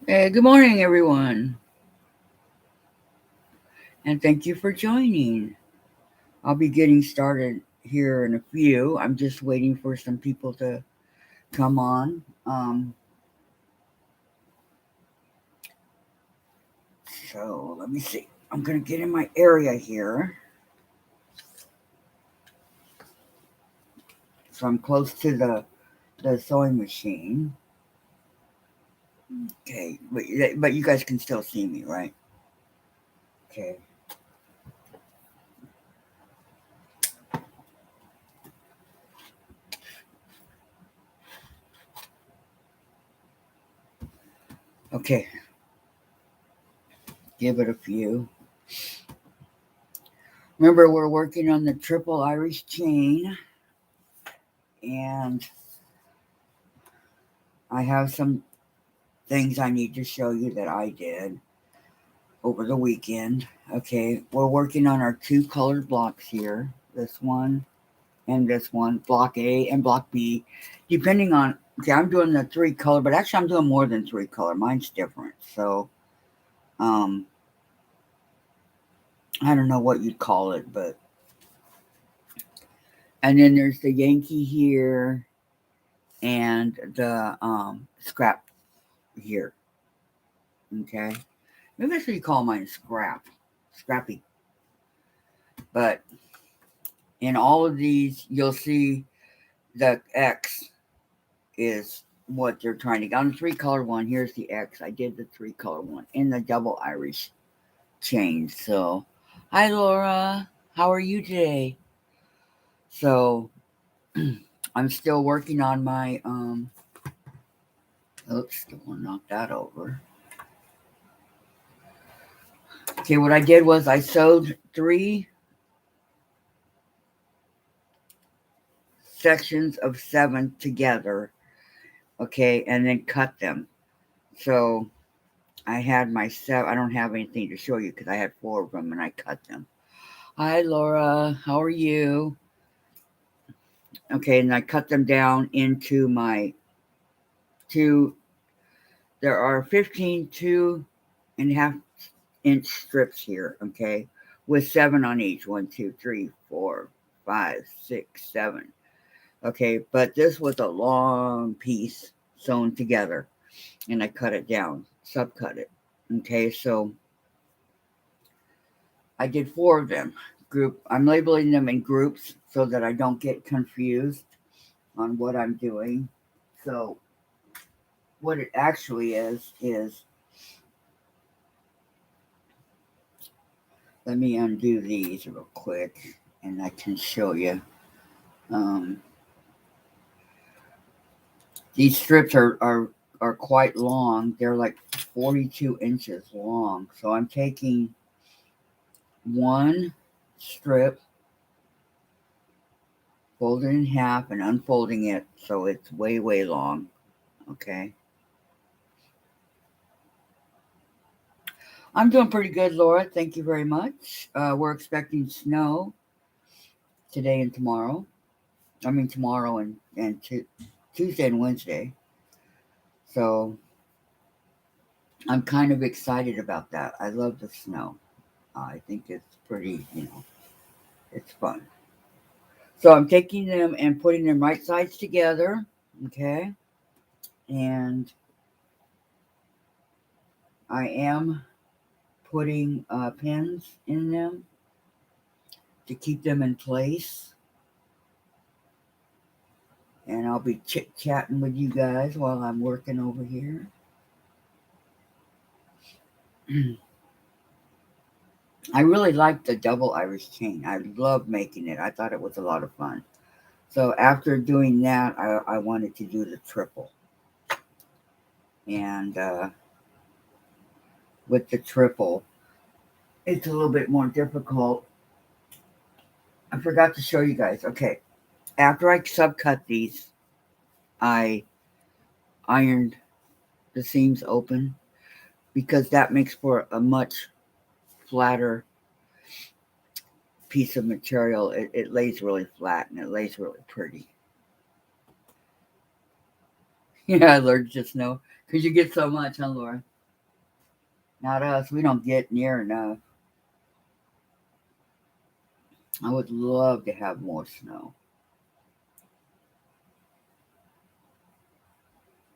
Good morning, everyone, and thank you for joining. I'll be getting started here in a few. I'm just waiting for some people to come on. So let me see. I'm gonna get in my area here, so I'm close to the sewing machine. Okay, but you guys can still see me, right? Okay. Okay. Give it a few. Remember, we're working on the triple Irish chain, and I have some things I need to show you that I did over the weekend. Okay, we're working on our two colored blocks here. This one and this one, block A and block B. Depending on, okay, I'm doing the three color, but actually I'm doing more than three color. Mine's different. So, um, I don't know what you'd call it, but, and then there's the Yankee here and the, scrap here. Okay. Maybe that's what you call mine, scrappy. But in all of these, you'll see the X is what they're trying to get. On the three color one, here's the X. I did the three color one in the double Irish chain. So, hi Laura, how are you today? So, I'm still working on my oops, don't want to knock that over. Okay, what I did was I sewed three sections of seven together, okay, and then cut them. So I had my seven. I don't have anything to show you because I had four of them and I cut them. Hi, Laura. How are you? Okay, and I cut them down into my two. There are 15 2.5 inch strips here, okay, with seven on each. One, two, three, four, five, six, seven. Okay, but this was a long piece sewn together, and I cut it down, subcut it. Okay, so I did four of them. I'm labeling them in groups so that I don't get confused on what I'm doing. So what it actually is let me undo these real quick and I can show you. Um, these strips are quite long. They're like 42 inches long. So I'm taking one strip, folding it in half, and unfolding it so it's way long. Okay. I'm doing pretty good, Laura. Thank you very much. We're expecting snow today and tomorrow. I mean, tomorrow and Tuesday and Wednesday. So I'm kind of excited about that. I love the snow. I think it's pretty, it's fun. So I'm taking them and putting them right sides together. Okay. And I am putting pins in them to keep them in place. And I'll be chit chatting with you guys while I'm working over here. I really liked the double Irish chain. I loved making it. I thought it was a lot of fun. So after doing that, I wanted to do the triple. And with the triple, it's a little bit more difficult. I forgot to show you guys. Okay, after I subcut these, I ironed the seams open because that makes for a much flatter piece of material. It lays really flat and it lays really pretty. Yeah, I learned just know because you get so much, huh, Laura? Not us. We don't get near enough. I would love to have more snow.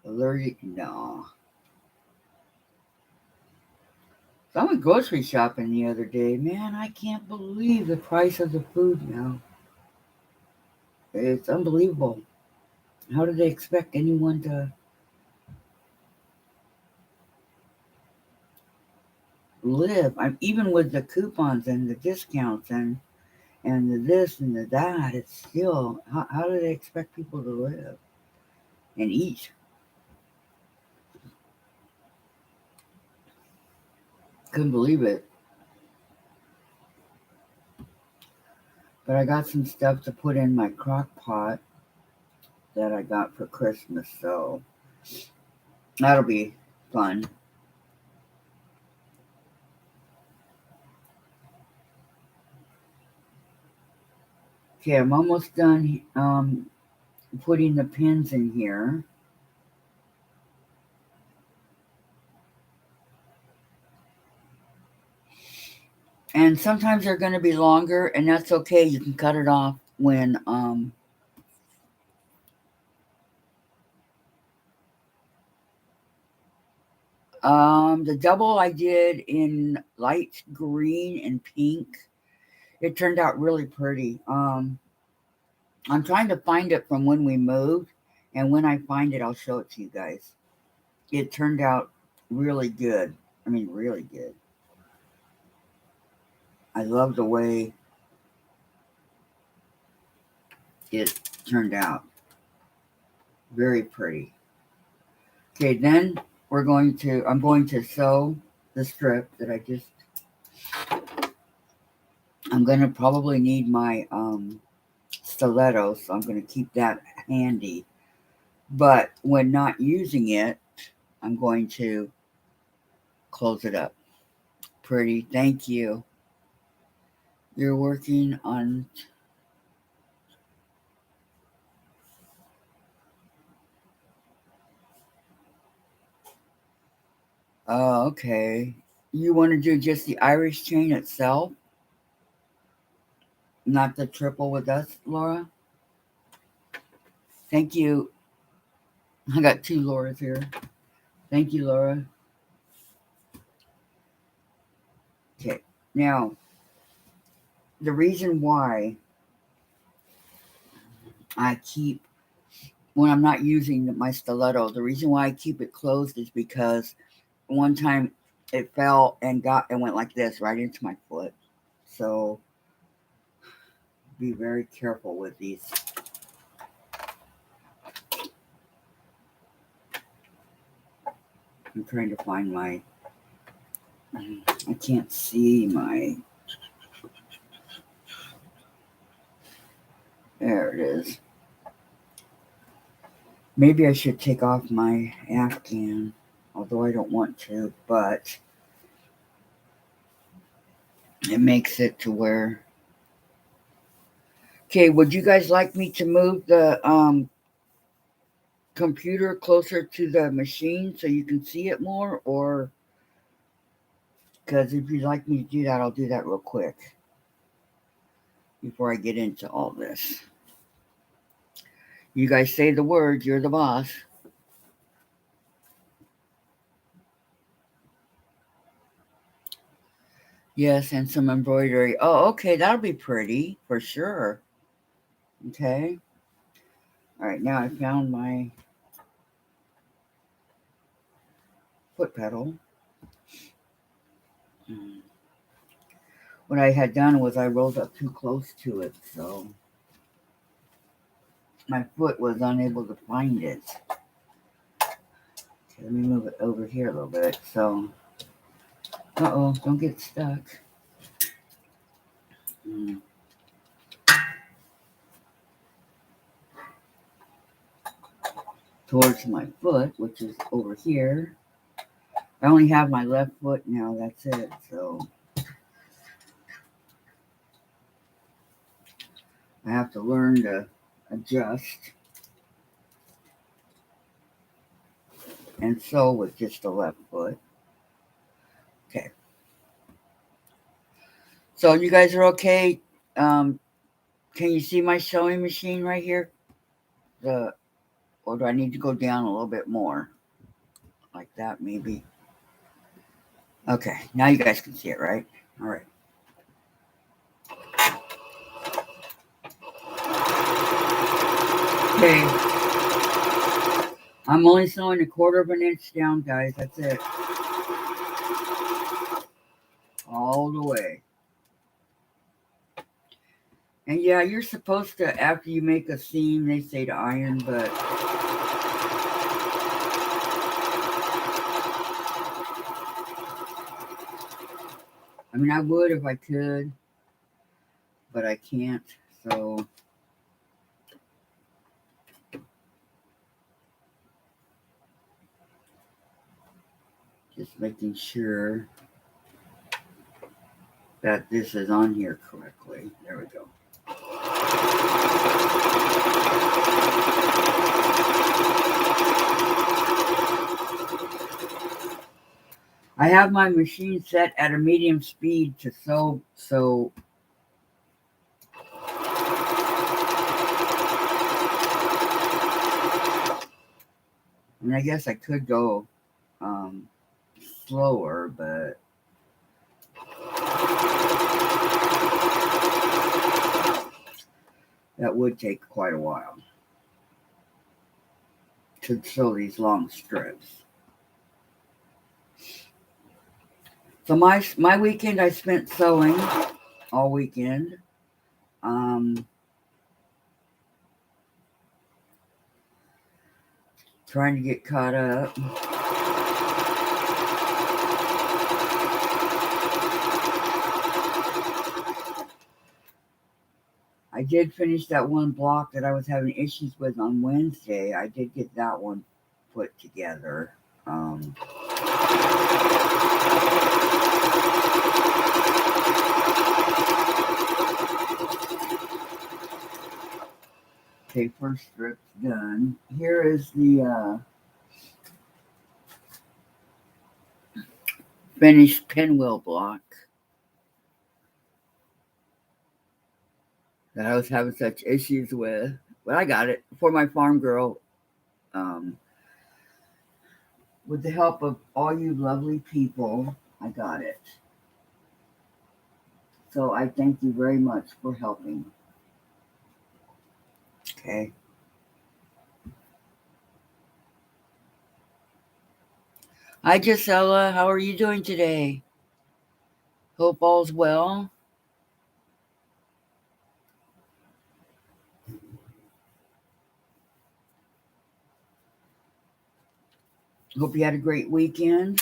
Allergic? No. So I went grocery shopping the other day. Man, I can't believe the price of the food now. It's unbelievable. How do they expect anyone to live? Even with the coupons and the discounts and the this and the that, it's still, how do they expect people to live and eat? Couldn't believe it. But I got some stuff to put in my crock pot that I got for Christmas, so that'll be fun. Okay, I'm almost done putting the pins in here. And sometimes they're going to be longer, and that's okay. You can cut it off when the double I did in light green and pink. It turned out really pretty. I'm trying to find it from when we moved, and when I find it, I'll show it to you guys. It turned out really good. I mean, really good. I love the way it turned out. Very pretty. Okay, then I'm going to sew the strip that I'm going to probably need my stiletto, so I'm going to keep that handy. But when not using it, I'm going to close it up. Pretty, thank you. You're working on. Oh, okay. You want to do just the Irish chain itself, not the triple with us, Laura? Thank you. I got two Lauras here. Thank you, Laura. Okay, now the reason why I keep when I'm not using my stiletto, the reason why I keep it closed is because one time it fell and went like this right into my foot. So be very careful with these. I'm trying to find my. I can't see my. There it is. Maybe I should take off my Afghan, although I don't want to, but it makes it to where. Okay, would you guys like me to move the computer closer to the machine so you can see it more, or because if you'd like me to do that, I'll do that real quick before I get into all this. You guys say the word, you're the boss. Yes, and some embroidery. Oh, okay, that'll be pretty for sure. Okay. All right, now I found my foot pedal. What I had done was I rolled up too close to it, so my foot was unable to find it. Okay, let me move it over here a little bit. So, don't get stuck. Towards my foot, which is over here. I only have my left foot now, that's it. So I have to learn to adjust and sew with just the left foot. So you guys are okay? Can you see my sewing machine right here? Or do I need to go down a little bit more? Like that, maybe. Okay, now you guys can see it, right? All right. Okay, I'm only sewing 1/4 of an inch down, guys. That's it. All the way. And yeah, you're supposed to, after you make a seam, they say to iron, but I mean, I would if I could, but I can't. So just making sure that this is on here correctly. There we go. I have my machine set at a medium speed to sew, so I mean, I guess I could go slower, but that would take quite a while to sew these long strips. So my weekend I spent sewing all weekend. Trying to get caught up. I did finish that one block that I was having issues with on Wednesday. I did get that one put together. Okay, first strip's done. Here is the finished pinwheel block that I was having such issues with. But I got it for my farm girl. With the help of all you lovely people, I got it. So I thank you very much for helping. Okay. Hi, Gisela. How are you doing today? Hope all's well. Hope you had a great weekend.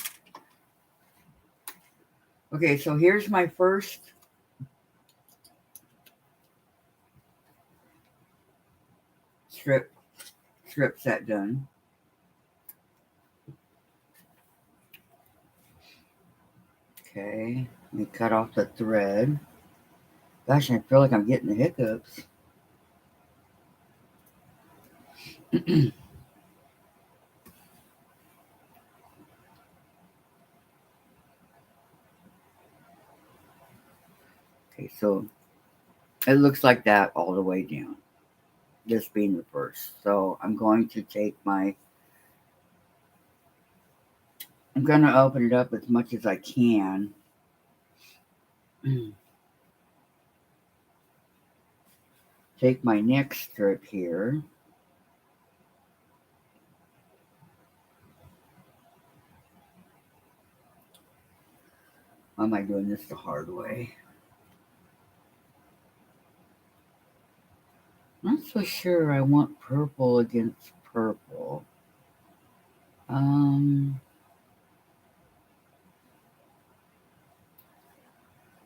Okay, so here's my first strip set done. Okay, let me cut off the thread. Gosh, I feel like I'm getting the hiccups. Okay, so it looks like that all the way down. This being the first. So I'm going to take I'm going to open it up as much as I can. Take my next strip here. Why am I doing this the hard way? I'm not so sure I want purple against purple. Let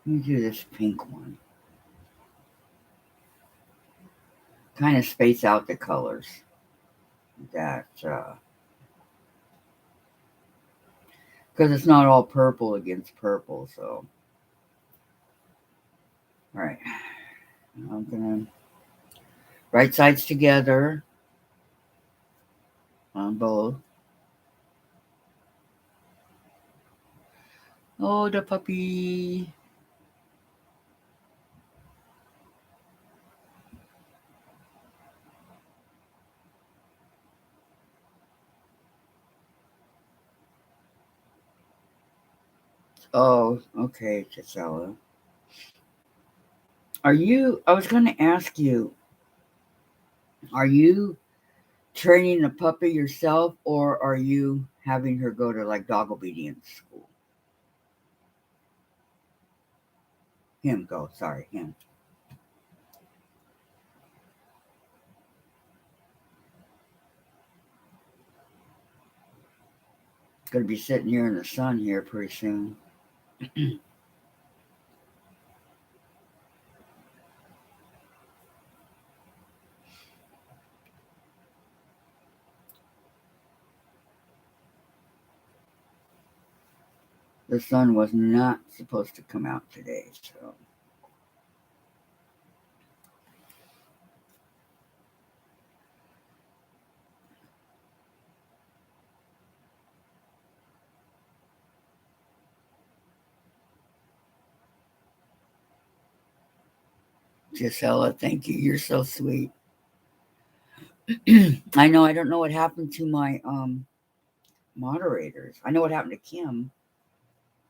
me do this pink one. Kind of space out the colors. That, because it's not all purple against purple, so. All right. I'm going to right sides together on both. Oh, the puppy. Oh, okay, Gisela. I was going to ask you, are you training the puppy yourself or are you having her go to like dog obedience school? Him go, sorry, him. Going to be sitting here in the sun here pretty soon. The sun was not supposed to come out today, so. Gisela, thank you. You're so sweet. I know I don't know what happened to my moderators. I know what happened to Kim,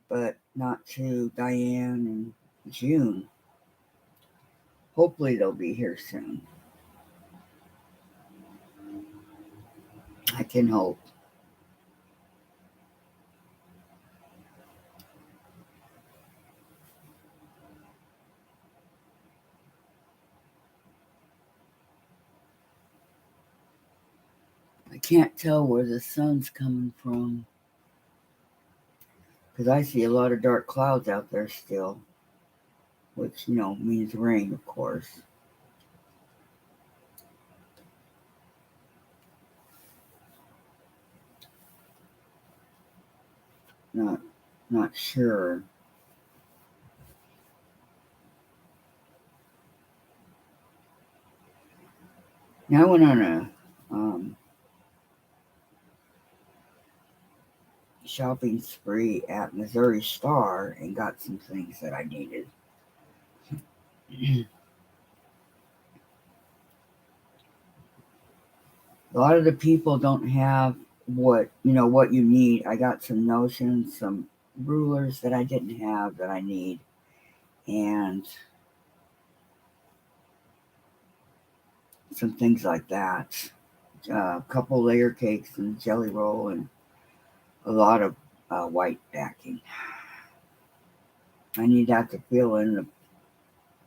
but not to Diane and June. Hopefully they'll be here soon. I can hope. I can't tell where the sun's coming from because I see a lot of dark clouds out there still, which, means rain, of course. Not sure. Now I went on a shopping spree at Missouri Star and got some things that I needed. A lot of the people don't have what you need. I got some notions, some rulers that I didn't have that I need, and some things like that. A couple layer cakes and jelly roll and a lot of white backing. I need that to fill in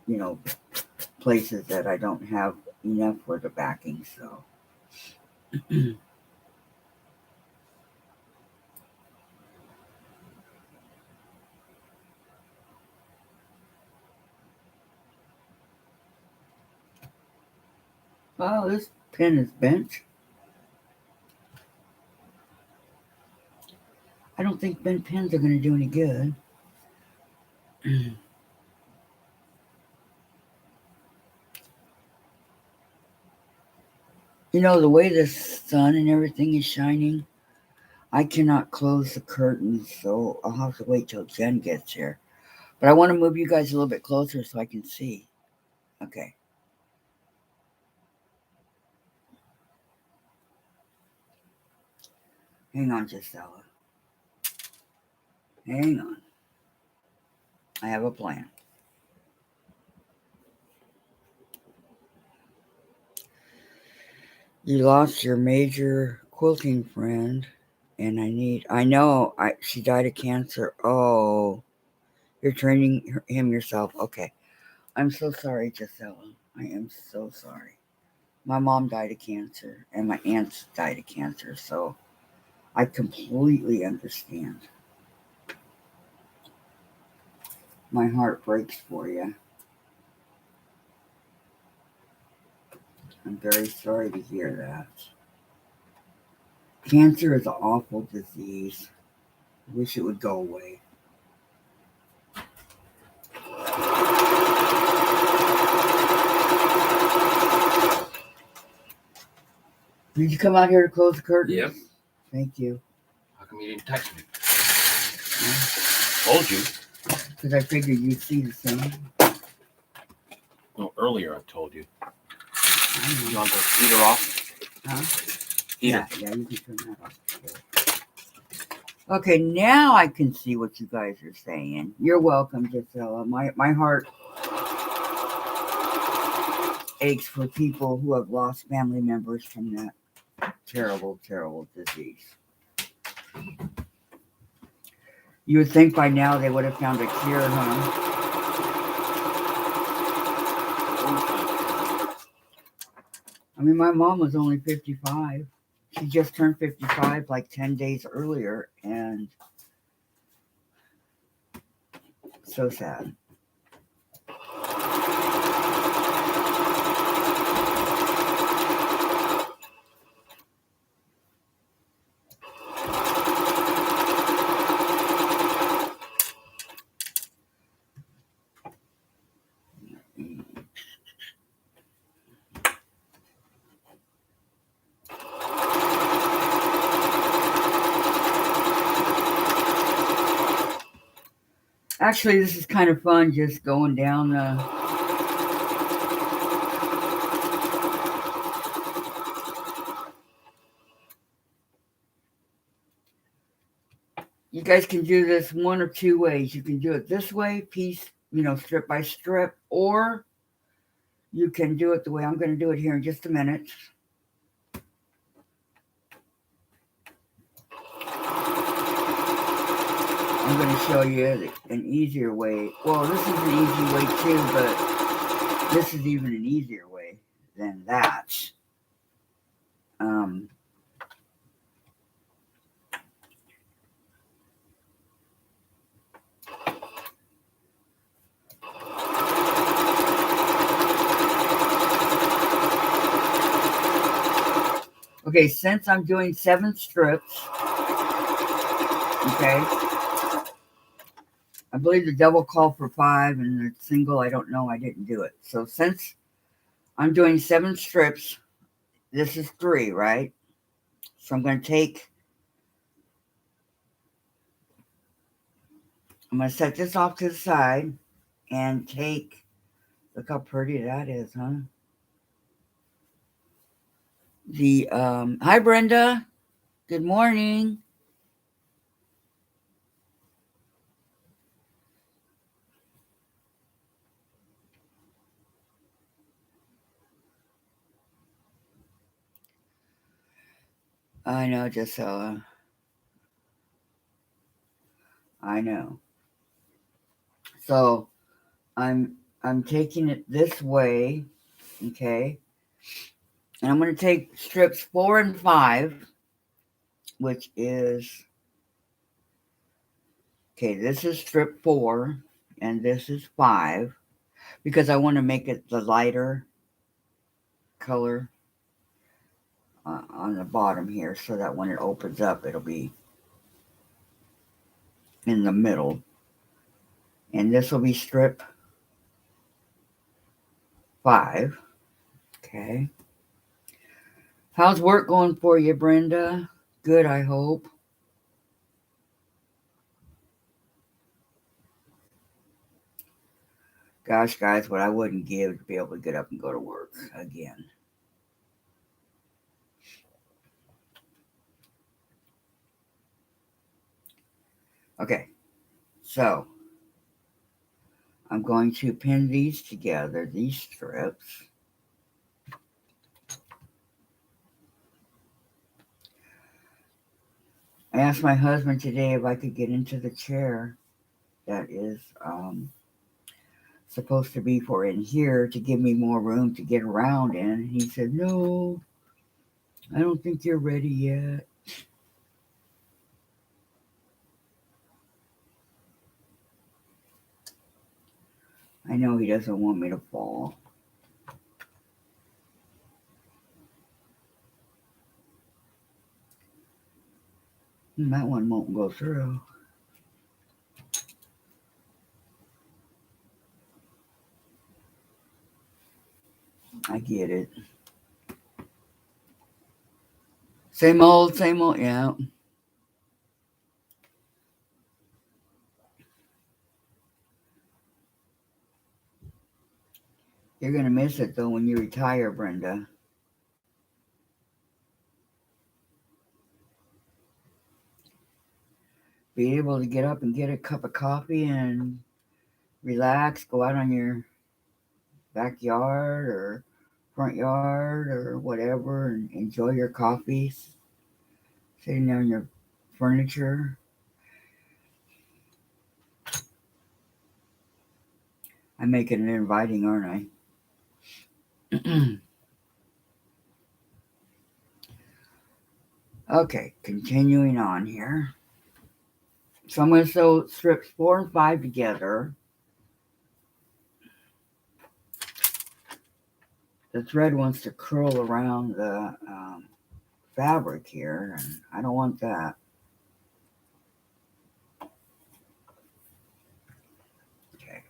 the places that I don't have enough for the backing. So oh, this pen is bent. I don't think bent pens are going to do any good. The way the sun and everything is shining, I cannot close the curtains, so I'll have to wait till Jen gets here. But I want to move you guys a little bit closer so I can see. Okay. Hang on, Gisela. Hang on. I have a plan. You lost your major quilting friend, and she died of cancer. Oh, you're training him yourself. Okay. I'm so sorry, Gisela. I am so sorry. My mom died of cancer, and my aunts died of cancer, so I completely understand. My heart breaks for you. I'm very sorry to hear that. Cancer is an awful disease. I wish it would go away. Did you come out here to close the curtains? Yep. Thank you. How come you didn't text me? Told you. Because I figured you'd see the same. No, earlier I told you. You want the heater off? Huh? Heater. Yeah, you can turn that off. Okay, now I can see what you guys are saying. You're welcome, Gisela. My heart aches for people who have lost family members from that terrible, terrible disease. You would think by now they would have found a cure, huh? I mean, my mom was only 55. She just turned 55 like 10 days earlier, and so sad. Actually, this is kind of fun just going down the. You guys can do this one or two ways. You can do it this way, strip by strip, or you can do it the way I'm going to do it here in just a minute. I'm going to show you an easier way. Well, this is an easy way too, but this is even an easier way than that. Um, okay, since I'm doing 7 strips, okay, I believe the double called for 5 and the single, I don't know, I didn't do it. So since I'm doing 7 strips, this is 3, right? So I'm going to set this off to the side and take, look how pretty that is, huh? Hi Brenda, good morning. I know, Gisela. I know. So I'm taking it this way, okay? And I'm going to take strips 4 and 5, which is okay. This is strip 4, and this is 5, because I want to make it the lighter color on the bottom here, so that when it opens up, it'll be in the middle. And this will be strip 5. Okay. How's work going for you, Brenda? Good, I hope. Gosh, guys, what I wouldn't give to be able to get up and go to work again. Okay, so I'm going to pin these together, these strips. I asked my husband today if I could get into the chair that is supposed to be for in here to give me more room to get around in. He said, no, I don't think you're ready yet. I know he doesn't want me to fall. That one won't go through. I get it. Same old, yeah. You're going to miss it, though, when you retire, Brenda. be able to get up and get a cup of coffee and relax, go out on your backyard or front yard or whatever and enjoy your coffee sitting on your furniture. I'm making it inviting, aren't I? Okay, continuing on here. So I'm going to sew strips 4 and 5 together. The thread wants to curl around the fabric here, and I don't want that. Okay.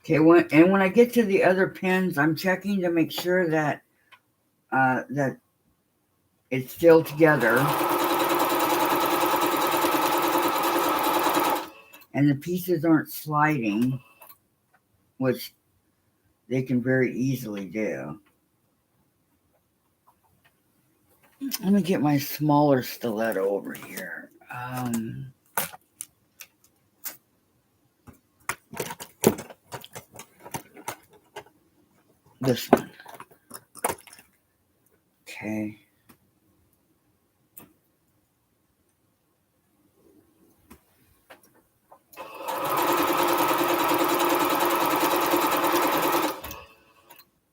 Okay, when I get to the other pins, I'm checking to make sure that that it's still together, and the pieces aren't sliding, which they can very easily do. Let me get my smaller stiletto over here. This one. Okay.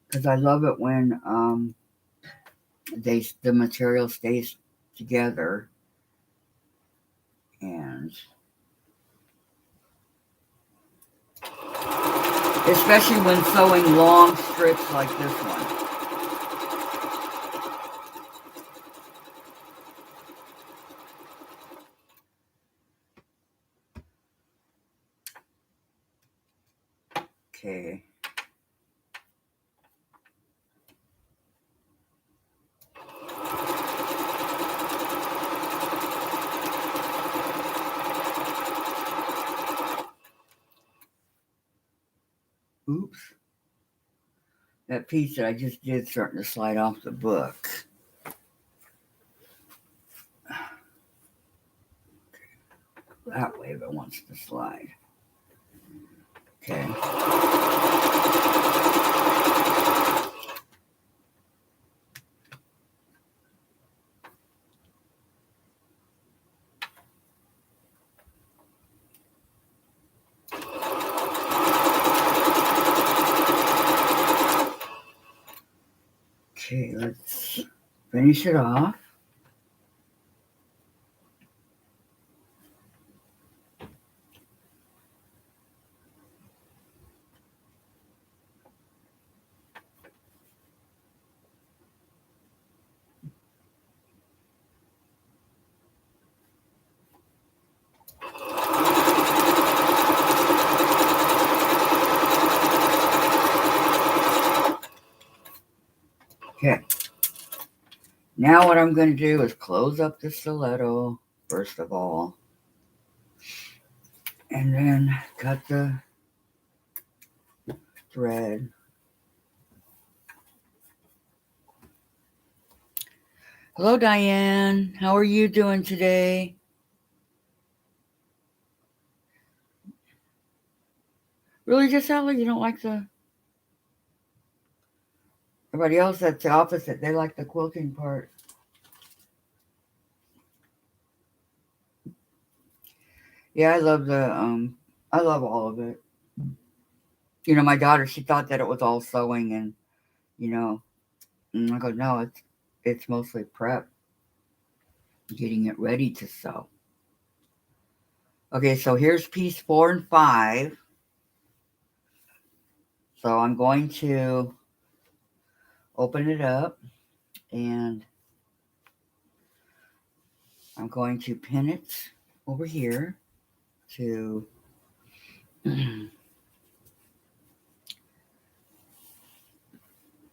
Because I love it when the material stays together, and especially when sewing long strips like this one. Okay. Oops. That piece that I just did starting to slide off the book. That way if it wants to slide. Okay. Okay, let's finish it off. Okay. Now what I'm going to do is close up the stiletto, first of all. And then cut the thread. Hello, Diane. How are you doing today? Really, just Sally? You don't like the... Everybody else, that's the opposite. They like the quilting part. Yeah, I love all of it. You know, my daughter, she thought that it was all sewing, and and I go, no, it's mostly prep, getting it ready to sew. Okay, so here's piece 4 and 5. So I'm going to open it up, and I'm going to pin it over here to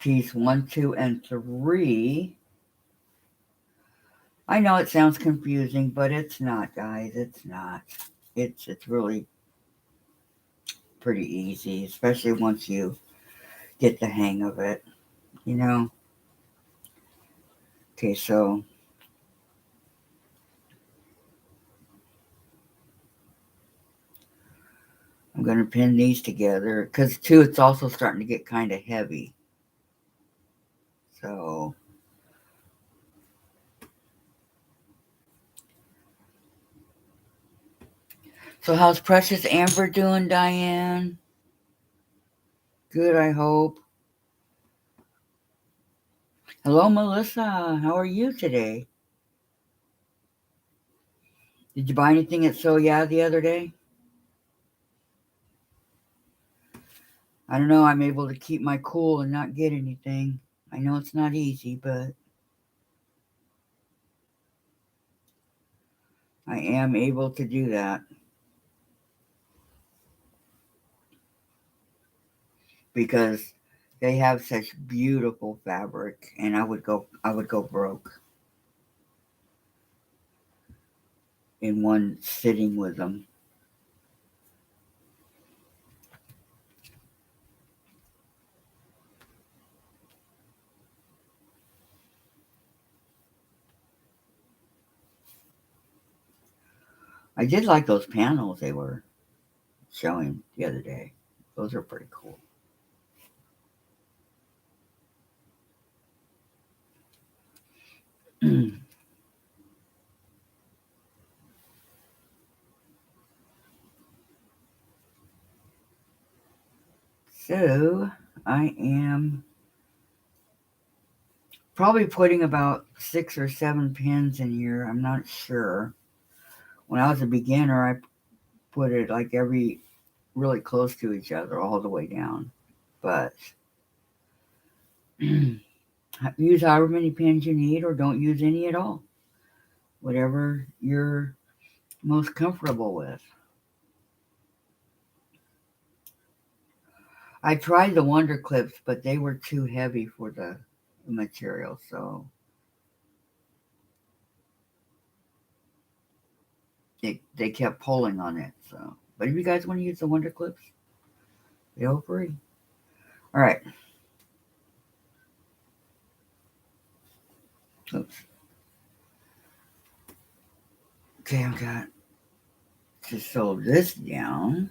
piece 1, 2, and 3. I know it sounds confusing, but it's not, guys. It's not. It's really pretty easy, especially once you get the hang of it, you know? Okay, so I'm going to pin these together because, too, it's also starting to get kind of heavy. So how's Precious Amber doing, Diane? Good, I hope. Hello, Melissa. How are you today? Did you buy anything at So Yeah the other day? I don't know. I'm able to keep my cool and not get anything. I know it's not easy, but I am able to do that because they have such beautiful fabric, and I would go broke in one sitting with them. I did like those panels they were showing the other day. Those are pretty cool. So I am probably putting about 6 or 7 pins in here. I'm not sure. When I was a beginner, I put it like every really close to each other all the way down. But use however many pins you need or don't use any at all. Whatever you're most comfortable with. I tried the Wonder Clips, but they were too heavy for the material, so they kept pulling on it. So, but if you guys want to use the Wonder Clips, feel free. All right. Oops. Okay, I've got to sew this down.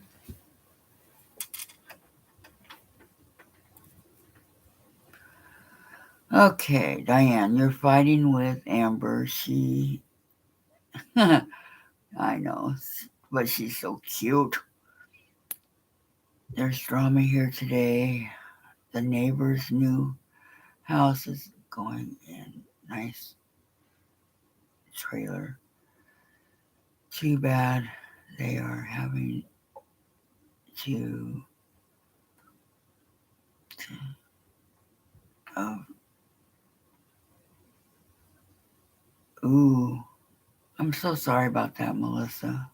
Okay, Diane, you're fighting with Amber. She, I know, but she's so cute. There's drama here today. The neighbor's new house is going in. Nice trailer. Too bad they are having to uh, ooh, I'm so sorry about that, Melissa.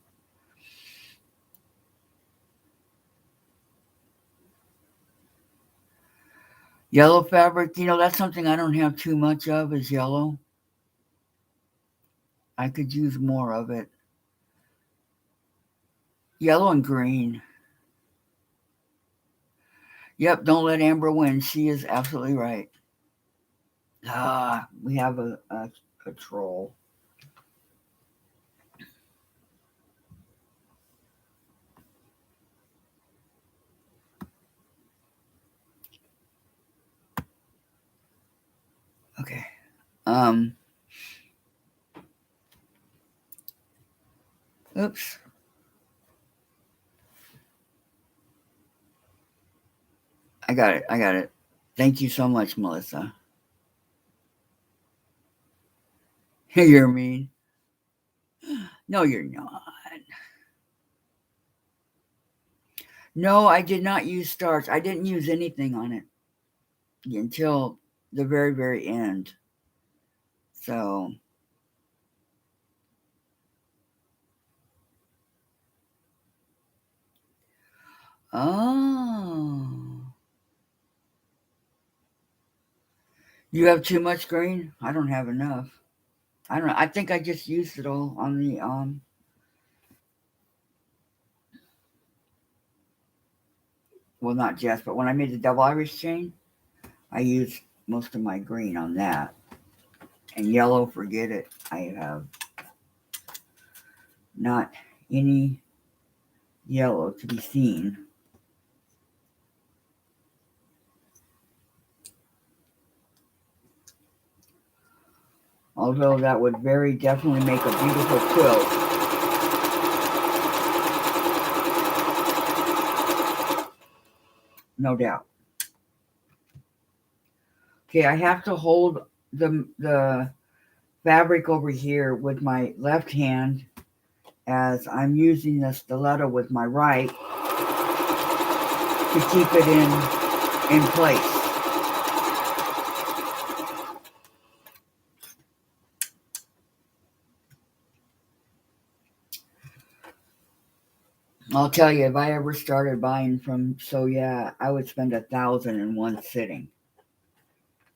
Yellow fabric, that's something I don't have too much of is yellow. I could use more of it. Yellow and green. Yep, don't let Amber win. She is absolutely right. We have a troll. Okay. Oops. I got it. Thank you so much, Melissa. You're mean. No, you're not. No, I did not use starch. I didn't use anything on it until the very, very end. So, oh. You have too much green? I don't have enough. I don't know. I think I just used it all on the well, not just, but when I made the double Irish chain, I used most of my green on that. And yellow, forget it. I have not any yellow to be seen. Although that would very definitely make a beautiful quilt. No doubt. Okay, I have to hold the fabric over here with my left hand as I'm using the stiletto with my right to keep it in place. I'll tell you, if I ever started buying from yeah, I would spend 1,000 in one sitting.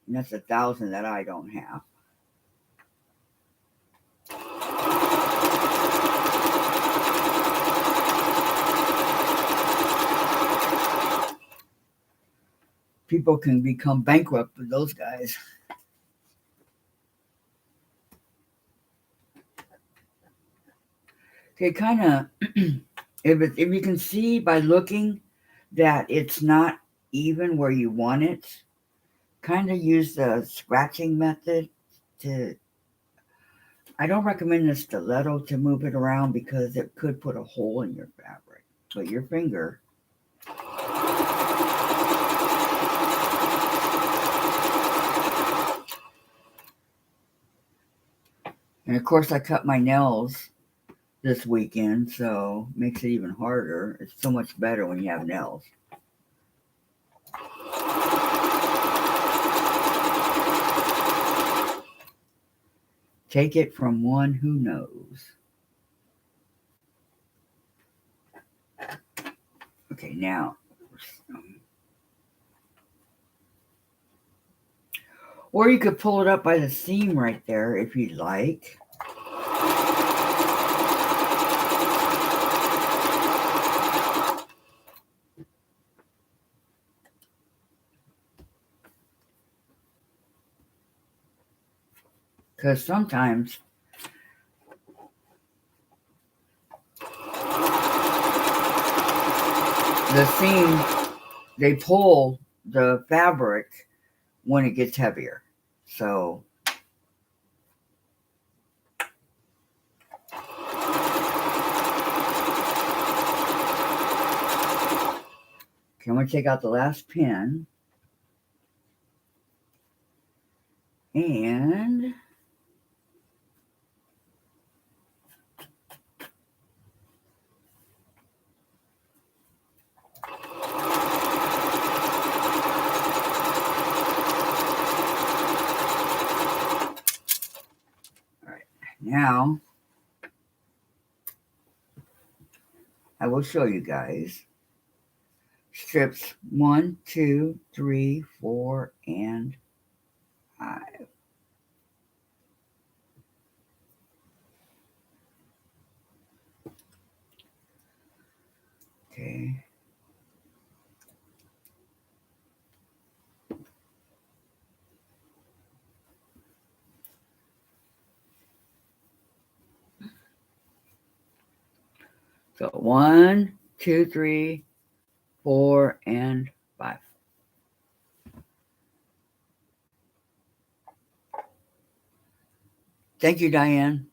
And that's 1,000 that I don't have. People can become bankrupt with those guys. Okay, kind of, if you can see by looking that it's not even where you want it, kind of use the scratching method to. I don't recommend the stiletto to move it around because it could put a hole in your fabric. But your finger. And of course, I cut my nails this weekend, so it makes it even harder. It's so much better when you have nails. Take it from one who knows. Okay, now. Or you could pull it up by the seam right there if you'd like. Because sometimes the seam, they pull the fabric when it gets heavier. So okay, I'm going to take out the last pin. And now I will show you guys strips 1, 2, 3, 4, and 5. Okay. So 1, 2, 3, 4, and 5. Thank you, Diane.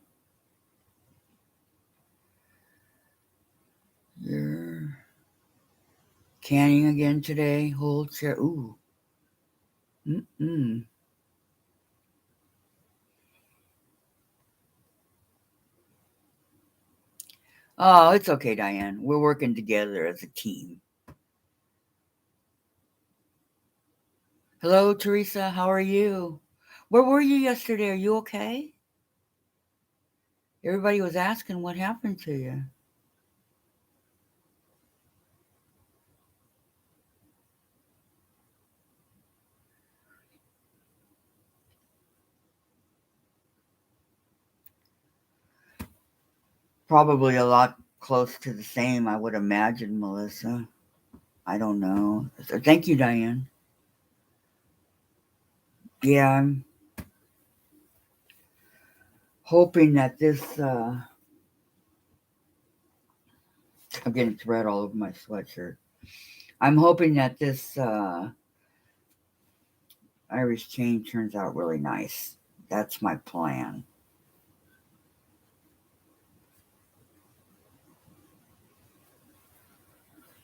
You're canning again today. Hold chair. Ooh. Mm-mm. Oh, it's okay, Diane. We're working together as a team. Hello, Teresa. How are you? Where were you yesterday? Are you okay? Everybody was asking what happened to you. Probably a lot close to the same, I would imagine, Melissa. I don't know. So thank you, Diane. Yeah, I'm hoping that this, I'm getting thread all over my sweatshirt. I'm hoping that this Irish chain turns out really nice. That's my plan.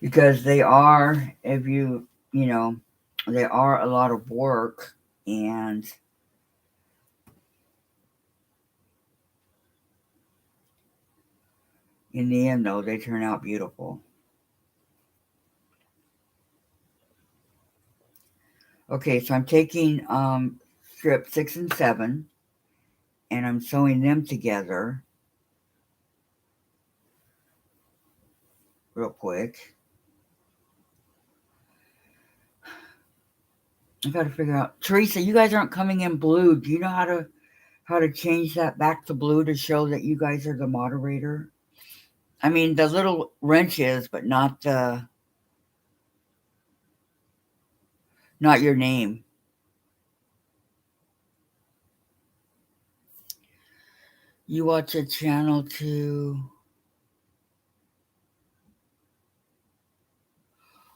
Because they are, if you know, they are a lot of work, and in the end, though, they turn out beautiful. Okay, so I'm taking strip 6 and 7, and I'm sewing them together real quick. I got to figure out, Teresa, you guys aren't coming in blue. Do you know how to change that back to blue to show that you guys are the moderator? I mean, the little wrench is, but not your name. You watch a channel to.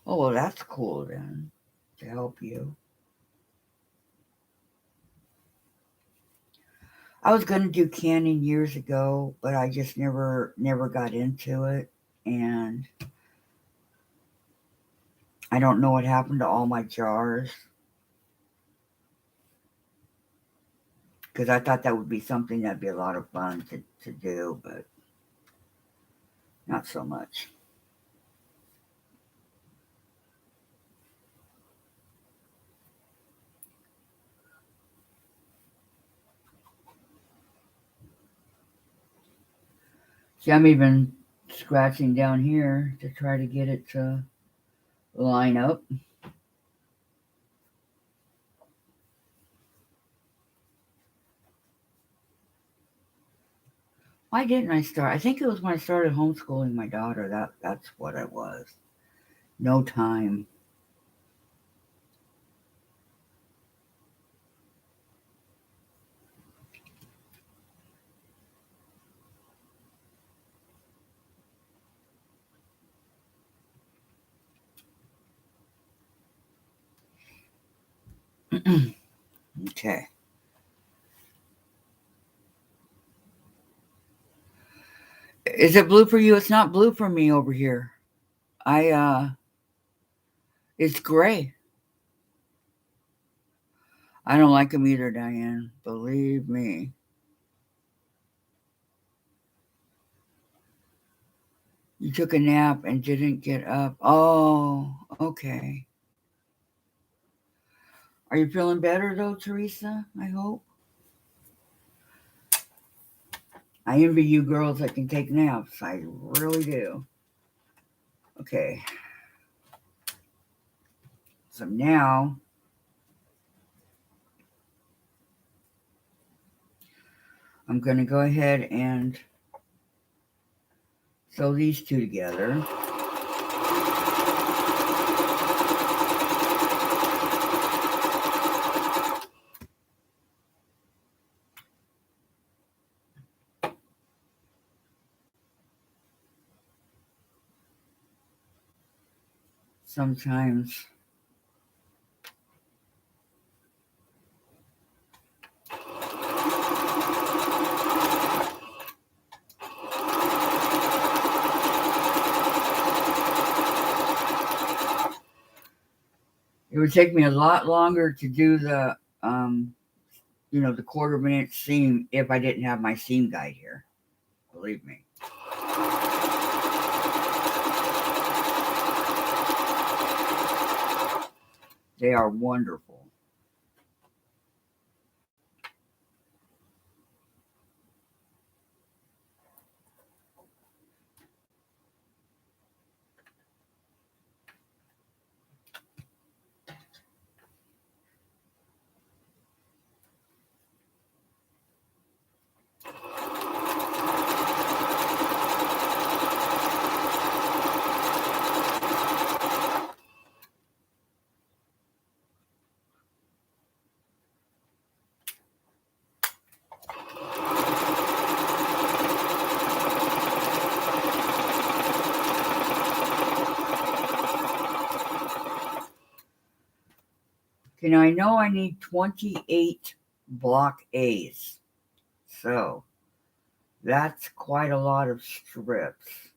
Oh, well, that's cool then, to help you. I was going to do canning years ago, but I just never got into it, and I don't know what happened to all my jars, because I thought that would be something that'd be a lot of fun to do, but not so much. See, I'm even scratching down here to try to get it to line up. Why didn't I start? I think it was when I started homeschooling my daughter. That's what it was. No time. Okay. Is it blue for you? It's not blue for me over here. It's gray. I don't like them either, Diane. Believe me. You took a nap and didn't get up. Oh, okay. Are you feeling better though, Teresa? I hope. I envy you girls that can take naps. I really do. Okay. So now I'm going to go ahead and sew these two together. Sometimes it would take me a lot longer to do the the 1/4 inch seam if I didn't have my seam guide here. Believe me. They are wonderful. Okay, now I know I need 28 block A's. So that's quite a lot of strips.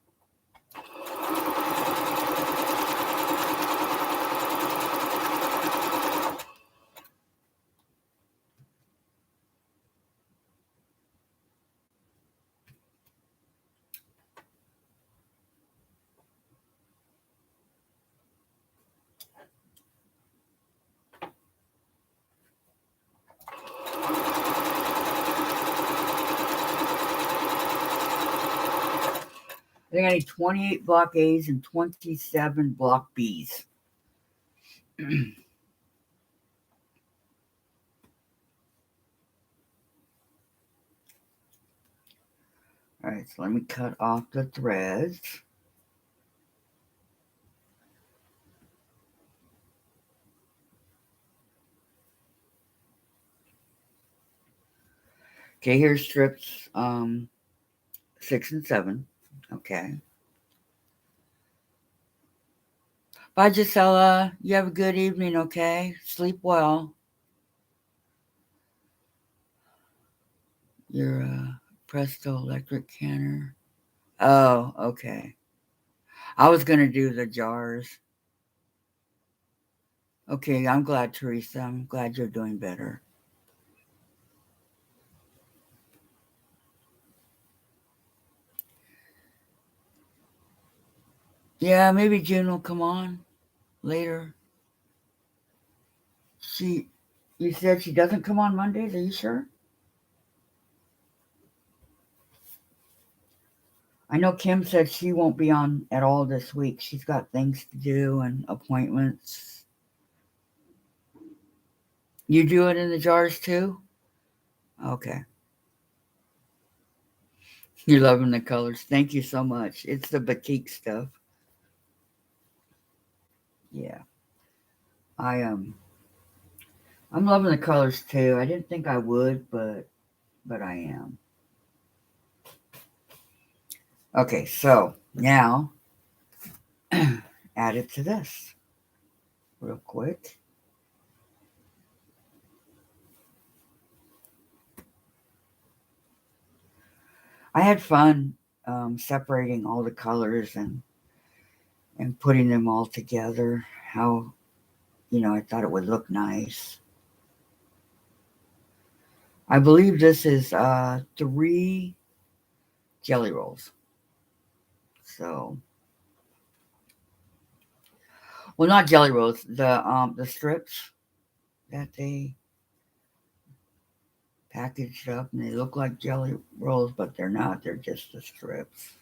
I think I need 28 block A's and 27 block B's. Alright, so let me cut off the threads. Okay, here's strips 6 and 7. Okay. Bye, Gisela. You have a good evening, okay? Sleep well. Your Presto electric canner. Oh, okay. I was going to do the jars. Okay, I'm glad, Teresa. I'm glad you're doing better. Yeah, maybe June will come on later. You said she doesn't come on Mondays. Are you sure? I know Kim said she won't be on at all this week. She's got things to do and appointments. You do it in the jars too? Okay. You're loving the colors. Thank you so much. It's the batik stuff. Yeah. I'm loving the colors too. I didn't think I would, but I am. Okay, so now add it to this real quick. I had fun separating all the colors and putting them all together. How I thought it would look nice. I believe this is 3 jelly rolls. So, well, not jelly rolls. The strips that they packaged up and they look like jelly rolls, but they're not. They're just the strips.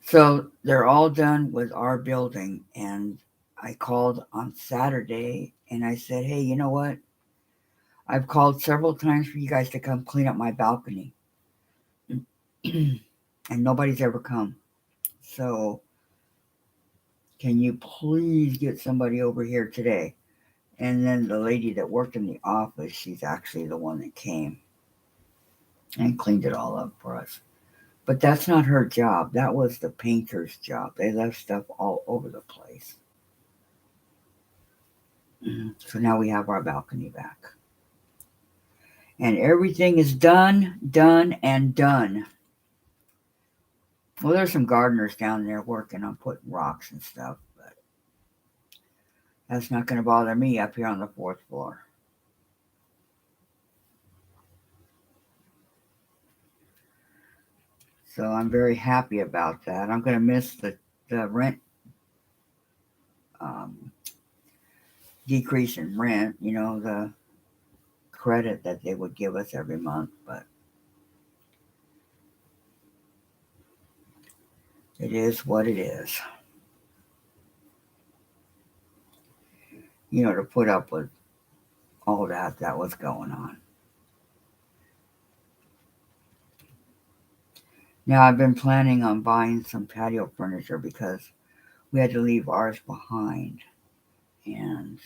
So they're all done with our building, and I called on Saturday and I said, "Hey, you know what? I've called several times for you guys to come clean up my balcony, and nobody's ever come. So can you please get somebody over here today?" And then the lady that worked in the office, she's actually the one that came and cleaned it all up for us. But that's not her job. That was the painter's job. They left stuff all over the place. So now we have our balcony back. And everything is done, and done. Well, there's some gardeners down there working on putting rocks and stuff, but that's not going to bother me up here on the 4th floor. So I'm very happy about that. I'm going to miss the rent decrease in rent, the credit that they would give us every month, but it is what it is. To put up with all that was going on. Now, I've been planning on buying some patio furniture because we had to leave ours behind, and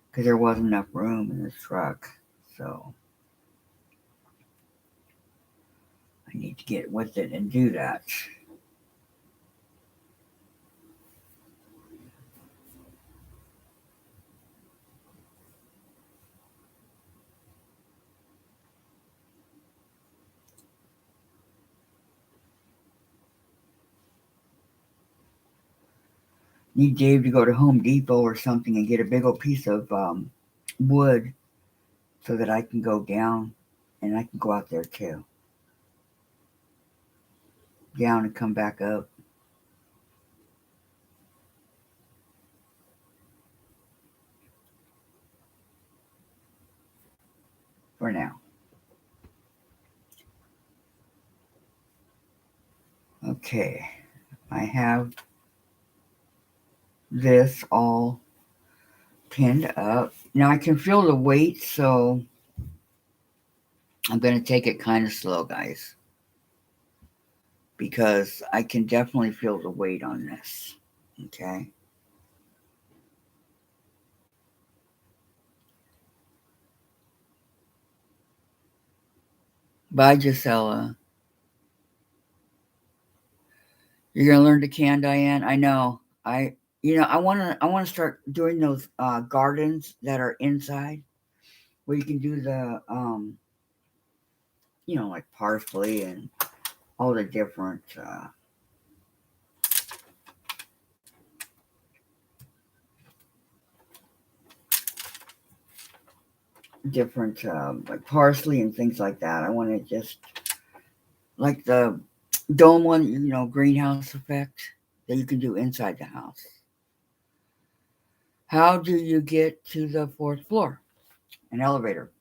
because there wasn't enough room in the truck. So I need to get with it and do that. need Dave to go to Home Depot or something and get a big old piece of wood so that I can go down and I can go out there too. Down and come back up. For now. Okay. I have this all pinned up. Now I can feel the weight, so I'm going to take it kind of slow, guys. Because I can definitely feel the weight on this. Okay. Bye, Gisela. You're gonna learn to can, Diane. I know. I wanna start doing those gardens that are inside, where you can do the like parsley and all the different like parsley and things like that. I want to just like the dome one, greenhouse effect that you can do inside the house. How do you get to the fourth floor? An elevator.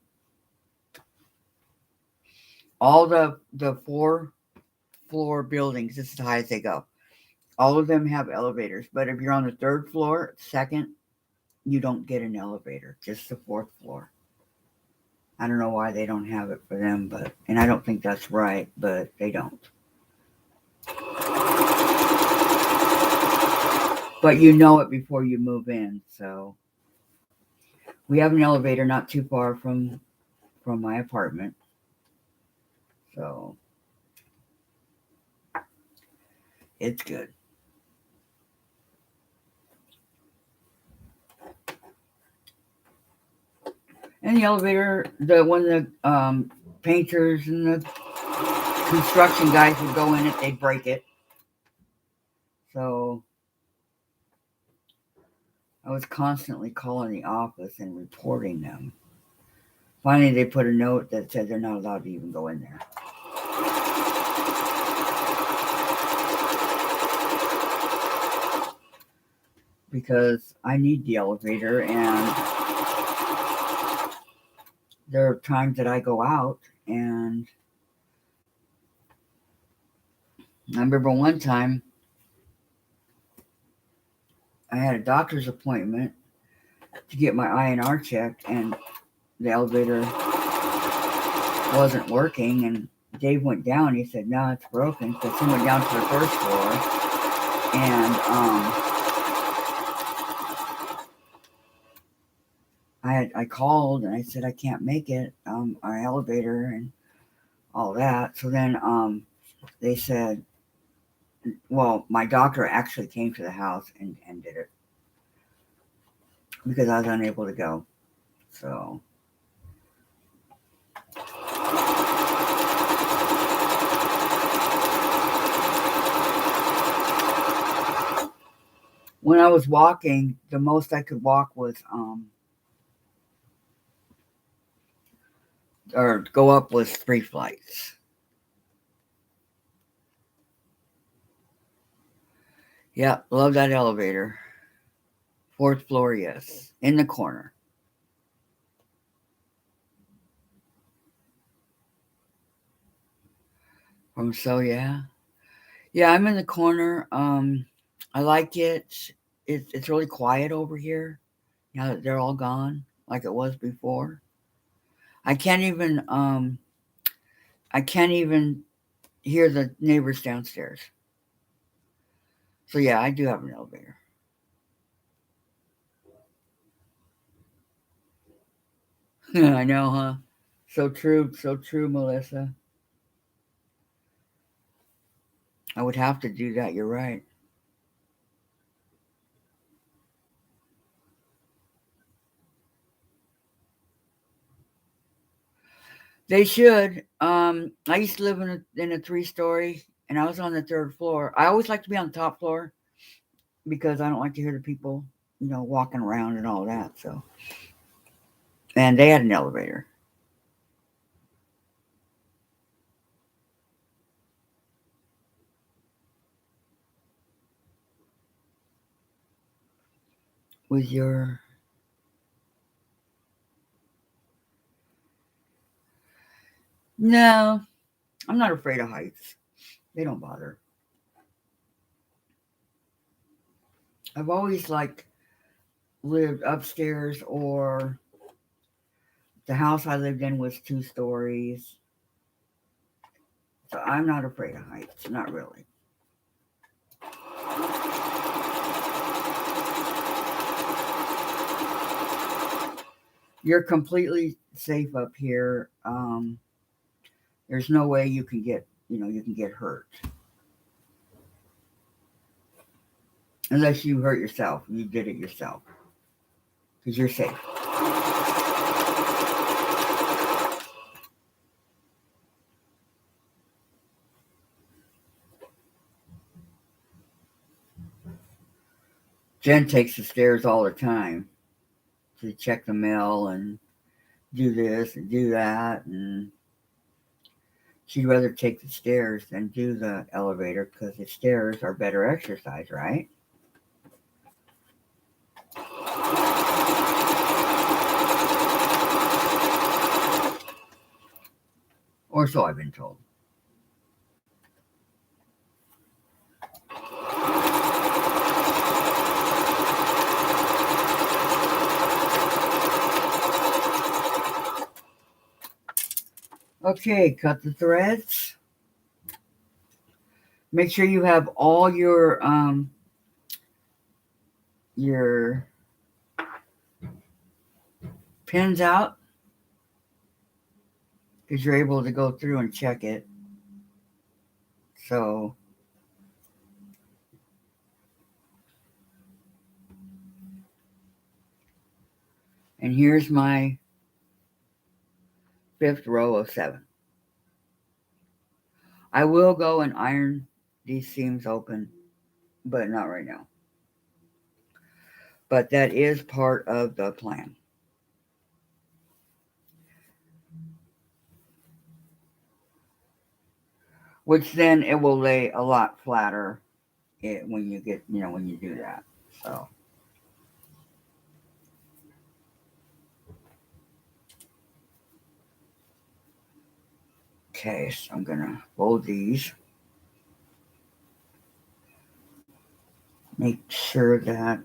All the 4-floor buildings, this is as high as they go. All of them have elevators, but if you're on the 3rd floor, 2nd, you don't get an elevator, just the 4th floor. I don't know why they don't have it for them, and I don't think that's right, but they don't. But you know it before you move in, so we have an elevator not too far from my apartment. So it's good. And the elevator, the painters and the construction guys would go in it, they'd break it. So I was constantly calling the office and reporting them. Finally, they put a note that said they're not allowed to even go in there. Because I need the elevator, and there are times that I go out, and I remember one time I had a doctor's appointment to get my INR checked, and the elevator wasn't working, and Dave went down. He said, "No, it's broken." So he went down to the 1st floor, and I called and I said I can't make it, our elevator and all that. So then they said, well, my doctor actually came to the house and did it because I was unable to go. So when I was walking, the most I could walk was or go up was 3 flights. Yeah, love that elevator. 4th floor, yes. In the corner. So yeah. Yeah, I'm in the corner. I like it. It's really quiet over here. Now that they're all gone, like it was before. I can't even hear the neighbors downstairs. So yeah, I do have an elevator. I know, huh? So true, Melissa. I would have to do that, you're right. They should. I used to live in a 3-story, and I was on the 3rd floor. I always like to be on the top floor because I don't like to hear the people, walking around and all that. So, and they had an elevator. With your no, I'm not afraid of heights. They don't bother. I've always lived upstairs, or the house I lived in was 2 stories. So I'm not afraid of heights, not really. You're completely safe up here. There's no way you can get hurt unless you hurt yourself. You did it yourself because you're safe. Jen takes the stairs all the time to check the mail and do this and do that, and she'd rather take the stairs than do the elevator because the stairs are better exercise, right? Or so I've been told. Okay, cut the threads. Make sure you have all your pins out because you're able to go through and check it. So and here's my 5th row of 7. I will go and iron these seams open, but not right now. But that is part of the plan. Which then it will lay a lot flatter when you do that. So okay, so I'm gonna fold these. Make sure that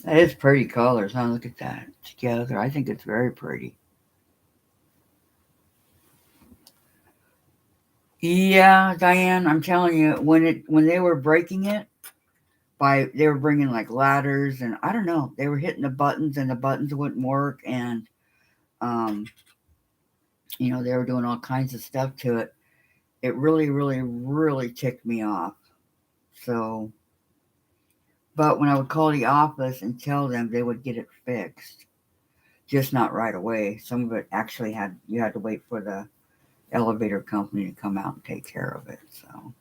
is pretty colors, huh? Look at that together. I think it's very pretty. Yeah, Diane, I'm telling you, when they were breaking it, they were bringing like ladders, and I don't know, they were hitting the buttons and the buttons wouldn't work, and um, they were doing all kinds of stuff to it. It really, really, really ticked me off. So, but when I would call the office and tell them, they would get it fixed, just not right away. Some of it actually you had to wait for the elevator company to come out and take care of it. So,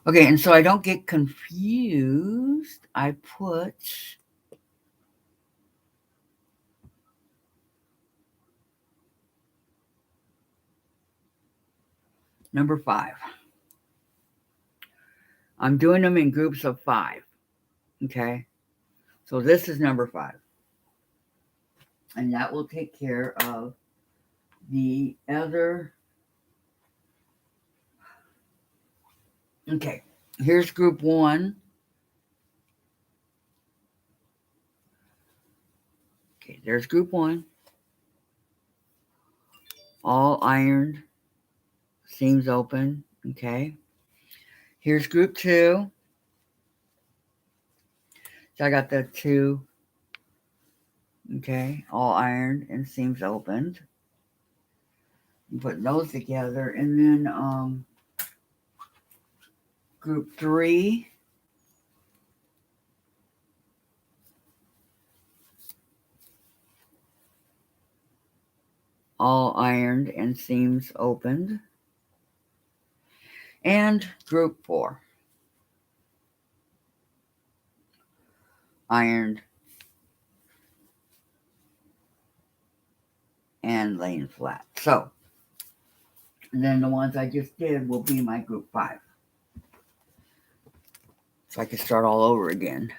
okay, and so I don't get confused, I put number 5. I'm doing them in groups of 5. Okay, so this is number 5, and that will take care of the other. Okay, here's group 1. Okay, there's group 1. All ironed, seams open. Okay, here's group 2. So I got the 2. Okay, all ironed and seams opened. Put those together, and then group 3. All ironed and seams opened. And group 4. Ironed and laying flat. So, and then the ones I just did will be my group 5. So I can start all over again.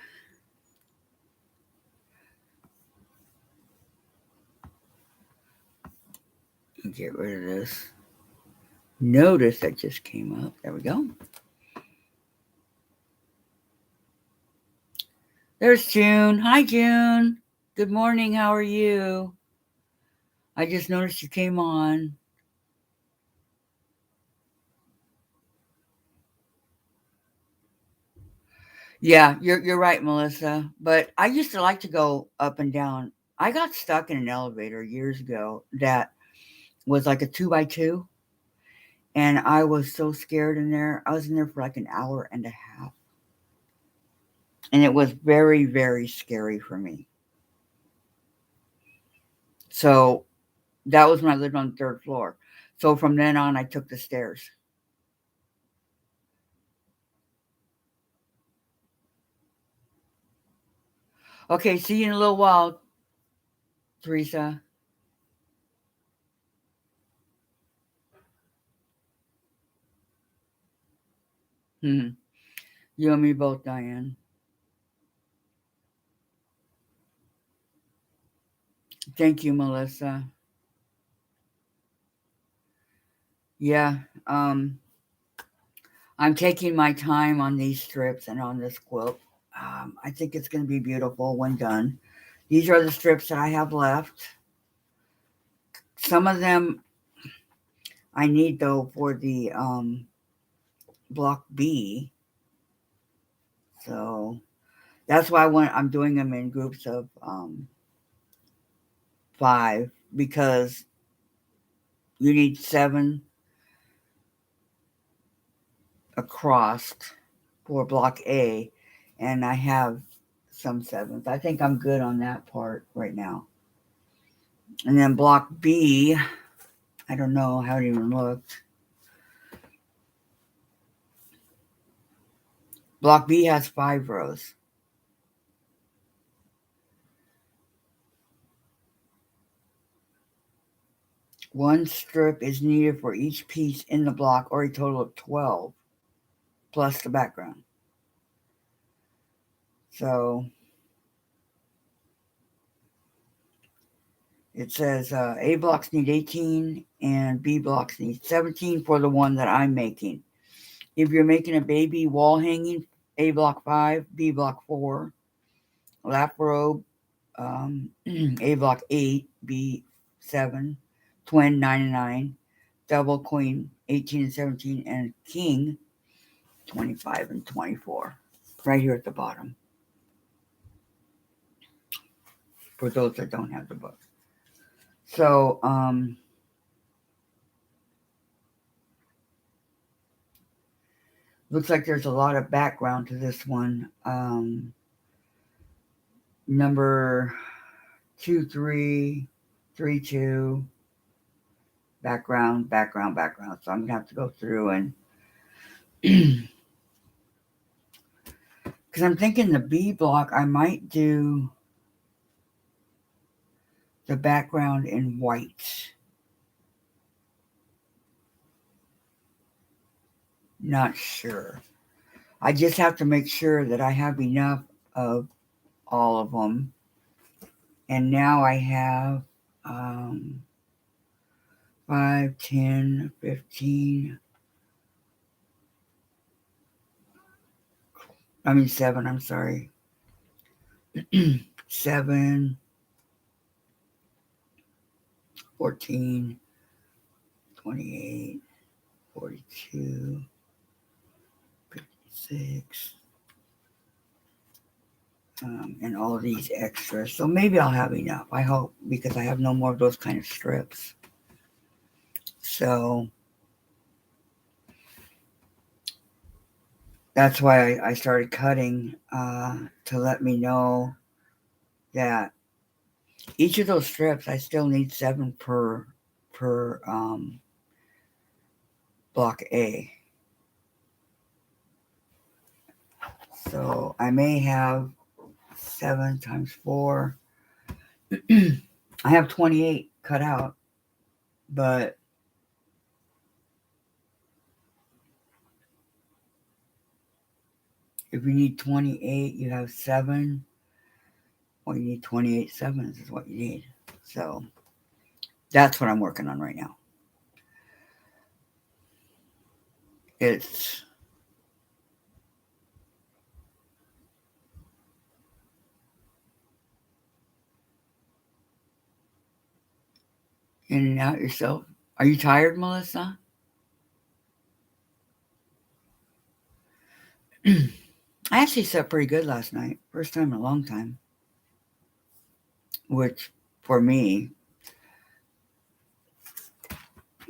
And get rid of this notice that just came up. There we go. There's June. Hi, June. Good morning. How are you? I just noticed you came on. Yeah, you're right, Melissa. But I used to like to go up and down. I got stuck in an elevator years ago that was like a 2x2, and I was so scared in there. I was in there for like an hour and a half, and it was very, very scary for me. So that was when I lived on the 3rd floor. So from then on, I took the stairs. Okay, see you in a little while, Teresa. Hmm. You and me both, Diane. Thank you, Melissa. Yeah, um, I'm taking my time on these strips and on this quilt. I think it's going to be beautiful when done. These are the strips that I have left. Some of them I need though for the block B. So that's why I'm doing them in groups of 5, because you need 7 across for block A, and I have some 7s. I think I'm good on that part right now. And then block B, I don't know, I haven't even looked. Block B has 5 rows. One strip is needed for each piece in the block, or a total of 12, plus the background. So it says A blocks need 18 and B blocks need 17 for the one that I'm making. If you're making a baby wall hanging, A block 5, B block 4, lap robe, A block 8, B 7, twin 9 and 9, double queen 18 and 17, and king 25 and 24. Right here at the bottom. For those that don't have the book. So, looks like there's a lot of background to this one. Number 2, 3, 3, 2, background, background, background. So I'm gonna have to go through and because I'm thinking the B block, I might do the background in white. Not sure. I just have to make sure that I have enough of all of them. And now I have 5, 10, 15. I mean 7, I'm sorry. 7, 14, 28, 42, 56, and all of these extras. So maybe I'll have enough. I hope, because I have no more of those kind of strips. So that's why I started cutting to let me know that each of those strips I still need 7 per block A. So I may have 7 times 4. I have 28 cut out, but if you need 28, you have 7. Well, you need 28 sevens is what you need. So that's what I'm working on right now. It's in and out yourself. Are you tired, Melissa? I actually slept pretty good last night. First time in a long time. Which, for me,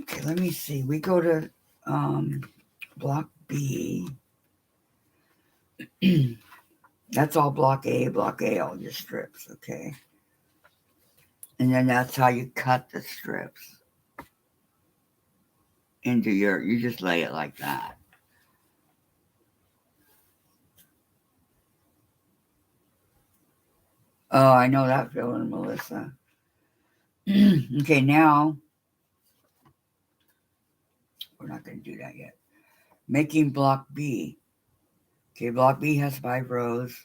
okay, let me see. We go to block B. That's all block A, all your strips, okay? And then that's how you cut the strips into you just lay it like that. Oh, I know that feeling, Melissa. Okay, now, we're not going to do that yet. Making block B. Okay, block B has 5 rows.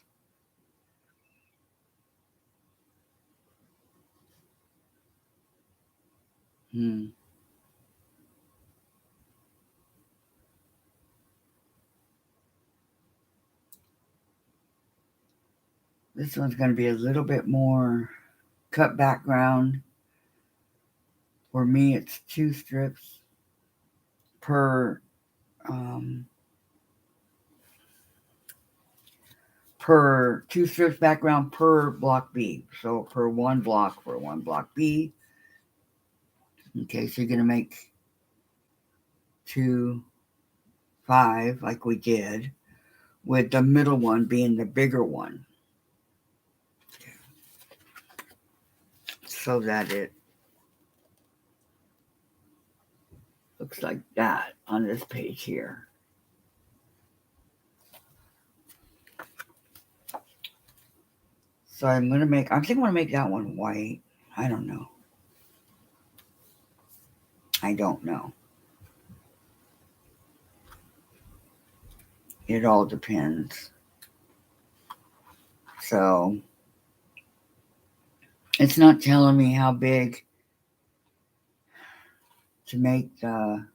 This one's going to be a little bit more cut background. For me, it's 2 strips per 2 strips background per block B. So per 1 block for 1 block B. Okay, so you're going to make 2, 5 like we did, with the middle one being the bigger one. Okay. So that it looks like that on this page here. So I think I'm going to make that one white. I don't know. It all depends. So it's not telling me how big to make the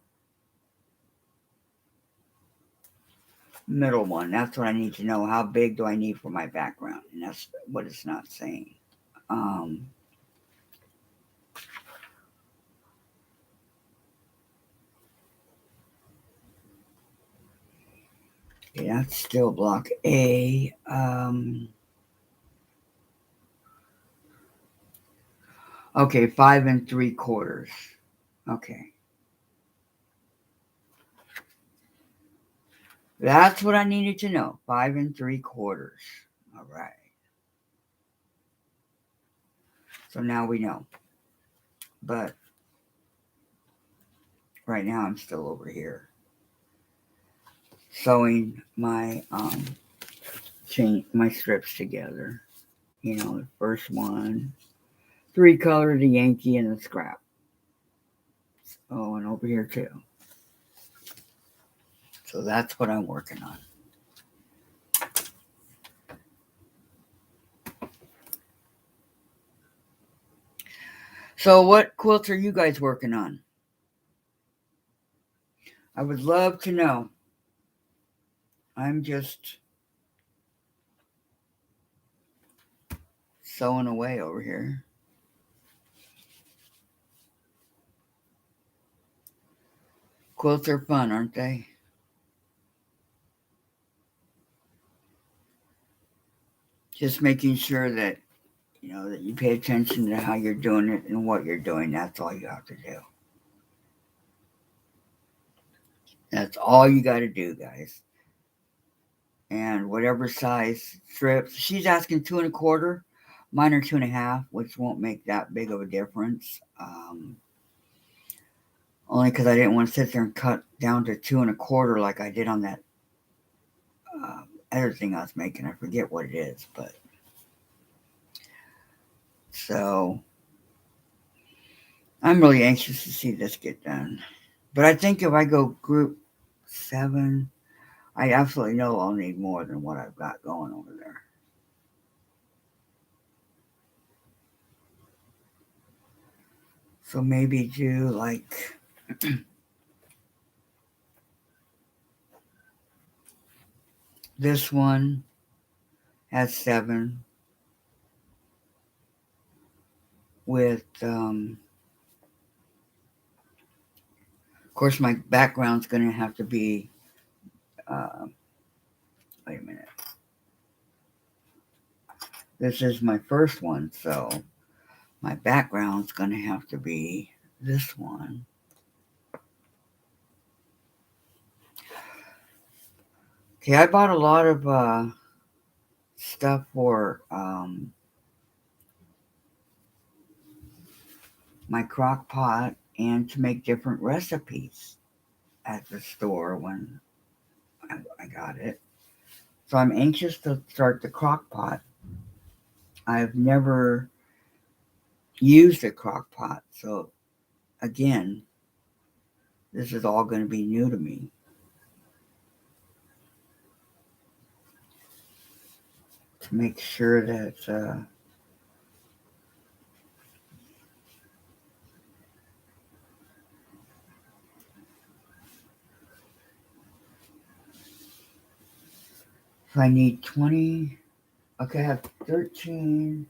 middle one. That's what I need to know. How big do I need for my background? And that's what it's not saying. Okay, that's still block A. Okay, 5 3/4. Okay. That's what I needed to know. 5 3/4. All right. So now we know. But right now I'm still over here sewing my my strips together. The first one, 3 color, the Yankee, and the scrap. Oh, and over here too. So that's what I'm working on. So what quilts are you guys working on? I would love to know. I'm just sewing away over here. Quilts are fun, aren't they? Just making sure that that you pay attention to how you're doing it and what you're doing. That's all you have to do. That's all you got to do, guys. And whatever size strips, she's asking 2 1/4. Mine are 2 1/2, which won't make that big of a difference. Only because I didn't want to sit there and cut down to 2 1/4 like I did on that other thing I was making. I forget what it is, but so I'm really anxious to see this get done. But I think if I go group 7, I absolutely know I'll need more than what I've got going over there. So maybe do like this one has 7 with, of course, my background's going to have to be, uh, wait a minute. This is my first one, so my background's going to have to be this one. Okay, I bought a lot of stuff for my crock pot and to make different recipes at the store when I got it. So I'm anxious to start the crock pot. I've never used a crock pot, so again, this is all going to be new to me. To make sure that if I need 20, okay, I have 13.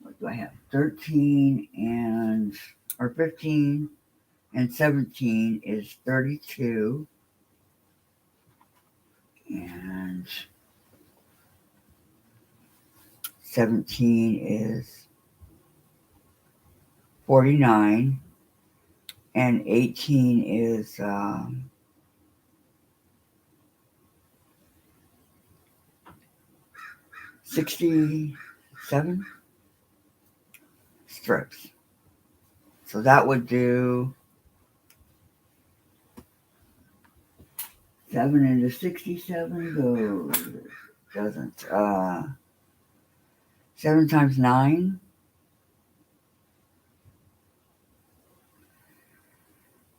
What do I have? 13 and, or 15 and 17 is 32. And 17 is 49. And 18 is 67 strips. So that would do 7 into 67 goes, doesn't, 7 times 9.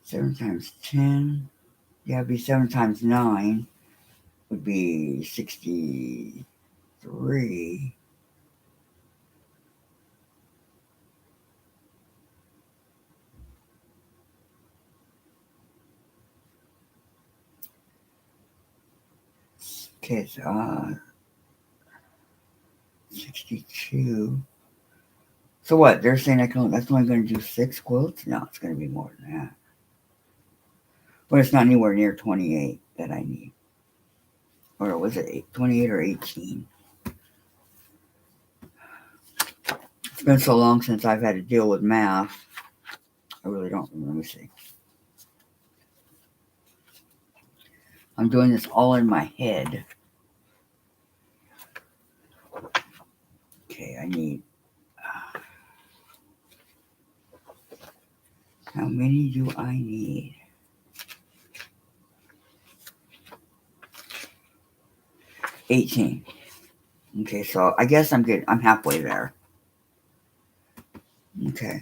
7 times 10. Yeah, it'd be 7 times 9 would be 63. Okay, so 62. So what? They're saying that's only going to do 6 quilts? No, it's going to be more than that. But it's not anywhere near 28 that I need. Or was it 28 or 18? It's been so long since I've had to deal with math. I really don't remember. Let me see. I'm doing this all in my head. Okay, I need. How many do I need? 18. Okay, so I guess I'm good. I'm halfway there. Okay.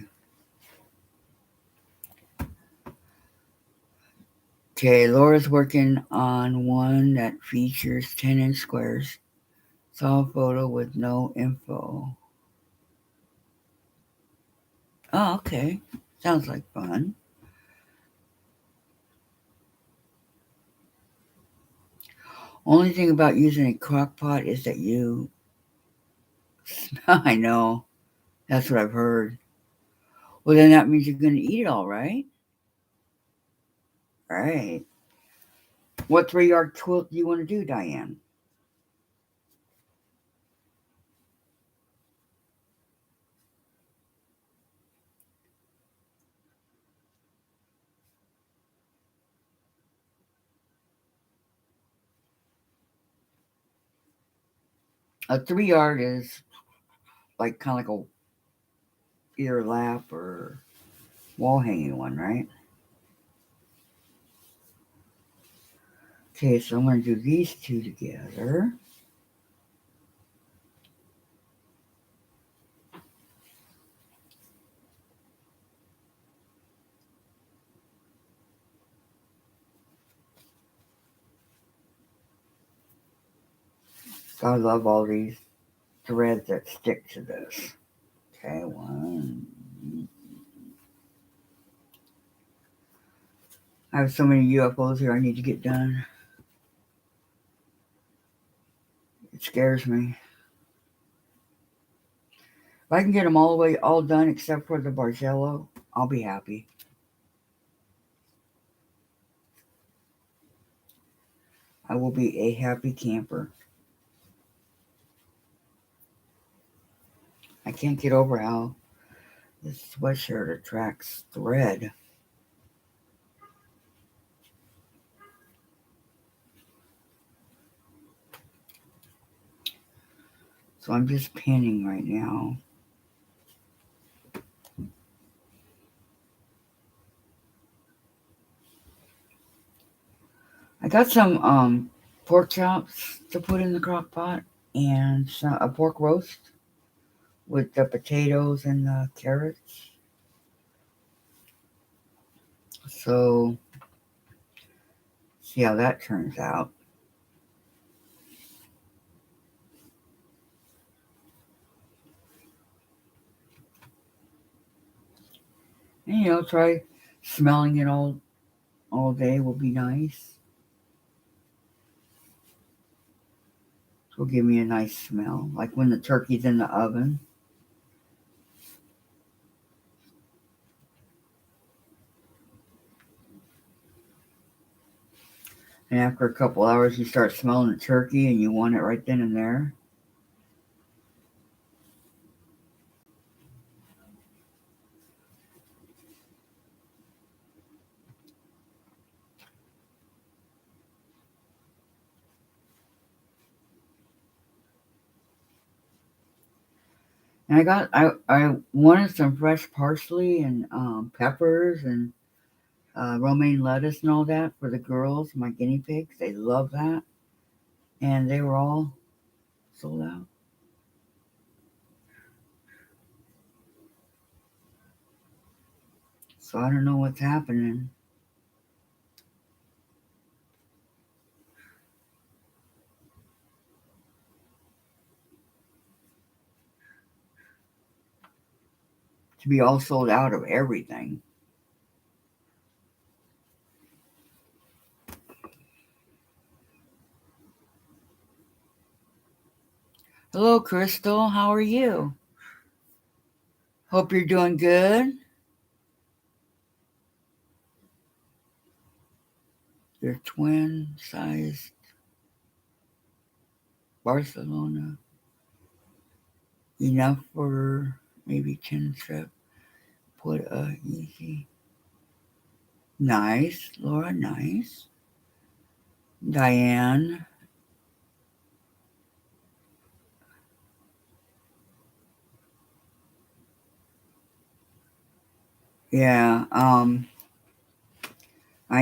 Okay, Laura's working on one that features 10-inch squares. Saw a photo with no info. Oh, okay. Sounds like fun. Only thing about using a crock pot is that you. I know. That's what I've heard. Well, then that means you're going to eat it all, right? Right. What 3-yard quilt do you want to do, Diane? A 3-yard is like kind of like a either lap or wall hanging one, right? Okay, so I'm going to do these two together. I love all these threads that stick to this. Okay, one. I have so many UFOs here I need to get done. It scares me. If I can get them all the way all done except for the Bargello, I'll be happy. I will be a happy camper. I can't get over how this sweatshirt attracts thread. So I'm just pinning right now. I got some pork chops to put in the crock pot and a pork roast with the potatoes and the carrots. So, see how that turns out. And try smelling it all day will be nice. It will give me a nice smell, like when the turkey's in the oven. And after a couple hours, you start smelling the turkey and you want it right then and there. And I wanted some fresh parsley and peppers and romaine lettuce and all that for the girls, my guinea pigs. They love that. And they were all sold out. So I don't know what's happening. To be all sold out of everything. Hello, Crystal. How are you? Hope you're doing good. They're twin-sized Barcelona. Enough for maybe 10 trip. Put easy. Nice, Laura, nice. Diane. Yeah, I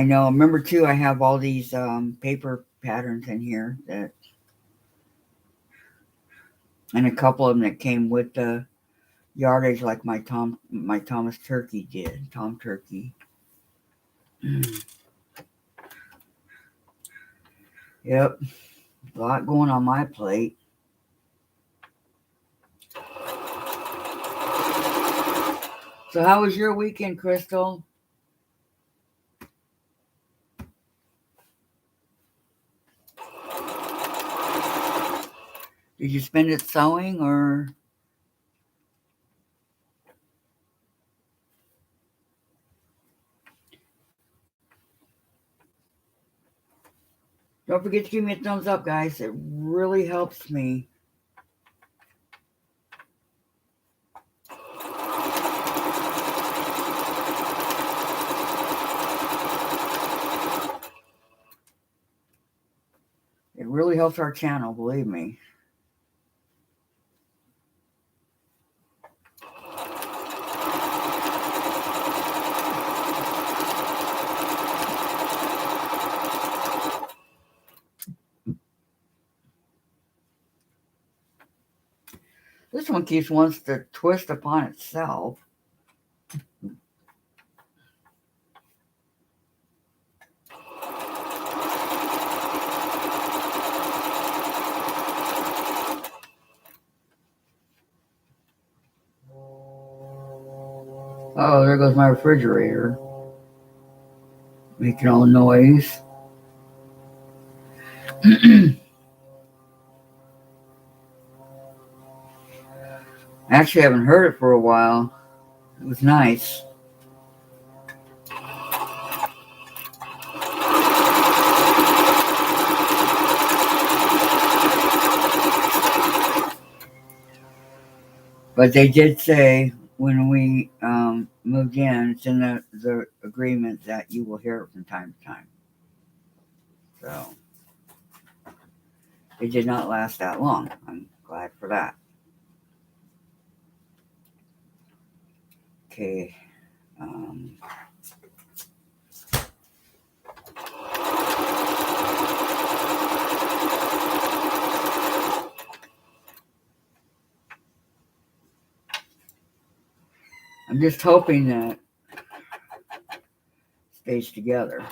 know. Remember too, I have all these paper patterns in here and a couple of them that came with the yardage, like my Thomas Turkey did. Tom Turkey. Yep, a lot going on my plate. So, how was your weekend, Crystal? Did you spend it sewing or? Don't forget to give me a thumbs up, guys. It really helps me. It really helps our channel, believe me. This one keeps wants to twist upon itself. Oh, there goes my refrigerator. Making all the noise. Actually, I haven't heard it for a while. It was nice. But they did say when we moved in, it's in the agreement that you will hear it from time to time. So it did not last that long. I'm glad for that. Okay. I'm just hoping that it stays together.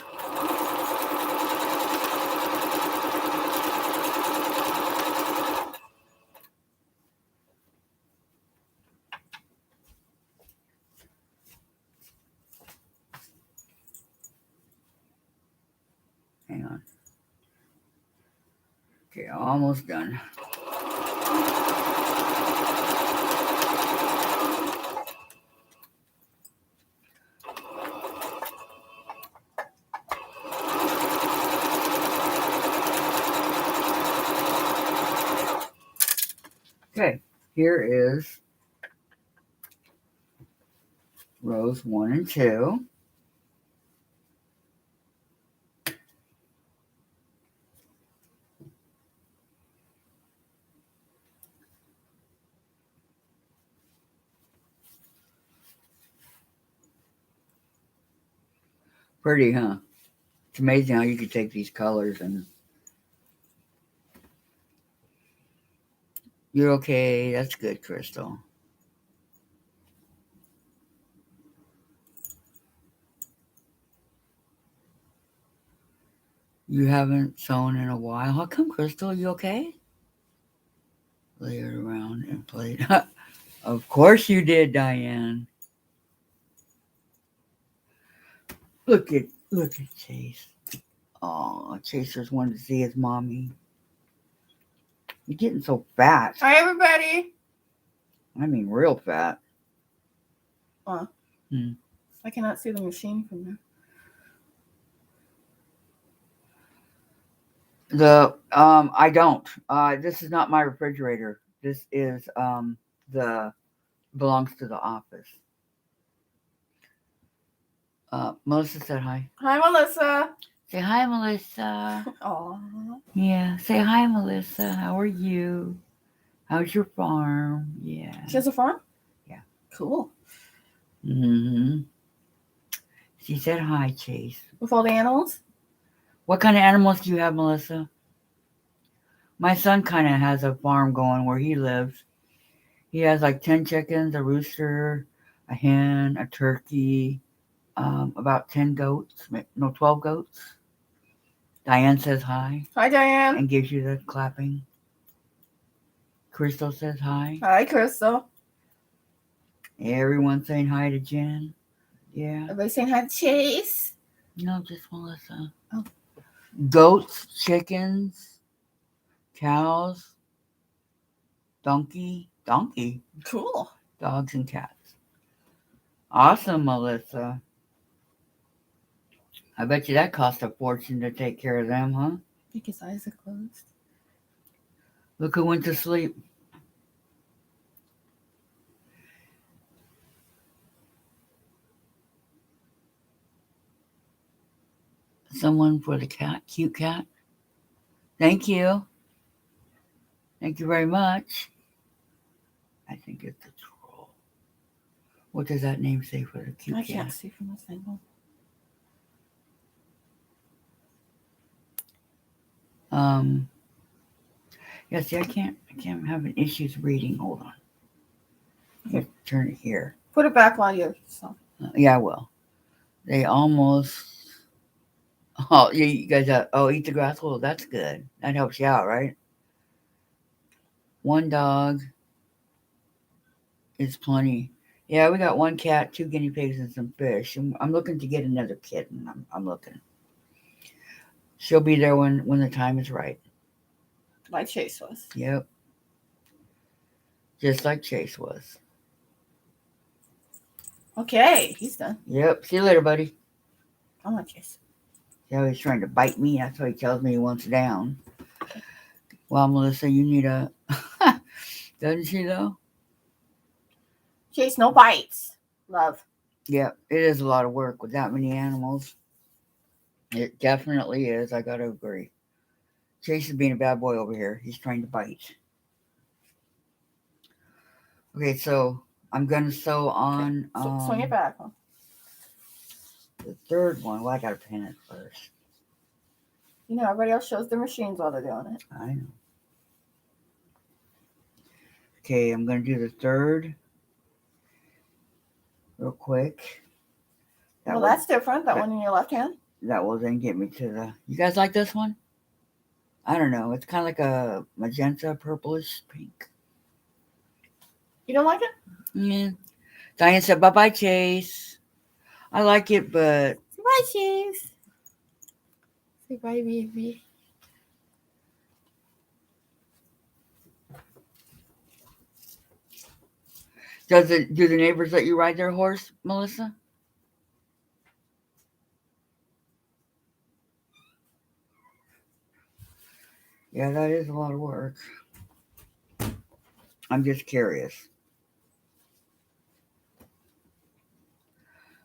Hang on. Okay, almost done. Okay, here is rows 1 and 2. Pretty, huh? It's amazing how you could take these colors and you're okay. That's good, Crystal. You haven't sewn in a while. How come, Crystal? You okay? Layered around and played. Of course you did, Diane. Look at Chase. Oh, Chaser's wanted to see his mommy. You're getting so fat. Hi, everybody. I mean, real fat. I cannot see the machine from there. I don't. This is not my refrigerator. This is belongs to the office. Melissa said hi. Hi, Melissa. Say hi, Melissa. Aw. Yeah, say hi, Melissa. How are you? How's your farm? Yeah. She has a farm? Yeah. Cool. Mm-hmm. She said hi, Chase. With all the animals? What kind of animals do you have, Melissa? My son kind of has a farm going where he lives. He has like 10 chickens, a rooster, a hen, a turkey, about 10 goats. No, 12 goats. Diane says hi. Hi, Diane. And gives you the clapping. Crystal says hi. Hi, Crystal. Everyone's saying hi to Jen. Yeah. Everybody saying hi to Chase? No, just Melissa. Oh. Goats, chickens, cows, donkey, Cool. dogs, and cats. Awesome, Melissa. I bet you that cost a fortune to take care of them, huh? I think his eyes are closed. Look who went to sleep. Someone for the cat, cute cat. Thank you. Thank you very much. I think it's a troll. What does that name say for the cute I cat? can't see from this angle. Yeah, see, I can't have an issues reading. Hold on. Let's turn it here. Put it back while you're. So. Yeah, I will. They almost. Oh, you guys. Eat the grass. Well, that's good. That helps you out, right? One dog is plenty. Yeah, we got one cat, 2 guinea pigs, and some fish. I'm looking to get another kitten. I'm looking. She'll be there when the time is right. Like Chase was. Yep. Just like Chase was. Okay, he's done. Yep. See you later, buddy. Come on, Chase. Yeah, he's trying to bite me. That's why he tells me he wants down. Well, Melissa, you need a. Doesn't she, though? Chase, no bites. Love. Yep. It is a lot of work with that many animals. It definitely is. I got to agree. Chase is being a bad boy over here. He's trying to bite. Okay, so I'm going to sew on So, swing it back. Huh? the third one. Well, I got to pin it first. You know, everybody else shows their machines while they're doing it. I know. Okay, I'm going to do the third real quick. That's different. That one in your left hand. That will then get me to the... You guys like this one? I don't know. It's kind of like a magenta, purplish, pink. You don't like it? Yeah. Diane said, bye-bye, Chase. I like it, but... Say bye, Chase. Say bye, baby. Do the neighbors let you ride their horse, Melissa? Yeah, that is a lot of work. I'm just curious.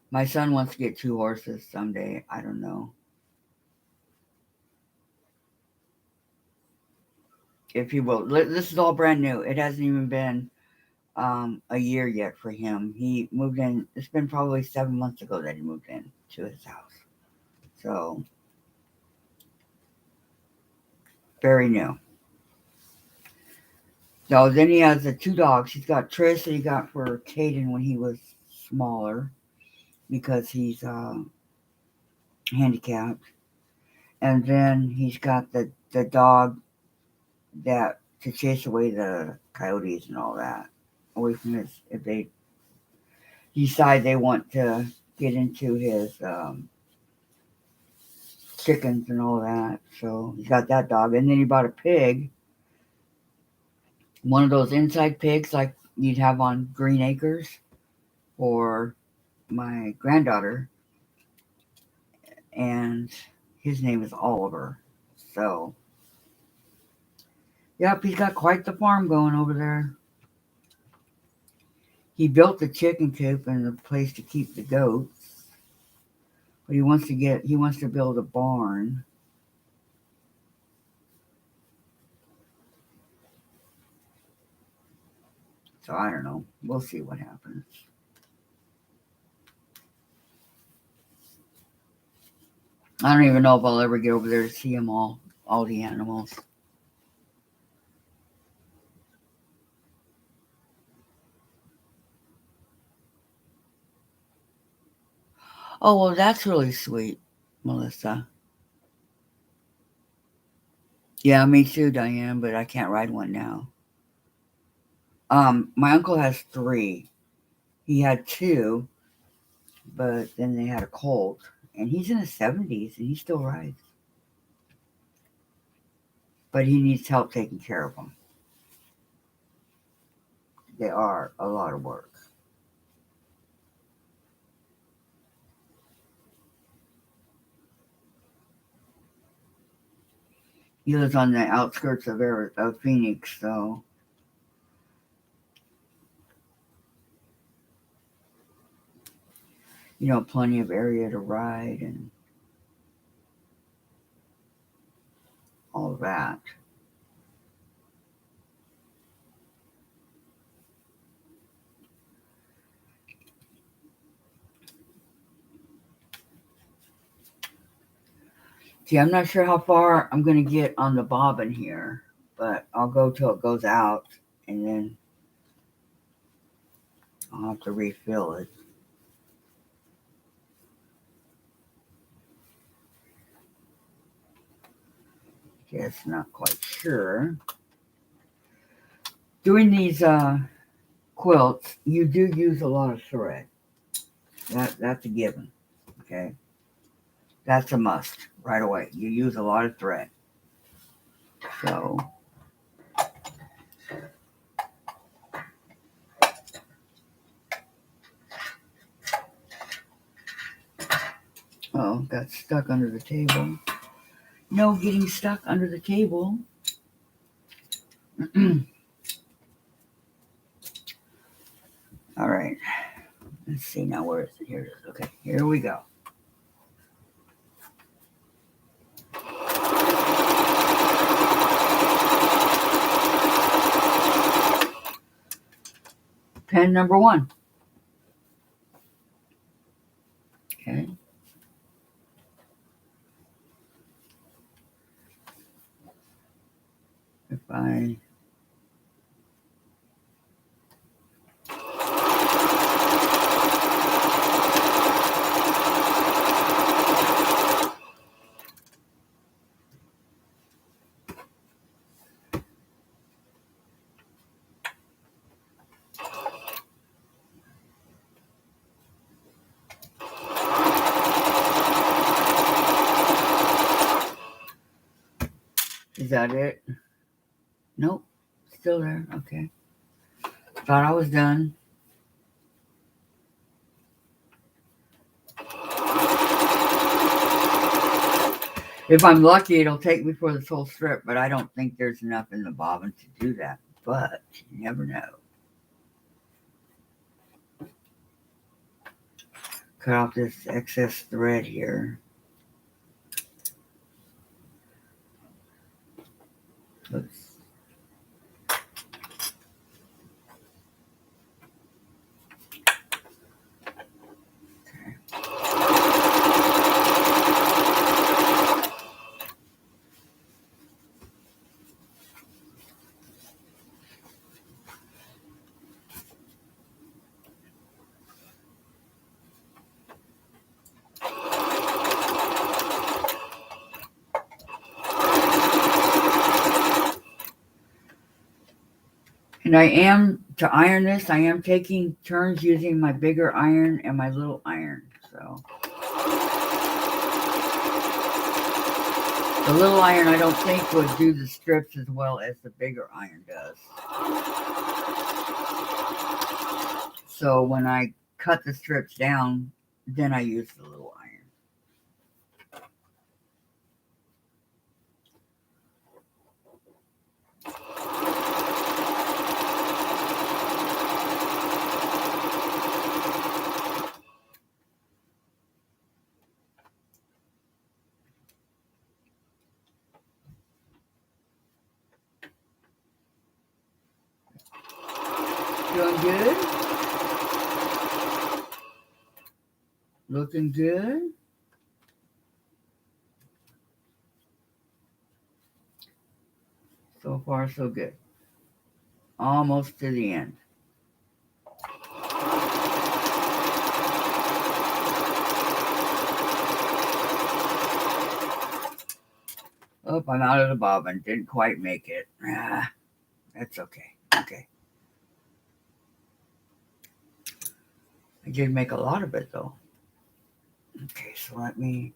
My son wants to get 2 horses someday. I don't know if he will. This is all brand new. It hasn't even been a year yet for him. He moved in. It's been probably 7 months ago that he moved in to his house. So very new. So then he has the 2 dogs. He's got Trish that he got for Caden when he was smaller because he's handicapped. And then he's got the dog that to chase away the coyotes and all that away from his, if they decide they want to get into his chickens and all that. So he's got that dog. And then he bought a pig, one of those inside pigs like you'd have on Green Acres for my granddaughter. And his name is Oliver. So, yep, he's got quite the farm going over there. He built the chicken coop and a place to keep the goats. But he wants to build a barn. So I don't know. We'll see what happens. I don't even know if I'll ever get over there to see them all the animals. Oh, well, that's really sweet, Melissa. Yeah, me too, Diane, but I can't ride one now. My uncle has 3. He had 2, but then they had a colt, and he's in his 70s, and he still rides. But he needs help taking care of them. They are a lot of work. He lives on the outskirts of Phoenix, so plenty of area to ride and all of that. See, I'm not sure how far I'm going to get on the bobbin here, but I'll go till it goes out, and then I'll have to refill it. Just not quite sure. Doing these quilts, you do use a lot of thread. That's a given. Okay. That's a must right away. You use a lot of thread. So oh, got stuck under the table. No getting stuck under the table. All right. Let's see now. Where is it? Here it is. Okay, here we go. Pen number 1. Okay. If I is that it? Nope. Still there. Okay. Thought I was done. If I'm lucky, it'll take me for this whole strip, but I don't think there's enough in the bobbin to do that. But you never know. Cut off this excess thread here. Oops. And to iron this, I am taking turns using my bigger iron and my little iron. So the little iron I don't think would do the strips as well as the bigger iron does. So when I cut the strips down, then I use the little iron. Doing good? Looking good? So far, so good. Almost to the end. Oh, I'm out of the bobbin. Didn't quite make it. That's okay. Okay. I did make a lot of it, though. Okay, so let me...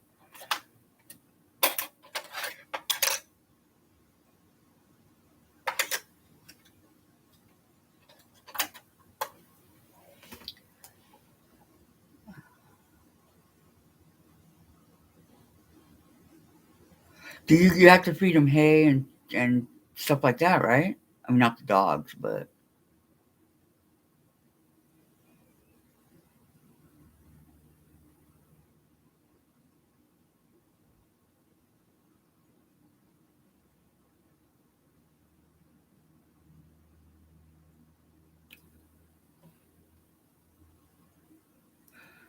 You have to feed them hay and stuff like that, right? I mean, not the dogs, but...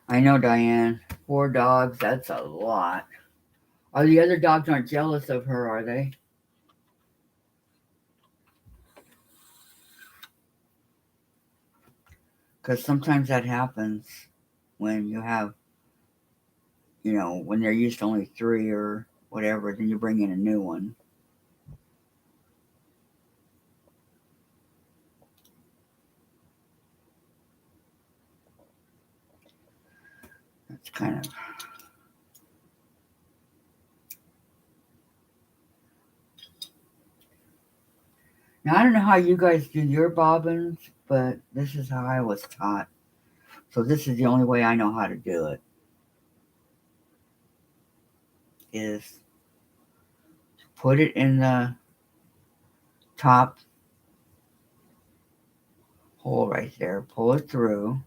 I know, Diane. 4 dogs, that's a lot. The other dogs aren't jealous of her, are they? Because sometimes that happens when you have, when they're used to only 3 or whatever, then you bring in a new one. That's kind of. Now, I don't know how you guys do your bobbins, but this is how I was taught. So this is the only way I know how to do it. Is put it in the top hole right there, pull it through,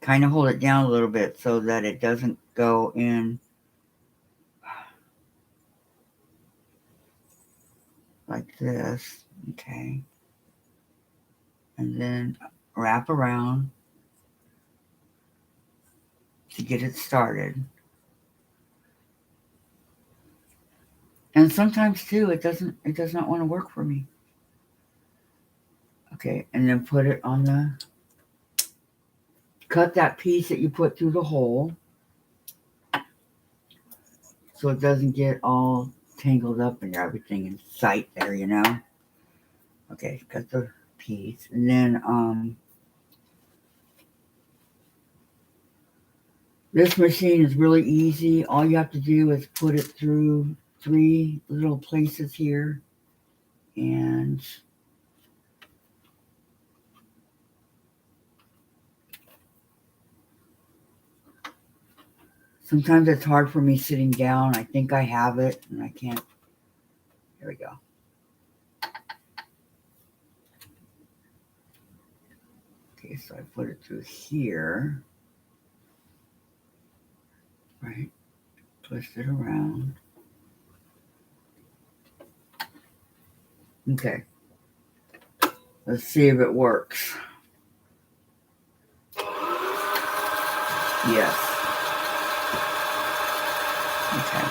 kind of hold it down a little bit so that it doesn't go in like this, okay, and then wrap around to get it started. And sometimes too it does not want to work for me. Okay, and then put it on cut that piece that you put through the hole so it doesn't get all tangled up and everything in sight there, Okay, cut the piece. And then this machine is really easy. All you have to do is put it through 3 little places here. And sometimes it's hard for me sitting down. I think I have it and I can't. Here we go. Okay, so I put it through here. Right. Twist it around. Okay. Let's see if it works. Yes. Okay.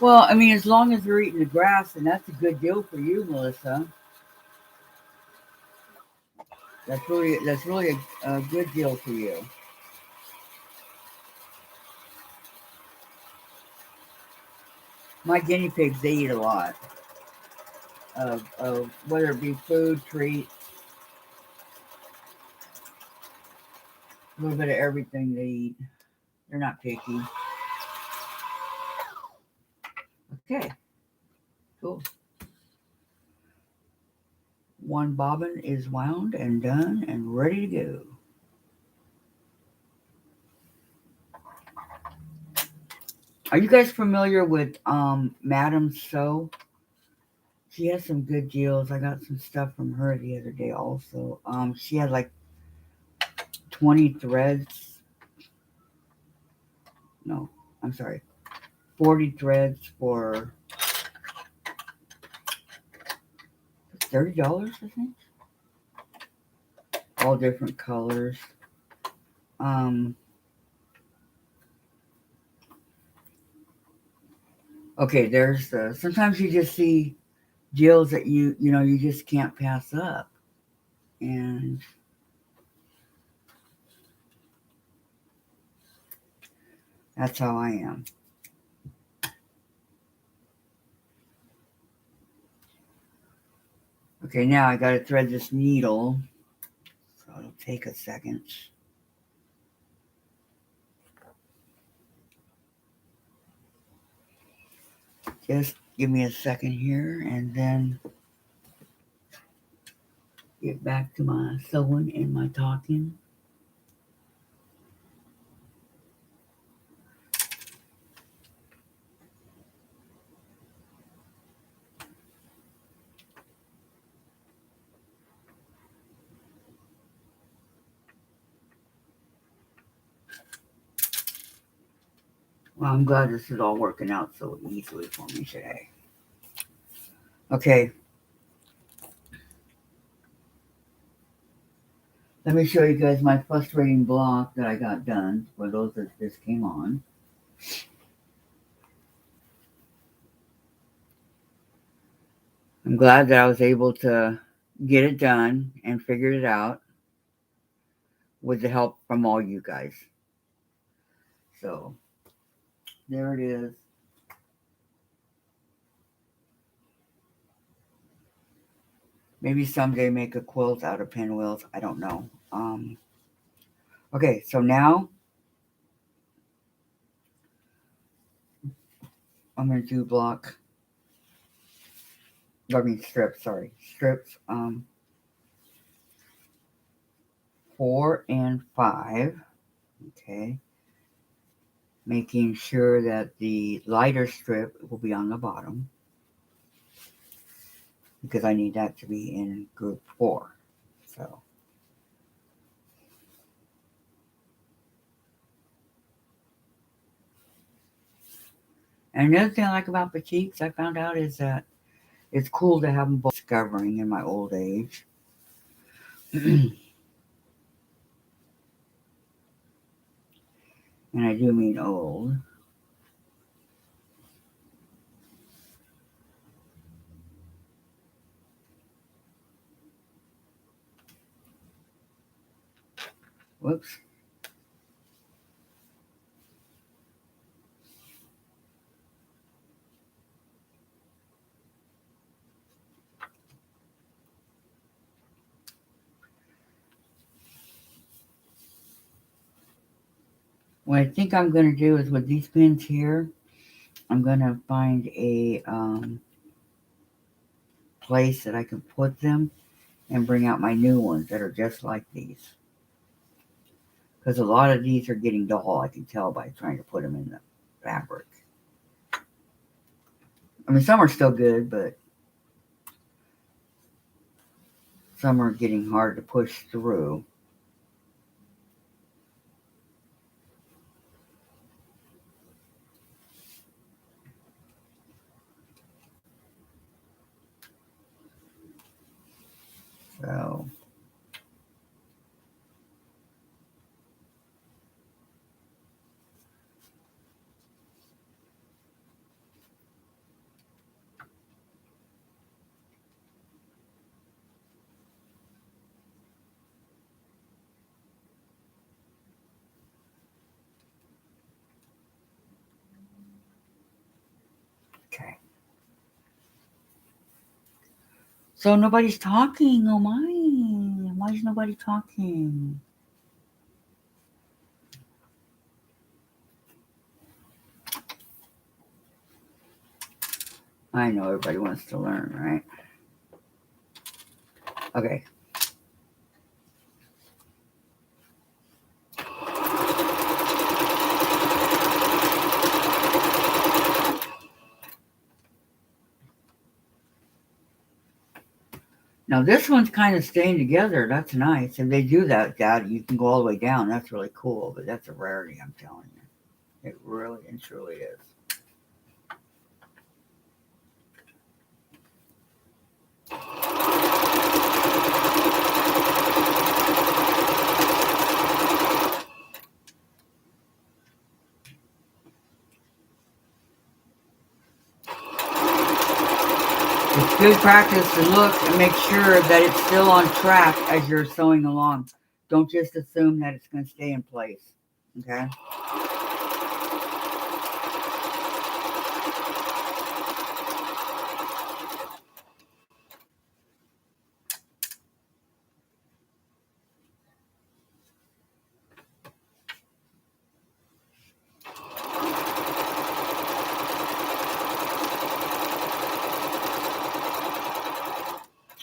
Well, I mean, as long as you're eating the grass, then that's a good deal for you, Melissa. That's really a good deal for you. My guinea pigs, they eat a lot of whether it be food, treats, a little bit of everything they eat. They're not picky. Okay, cool. One bobbin is wound and done and ready to go. Are you guys familiar with Madam Sew? She has some good deals. I got some stuff from her the other day also. She had like 20 threads. No, I'm sorry. 40 threads for $30, I think. All different colors. Okay, there's sometimes you just see deals that you just can't pass up. And that's how I am. Okay, now I gotta thread this needle. So it'll take a second. Just give me a second here and then get back to my sewing and my talking. Well, I'm glad this is all working out so easily for me today. Okay. Let me show you guys my frustrating block that I got done for those that just came on. I'm glad that I was able to get it done and figured it out with the help from all you guys. So there it is. Maybe someday make a quilt out of pinwheels. I don't know. Okay, so now I'm going to do strips, sorry. Strips 4 and 5. Okay. Making sure that the lighter strip will be on the bottom, because I need that to be in group 4. So and another thing I like about batiks, I found out, is that it's cool to have them both discovering in my old age. And I do mean old. Whoops. What I think I'm going to do is with these pins here, I'm going to find a place that I can put them and bring out my new ones that are just like these. Because a lot of these are getting dull, I can tell by trying to put them in the fabric. I mean, some are still good, but some are getting hard to push through. So okay. So nobody's talking. Oh my. Why is nobody talking? I know everybody wants to learn, right? Okay. Now this one's kind of staying together. That's nice. If they do that, you can go all the way down. That's really cool. But that's a rarity, I'm telling you. It really and truly is. It's good practice to look and make sure that it's still on track as you're sewing along. Don't just assume that it's going to stay in place. Okay?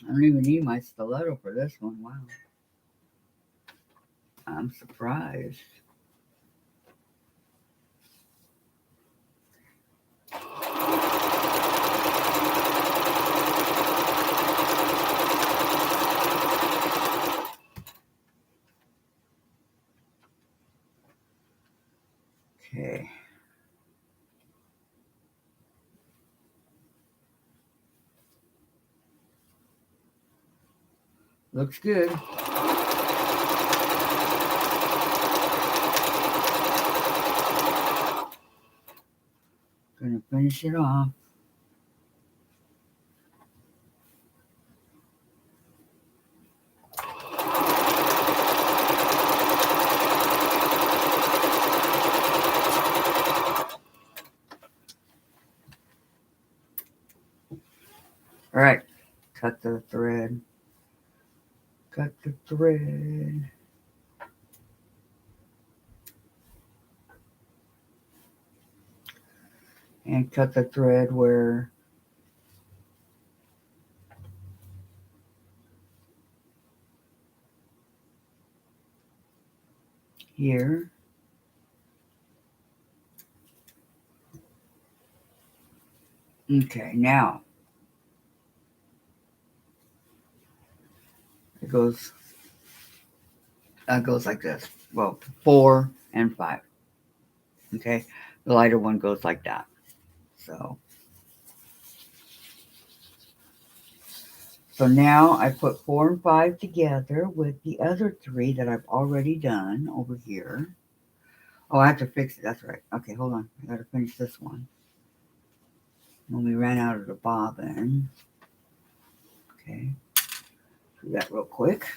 I don't even need my stiletto for this one. Wow. I'm surprised. Okay. Looks good. Gonna finish it off. All right, cut the thread. Cut the thread. And cut the thread where here. Okay, now it goes like this. Well, 4 and 5. Okay, the lighter one goes like that. So now I put 4 and 5 together with the other 3 that I've already done over here. Oh, I have to fix it. That's right. Okay, hold on. I got to finish this one. When we ran out of the bobbin. Okay, do that real quick.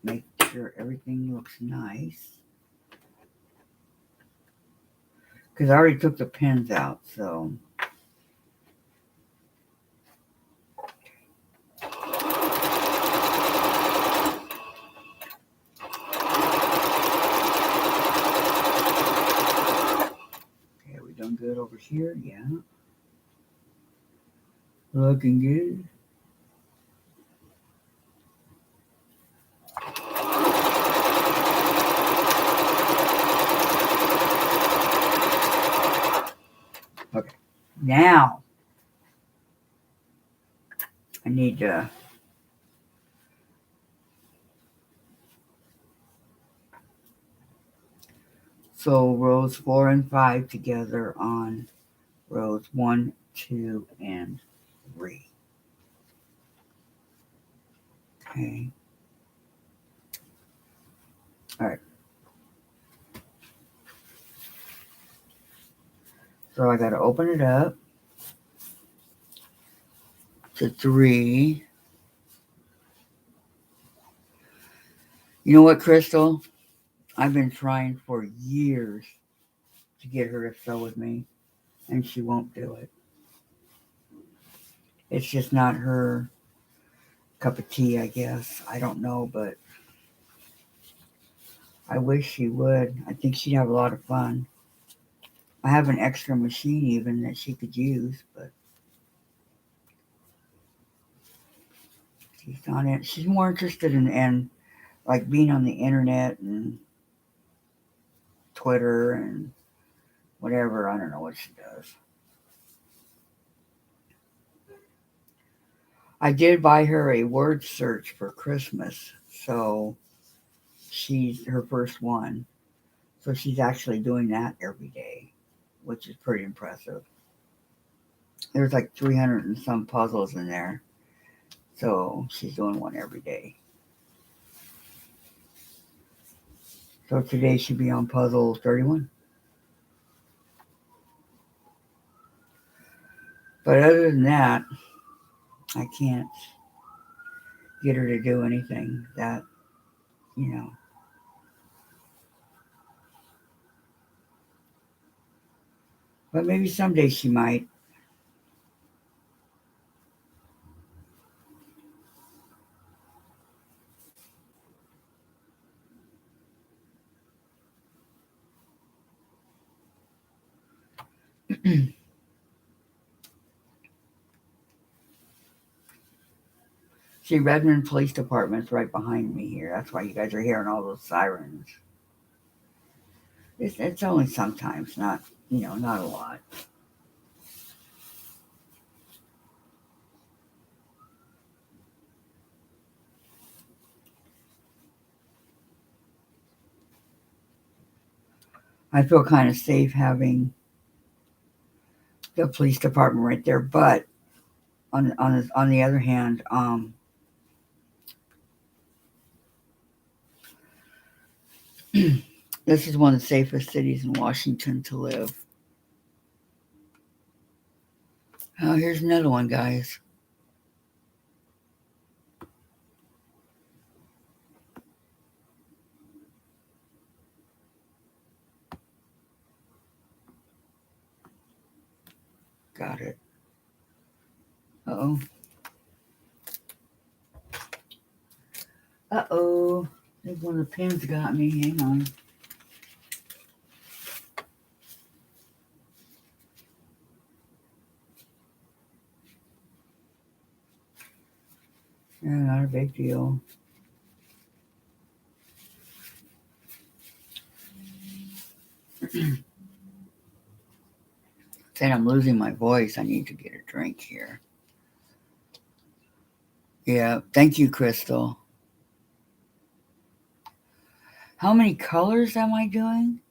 Make sure everything looks nice. Because I already took the pins out, so. Okay, we done good over here? Yeah. Looking good. Okay, now I need to sew rows 4 and 5 together on rows 1, 2, and 3. Okay. All right. So I got to open it up to 3. You know what, Crystal? I've been trying for years to get her to sew with me, and she won't do it. It's just not her cup of tea, I guess. I don't know, but I wish she would. I think she'd have a lot of fun. I have an extra machine even that she could use, but she's not in. She's more interested in like being on the internet and Twitter and whatever. I don't know what she does. I did buy her a word search for Christmas, so she's her first one. So she's actually doing that every day, which is pretty impressive. There's like 300 and some puzzles in there, so she's doing one every day. So today she'll be on puzzle 31. But other than that, I can't get her to do anything that, you know. But maybe someday she might. See, Redmond Police Department's right behind me here. That's why you guys are hearing all those sirens. It's only sometimes, not a lot. I feel kind of safe having the police department right there, but on the other hand, this is one of the safest cities in Washington to live. Oh, here's another one, guys. Got it. Uh-oh. Uh-oh. I think one of the pins got me. Hang on. Yeah, not a big deal. Saying I'm losing my voice. I need to get a drink here. Yeah, thank you, Crystal. How many colors am I doing?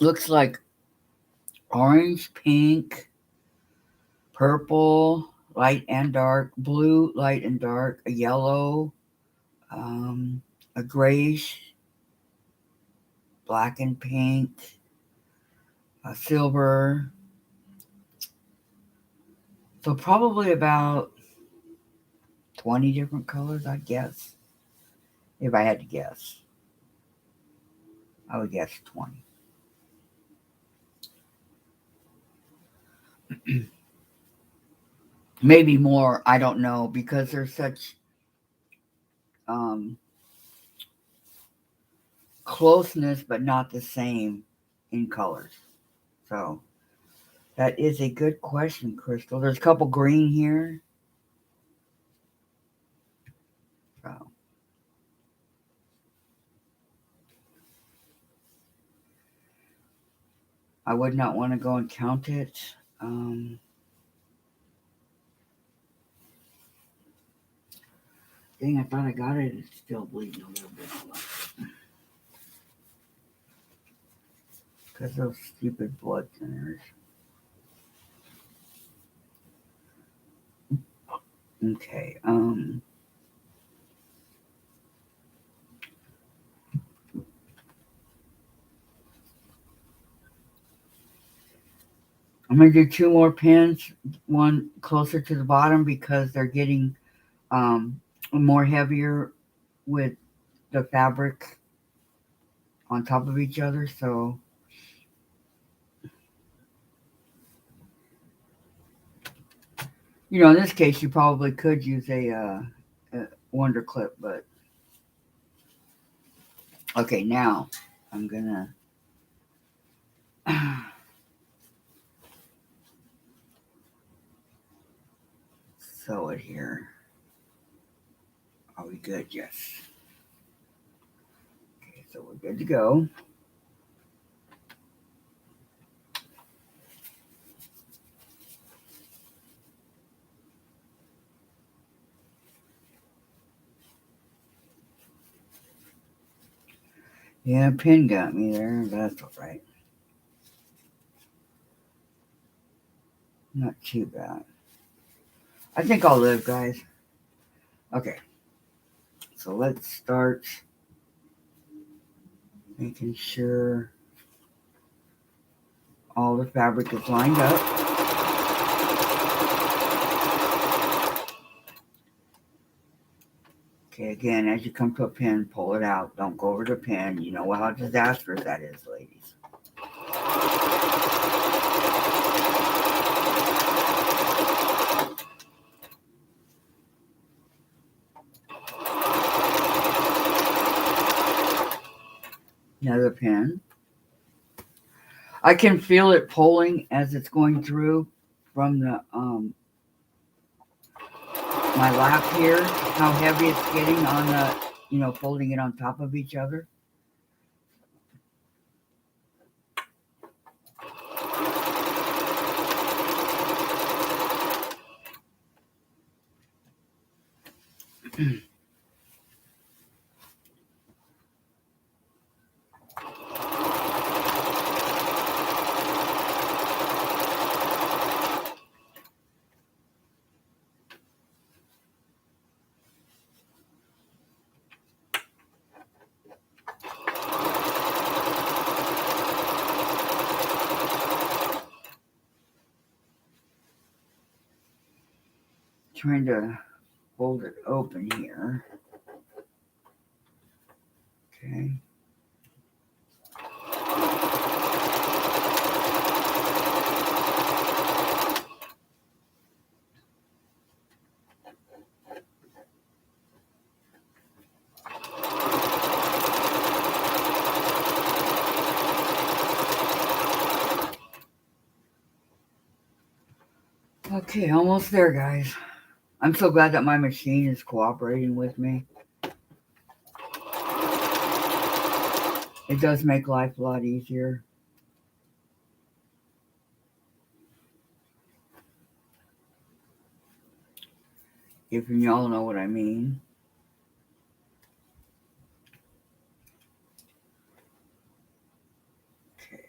Looks like orange, pink, purple, light and dark, blue, light and dark, a yellow, a grayish, black and pink, a silver. So probably about 20 different colors, I'd guess. If I had to guess, I would guess 20. Maybe more, I don't know, because there's such closeness, but not the same in colors. So that is a good question, Crystal. There's a couple green here. So I would not want to go and count it. Dang, I thought I got it. It's still bleeding a little bit. Because those stupid blood thinners. Okay, I'm going to do two more pins, one closer to the bottom because they're getting more heavier with the fabric on top of each other. So in this case, you probably could use a Wonder Clip, but okay, now I'm gonna sew it here. Are we good? Yes. Okay, so we're good to go. Yeah, pin got me there. That's all right. Not too bad. I think I'll live, guys. Okay. So let's start making sure all the fabric is lined up. Okay, again, as you come to a pin, pull it out. Don't go over the pin. You know how disastrous that is, ladies. Another pin. I can feel it pulling as it's going through from the my lap here, how heavy it's getting on the, folding it on top of each other. trying to fold it open here. Okay. Okay, almost there, guys. I'm so glad that my machine is cooperating with me. It does make life a lot easier. If y'all know what I mean. Okay.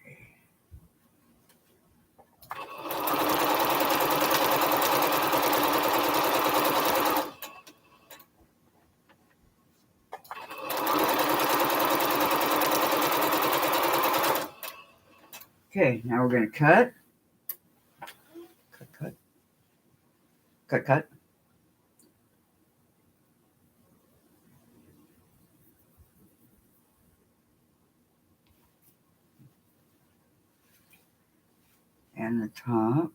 Okay, now we're going to cut. Cut. Cut, cut. And the top.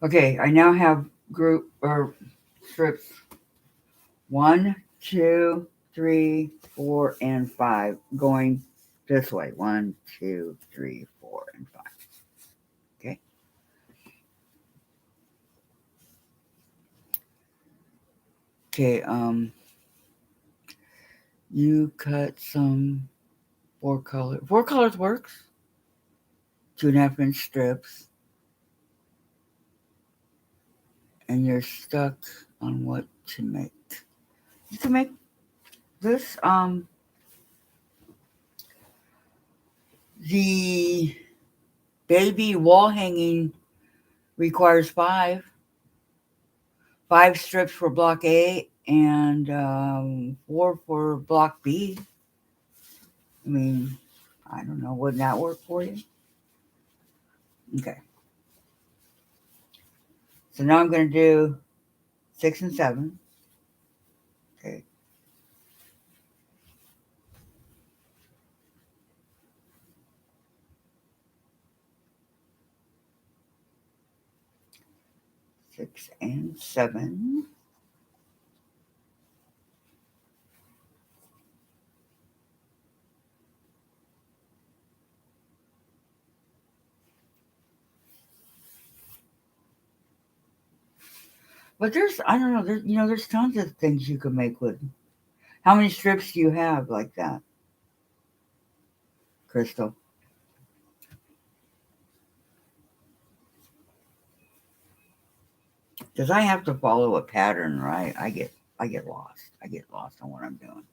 Okay, I now have group or strips 1, 2, 3, 4, and 5 going this way. 1, 2, 3, 4, and 5. Okay. Okay, you cut some 4 colors. 4 colors works. 2.5-inch strips. And you're stuck on what to make. You can make this, the baby wall hanging requires 5 strips for block A and 4 for block B. I mean, I don't know. Wouldn't that work for you? Okay. So now I'm going to do 6 and 7. Okay. Six and 7. But I don't know, there's tons of things you can make with. How many strips do you have like that, Crystal? Because I have to follow a pattern, right? I get lost. I get lost on what I'm doing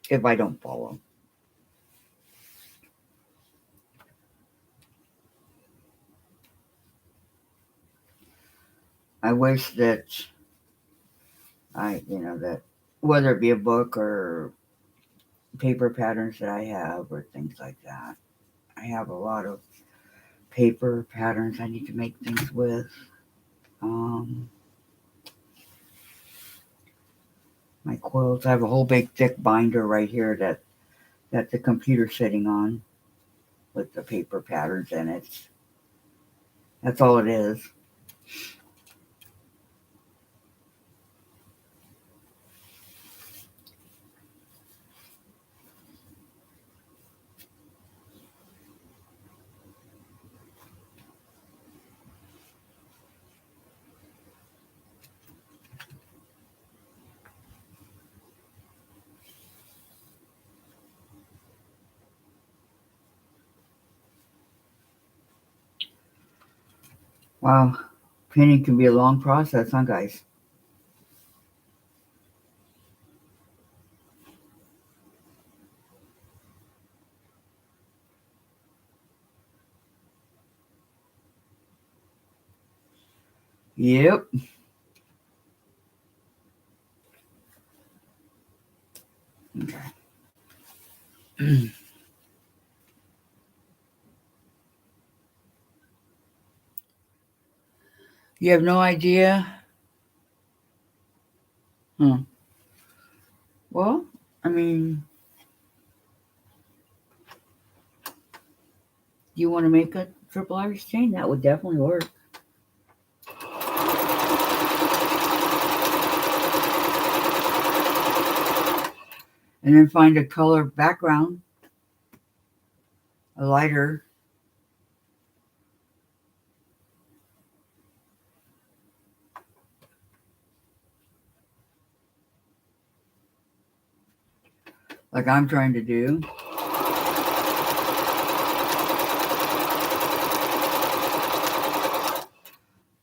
if I don't follow. I wish that that whether it be a book or paper patterns that I have or things like that. I have a lot of paper patterns I need to make things with. My quilts. I have a whole big thick binder right here that the computer's sitting on with the paper patterns in it. That's all it is. Wow, painting can be a long process, huh, guys? Yep. Okay. You have no idea? Huh. Well, I mean, you want to make a triple Irish chain? That would definitely work. And then find a color background, a lighter. Like I'm trying to do.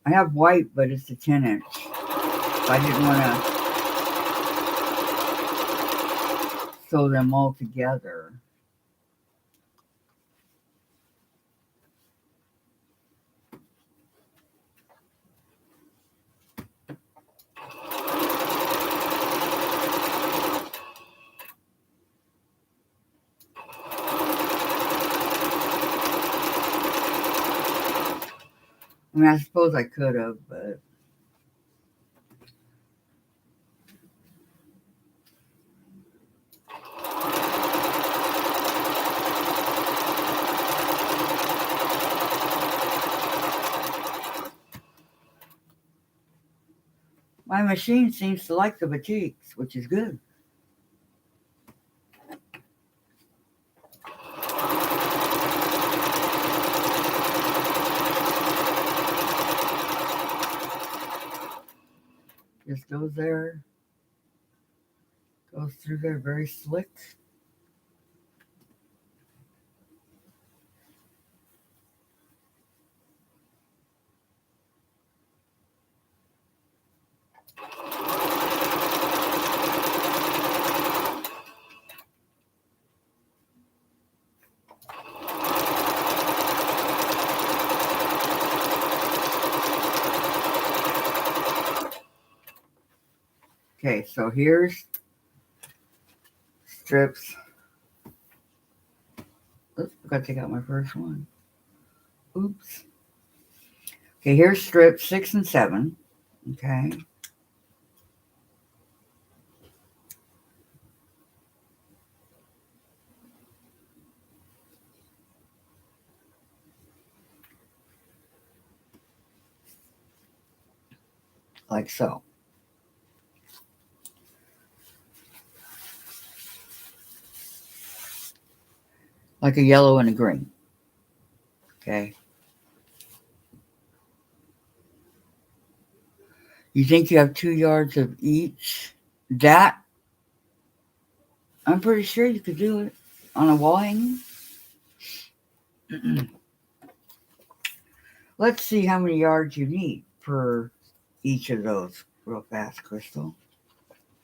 I have white, but it's a 10-inch. I didn't want to sew them all together. I mean, I suppose I could have, but my machine seems to like the batiks, which is good. Just goes there, goes through there very slick. Okay, so here's strips. Oops, I gotta take out my first one. Oops. Okay, here's strips 6 and 7. Okay. Like so. Like a yellow and a green. Okay. You think you have 2 yards of each? That, I'm pretty sure you could do it on a wall hanging. Let's see how many yards you need per each of those real fast, Crystal.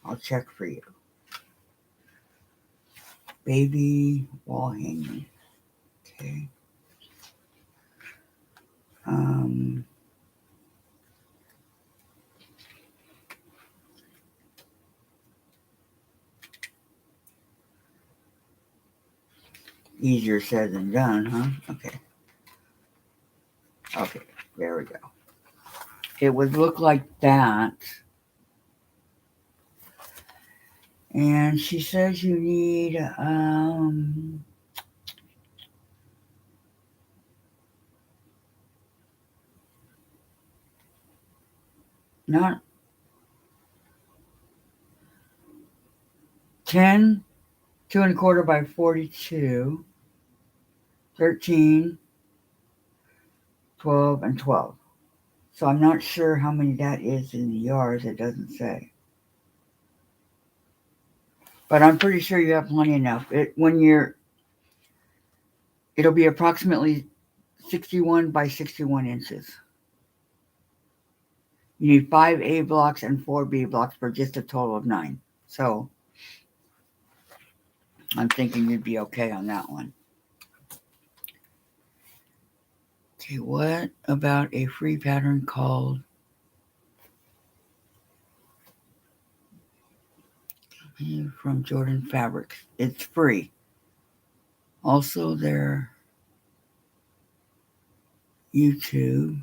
I'll check for you. Baby wall hanging. Okay. Um, Easier said than done, huh? Okay. Okay, there we go. It would look like that. And she says you need not 10, 2 1/4 by 42, 13, 12, and 12. So I'm not sure how many that is in the yards. It doesn't say. But I'm pretty sure you have plenty enough. It'll be approximately 61 by 61 inches. You need 5 A blocks and 4 B blocks for just a total of 9. So I'm thinking you'd be okay on that one. Okay, what about a free pattern called from Jordan Fabrics? It's free. Also, their YouTube.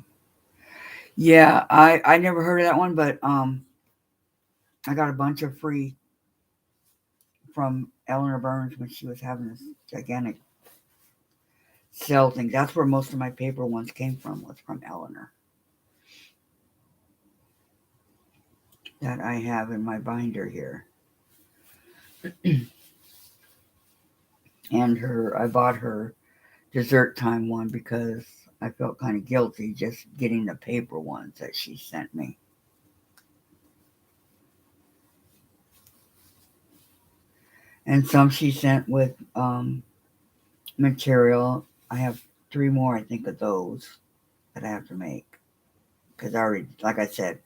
Yeah, I never heard of that one, but I got a bunch of free from Eleanor Burns when she was having this gigantic sale thing. That's where most of my paper ones came from, was from Eleanor. That I have in my binder here. And I bought her dessert time one because I felt kind of guilty just getting the paper ones that she sent me. And some she sent with material. I have 3 more, I think, of those that I have to make. Because I already, like I said,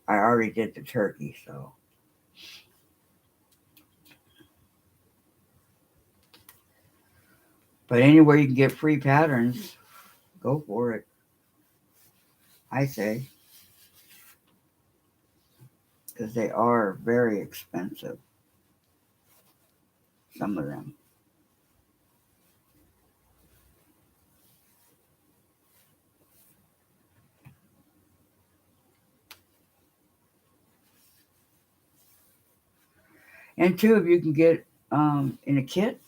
I already did the turkey, so. But anywhere you can get free patterns, go for it. I say. Because they are very expensive. Some of them. And 2, if you can get in a kit,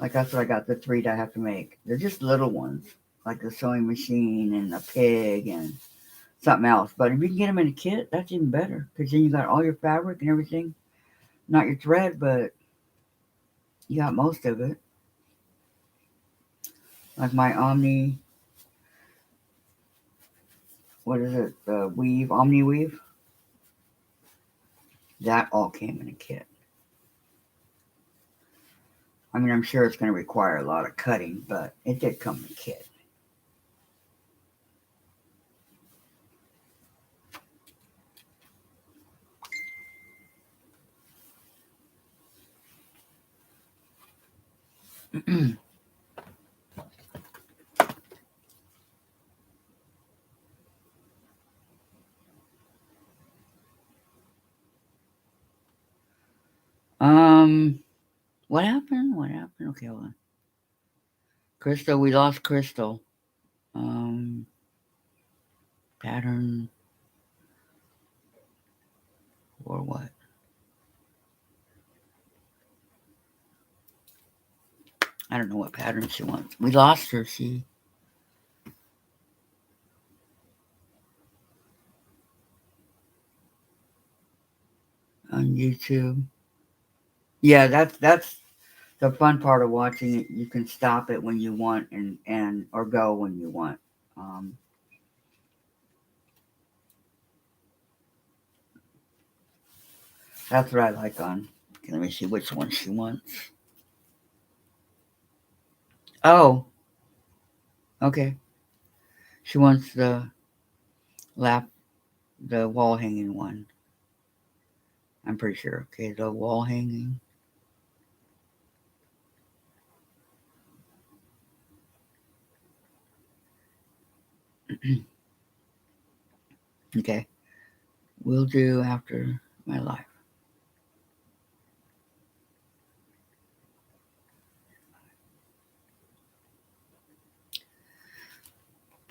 like that's what I got, the 3 that I have to make. They're just little ones, like the sewing machine and a pig and something else. But if you can get them in a kit, that's even better, because then you got all your fabric and everything. Not your thread, but you got most of it. Like my Omni, what is it? The weave, Omni weave. That all came in a kit. I mean, I'm sure it's going to require a lot of cutting, but it did come in a kit. What happened? What happened? Okay, hold on. Crystal, we lost Crystal. Pattern or what? I don't know what pattern she wants. We lost her. She. On YouTube. Yeah, that's the fun part of watching it. You can stop it when you want and or go when you want. Um, that's what I like on. Okay, let me see which one she wants. Oh, okay. She wants the wall hanging one. I'm pretty sure. Okay, the wall hanging. Okay, we'll do after my life.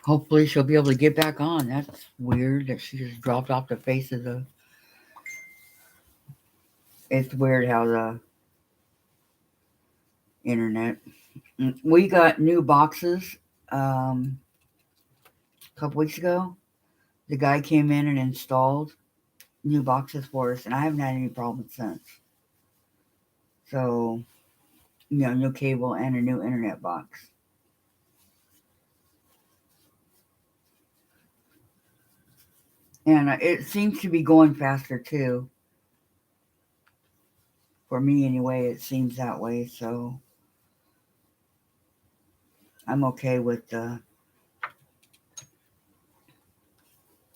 Hopefully she'll be able to get back on. That's weird that she just dropped off the face of the. It's weird how the internet. We got new boxes a couple weeks ago. The guy came in and installed new boxes for us, and I haven't had any problems since. So, new cable and a new internet box. And it seems to be going faster too. For me, anyway, it seems that way. So, I'm okay with the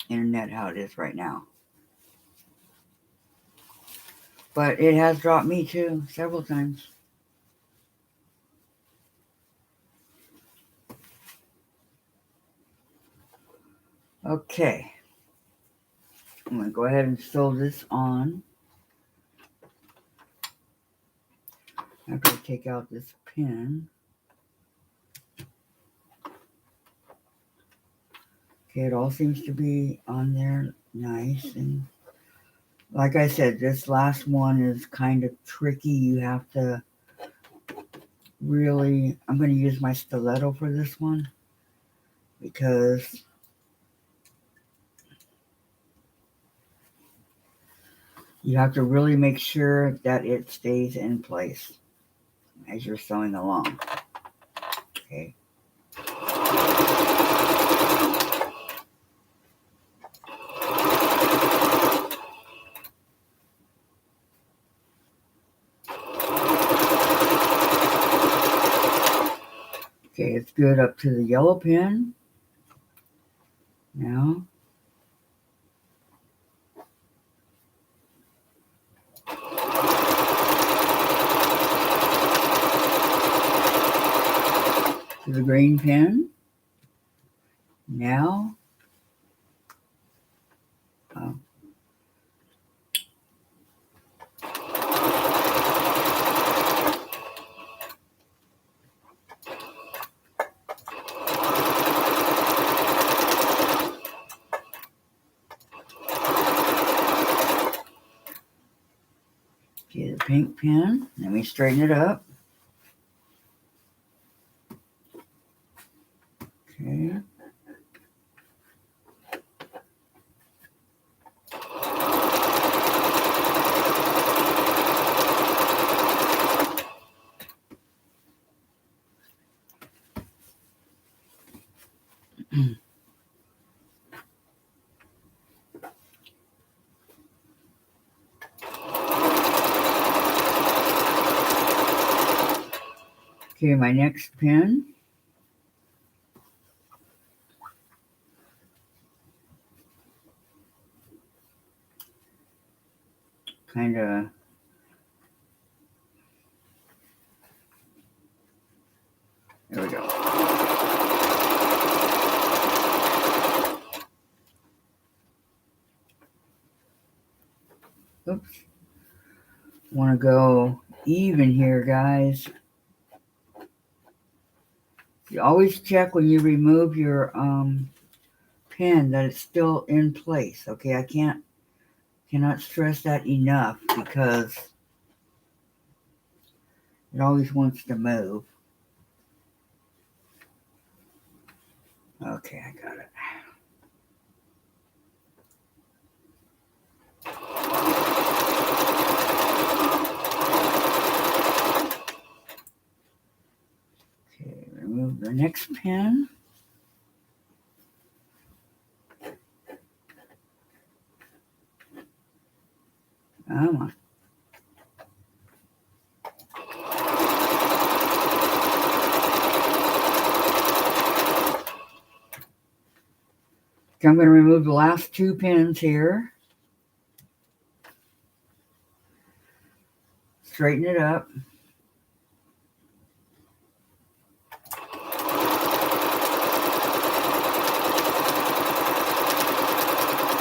internet how it is right now. But it has dropped me too, several times. Okay. I'm going to go ahead and sew this on. After I take out this pin. Okay, it all seems to be on there nice. And like I said, this last one is kind of tricky. You have to really, I'm going to use my stiletto for this one because you have to really make sure that it stays in place as you're sewing along. Okay. Okay, it's good up to the yellow pin. Now, to the green pin. Now, oh, okay, the pink pin. Let me straighten it up. Okay. Okay, my next pin. Kind of. There we go. Oops. Want to go even here, guys. You always check when you remove your pin that it's still in place. Okay, I cannot stress that enough because it always wants to move. Okay, I got it. Okay, remove the next pin. Come on. Okay, I'm going to remove the last two pins here. Straighten it up.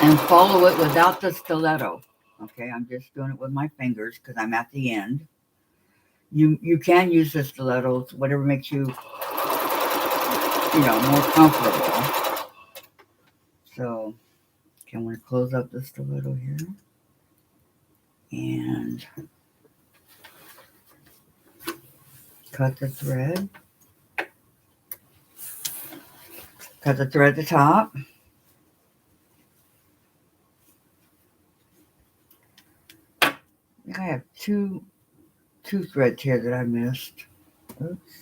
And follow it without the stiletto. Okay, I'm just doing it with my fingers because I'm at the end. You can use the stilettos, whatever makes you, more comfortable. So, okay, I'm going to close up the stiletto here. And cut the thread. Cut the thread at the top. I have two threads here that I missed. Oops.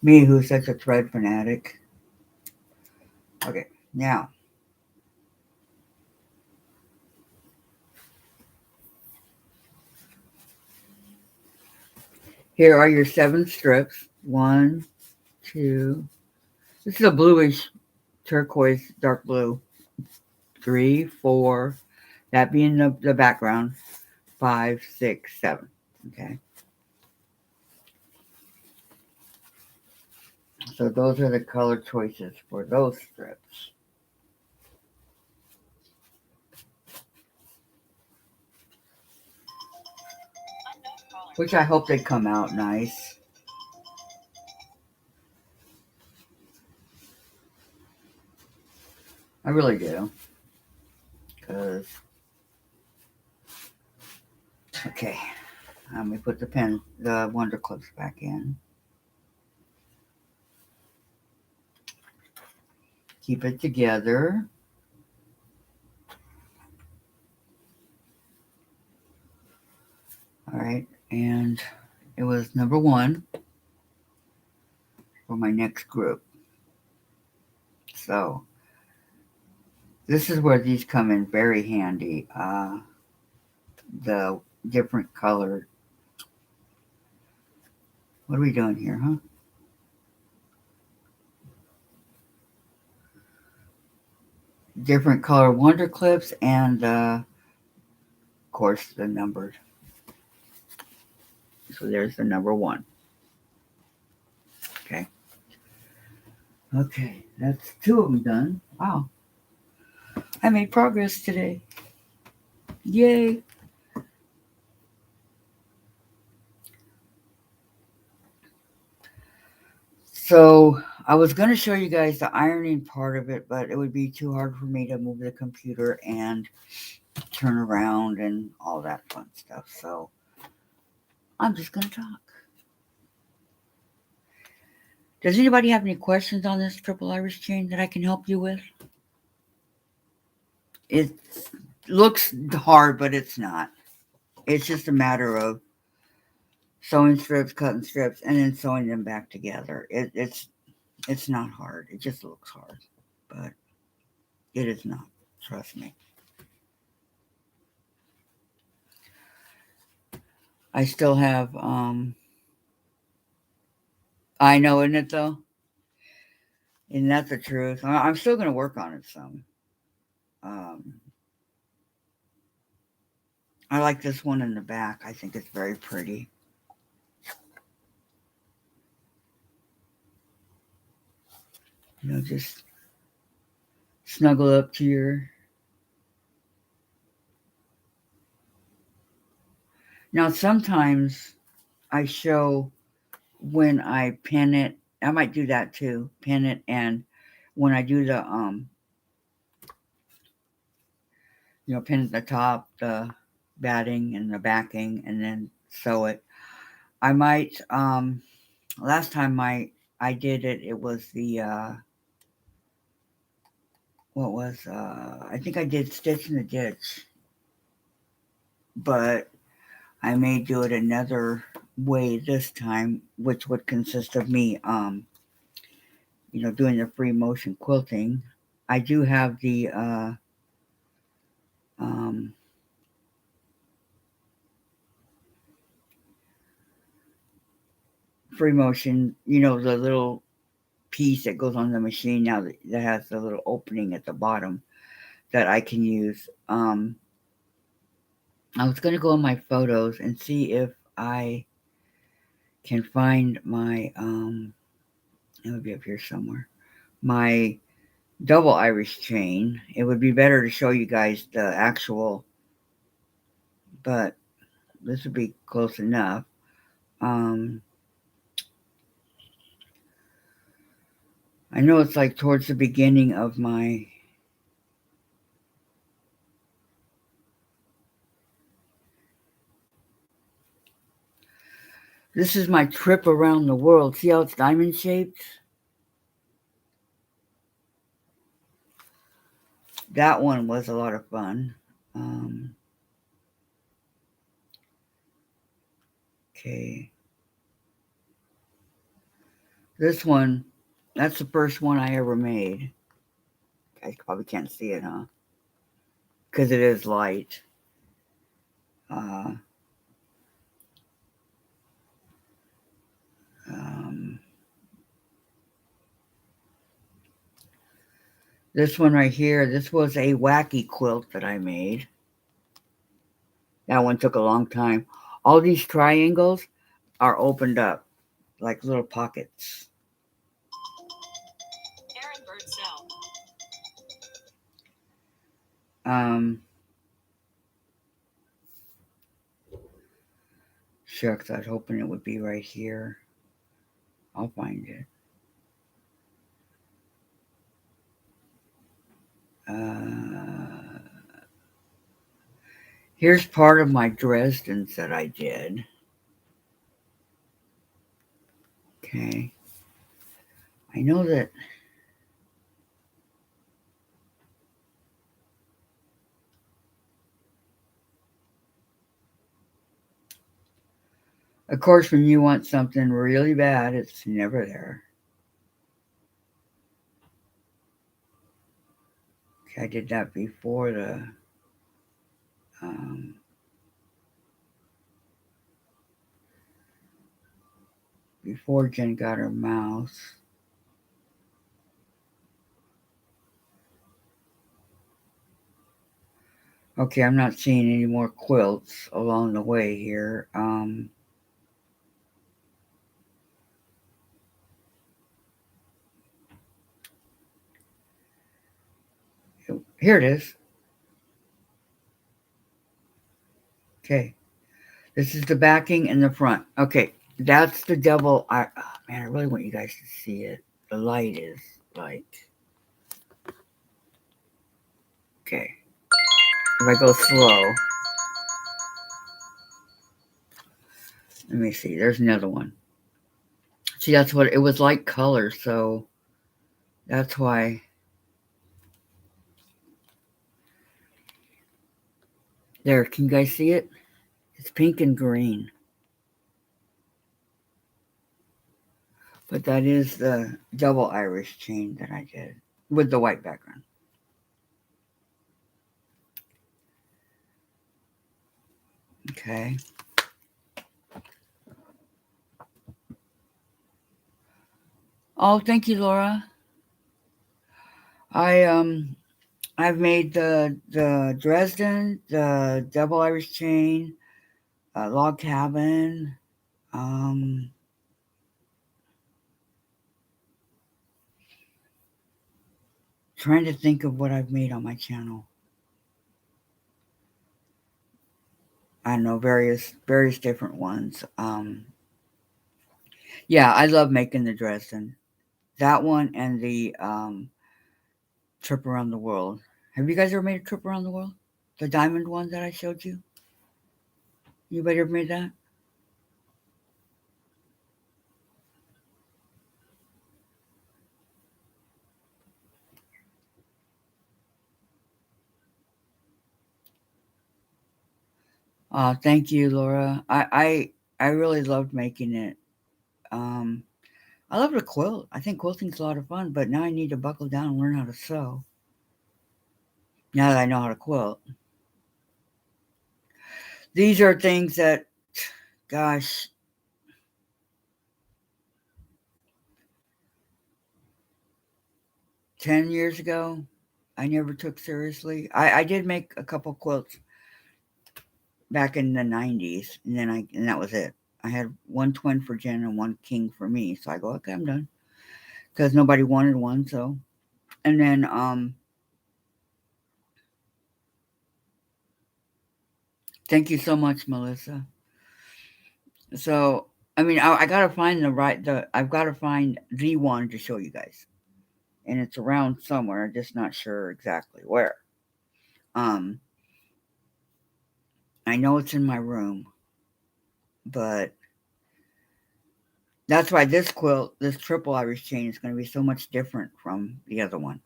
Me, who's such a thread fanatic. Okay, now. Here are your 7 strips. 1, 2. This is a bluish turquoise, dark blue. 3, 4. That being the background. 5, 6, 7. Okay. So those are the color choices for those strips. which I hope they come out nice. I really do. Because, okay, let me put the Wonder Clips back in. Keep it together. All right, and it was number 1 for my next group. So this is where these come in very handy. The different colored. What are we doing here, huh? Different color Wonder Clips and, of course, the numbered. So there's the number 1. Okay. Okay, that's 2 of them done. Wow. I made progress today. Yay. So I was going to show you guys the ironing part of it, but it would be too hard for me to move the computer and turn around and all that fun stuff. So I'm just going to talk. Does anybody have any questions on this triple iris chain that I can help you with? It looks hard, but it's not. It's just a matter of sewing strips, cutting strips, and then sewing them back together. It's not hard. It just looks hard, but it is not. Trust me. I still have. I know, isn't it though? And that's the truth. I'm still going to work on it some. Um, I like this one in the back. I think it's very pretty. Just snuggle up to your. Now, sometimes I show when I pin it. I might do that too. Pin it, and when I do the pin at the top, the batting and the backing, and then sew it. I might. Last time I did it, it was the what was I think I did Stitch in the Ditch, but I may do it another way this time, which would consist of me doing the free motion quilting. I do have the um free motion, the little piece that goes on the machine now that has the little opening at the bottom that I can use. I was going to go on my photos and see if I can find my it would be up here somewhere, my double iris chain. It would be better to show you guys the actual, but this would be close enough. I know it's like towards the beginning of my this is my trip around the world. See how it's diamond shaped? That one was a lot of fun. Okay. This one, that's the first one I ever made. I probably can't see it, huh? Because it is light. Uh, um, this one right here, this was a wacky quilt that I made. That one took a long time. All these triangles are opened up like little pockets. Shucks, I was hoping it would be right here. I'll find it. Here's part of my Dresden's that I did. Okay. I know that. Of course, when you want something really bad, it's never there. Okay, I did that um, before Jen got her mouse. Okay, I'm not seeing any more quilts along the way here. Here it is. Okay, this is the backing and the front. Okay, that's the devil. Man, I really want you guys to see it. The light is like. Okay, if I go slow, let me see. There's another one. See, that's what it was like color, so that's why. There, can you guys see it? It's pink and green. But that is the double Irish chain that I did with the white background. Okay. Oh, thank you, Laura. I've made the Dresden, the double Irish chain, log cabin. Um, Trying to think of what I've made on my channel. I don't know, various different ones. Yeah, I love making the Dresden. That one and the trip around the world. Have you guys ever made a trip around the world? The diamond one that I showed you? Anybody ever made that? Thank you, Laura. I really loved making it. Um, I love to quilt. I think quilting's a lot of fun, but now I need to buckle down and learn how to sew. Now that I know how to quilt. These are things that, gosh, 10 years ago, I never took seriously. I did make a couple quilts back in the 90s, and that was it. I had one twin for Jen and one king for me. So I go, okay, I'm done. Because nobody wanted one, so. And then, thank you so much, Melissa. So, I mean, I gotta find I've gotta find the one to show you guys. And it's around somewhere, just not sure exactly where. Um, I know it's in my room, but that's why this quilt, this triple Irish chain, is going to be so much different from the other one.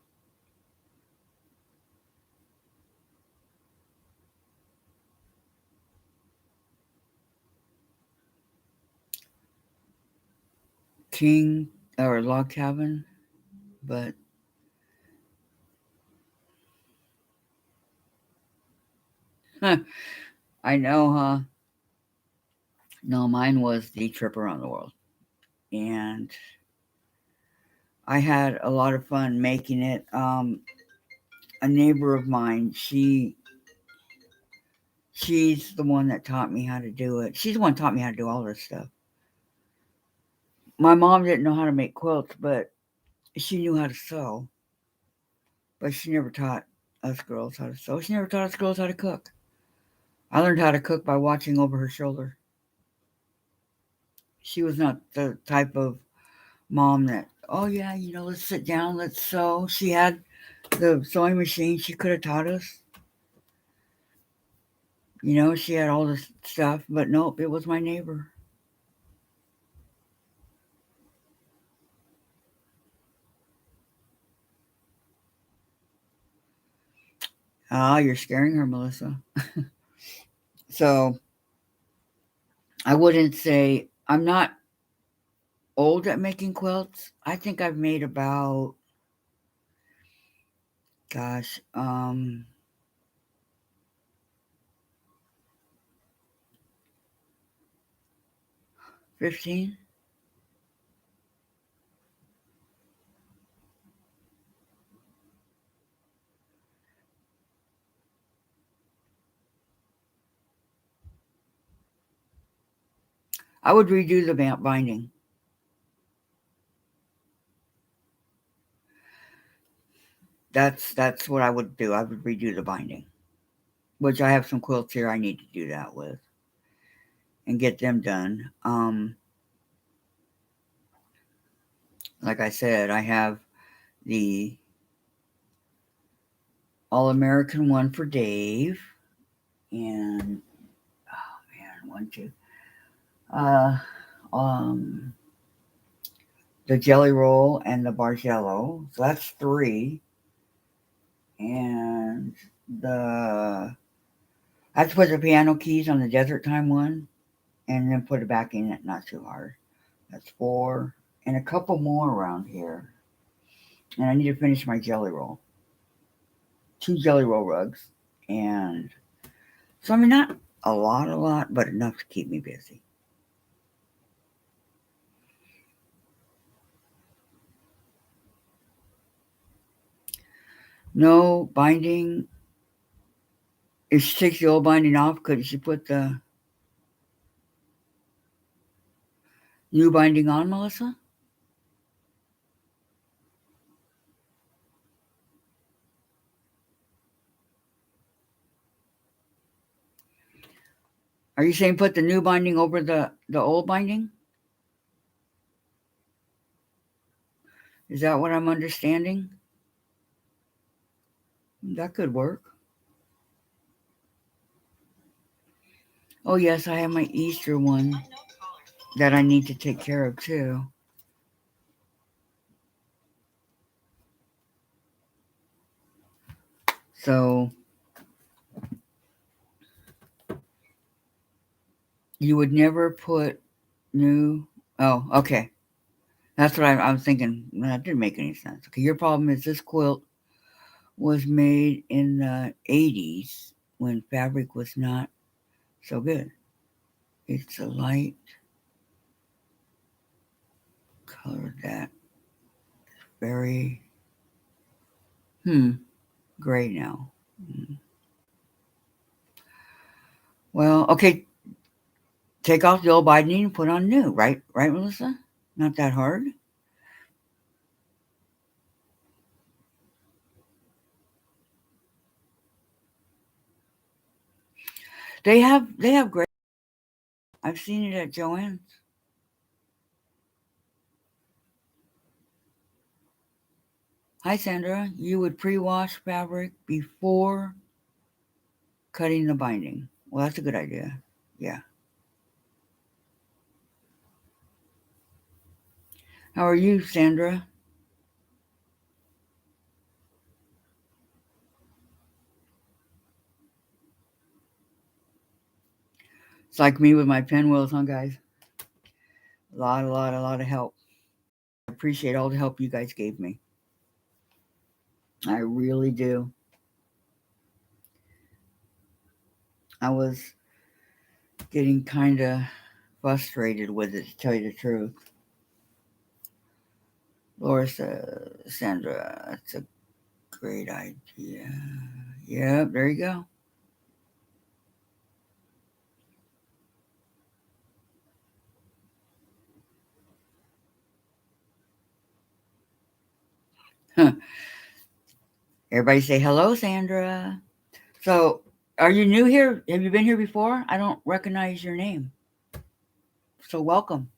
King or log cabin, but I know, huh? No, mine was the trip around the world, and I had a lot of fun making it. A neighbor of mine, she's the one that taught me how to do it. She's the one that taught me how to do all this stuff. My mom didn't know how to make quilts, but she knew how to sew. But she never taught us girls how to sew. She never taught us girls how to cook. I learned how to cook by watching over her shoulder. She was not the type of mom that, oh yeah, let's sit down, let's sew. She had the sewing machine. She could have taught us. She had all this stuff, but nope, it was my neighbor. Ah, you're scaring her, Melissa. So I wouldn't say I'm not old at making quilts. I think I've made about, gosh, 15. I would redo the binding. That's what I would do. I would redo the binding, which I have some quilts here I need to do that with and get them done. Like I said, I have the All American one for Dave, and oh man, one, two, uh, um, the Jelly Roll and the Bargello. So that's three, and the I have to put the piano keys on the Desert Time one, and then put it back in it, not too hard. That's four, and a couple more around here. And I need to finish my Jelly Roll. 2 Jelly Roll rugs, and so I mean not a lot, but enough to keep me busy. No binding. If she takes the old binding off, could she put the new binding on, Melissa? Are you saying put the new binding over the old binding? Is that what I'm understanding? That could work. Oh, yes, I have my Easter one that I need to take care of too. So you would never put new. Oh, okay. That's what I'm thinking. That didn't make any sense. Okay, your problem is this quilt was made in the 80s when fabric was not so good. It's a light color that very gray now. Hmm. Well, okay, take off the old binding and put on new, right? Right, Melissa? Not that hard. They have great. I've seen it at Joann's. Hi, Sandra. You would pre-wash fabric before cutting the binding. Well, that's a good idea. Yeah. How are you, Sandra? It's like me with my pinwheels, huh, guys? A lot of help. I appreciate all the help you guys gave me. I really do. I was getting kind of frustrated with it, to tell you the truth. Laura says, Sandra, that's a great idea. Yep, there you go. Huh. Everybody say hello, Sandra. So, are you new here? Have you been here before? I don't recognize your name. So, welcome.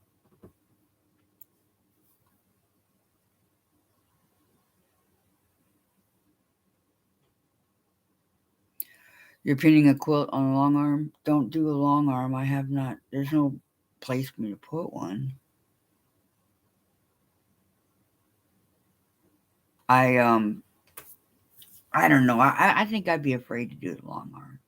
You're pinning a quilt on a long arm. Don't do a long arm. I have not. There's no place for me to put one. I I don't know. I think I'd be afraid to do the long arm.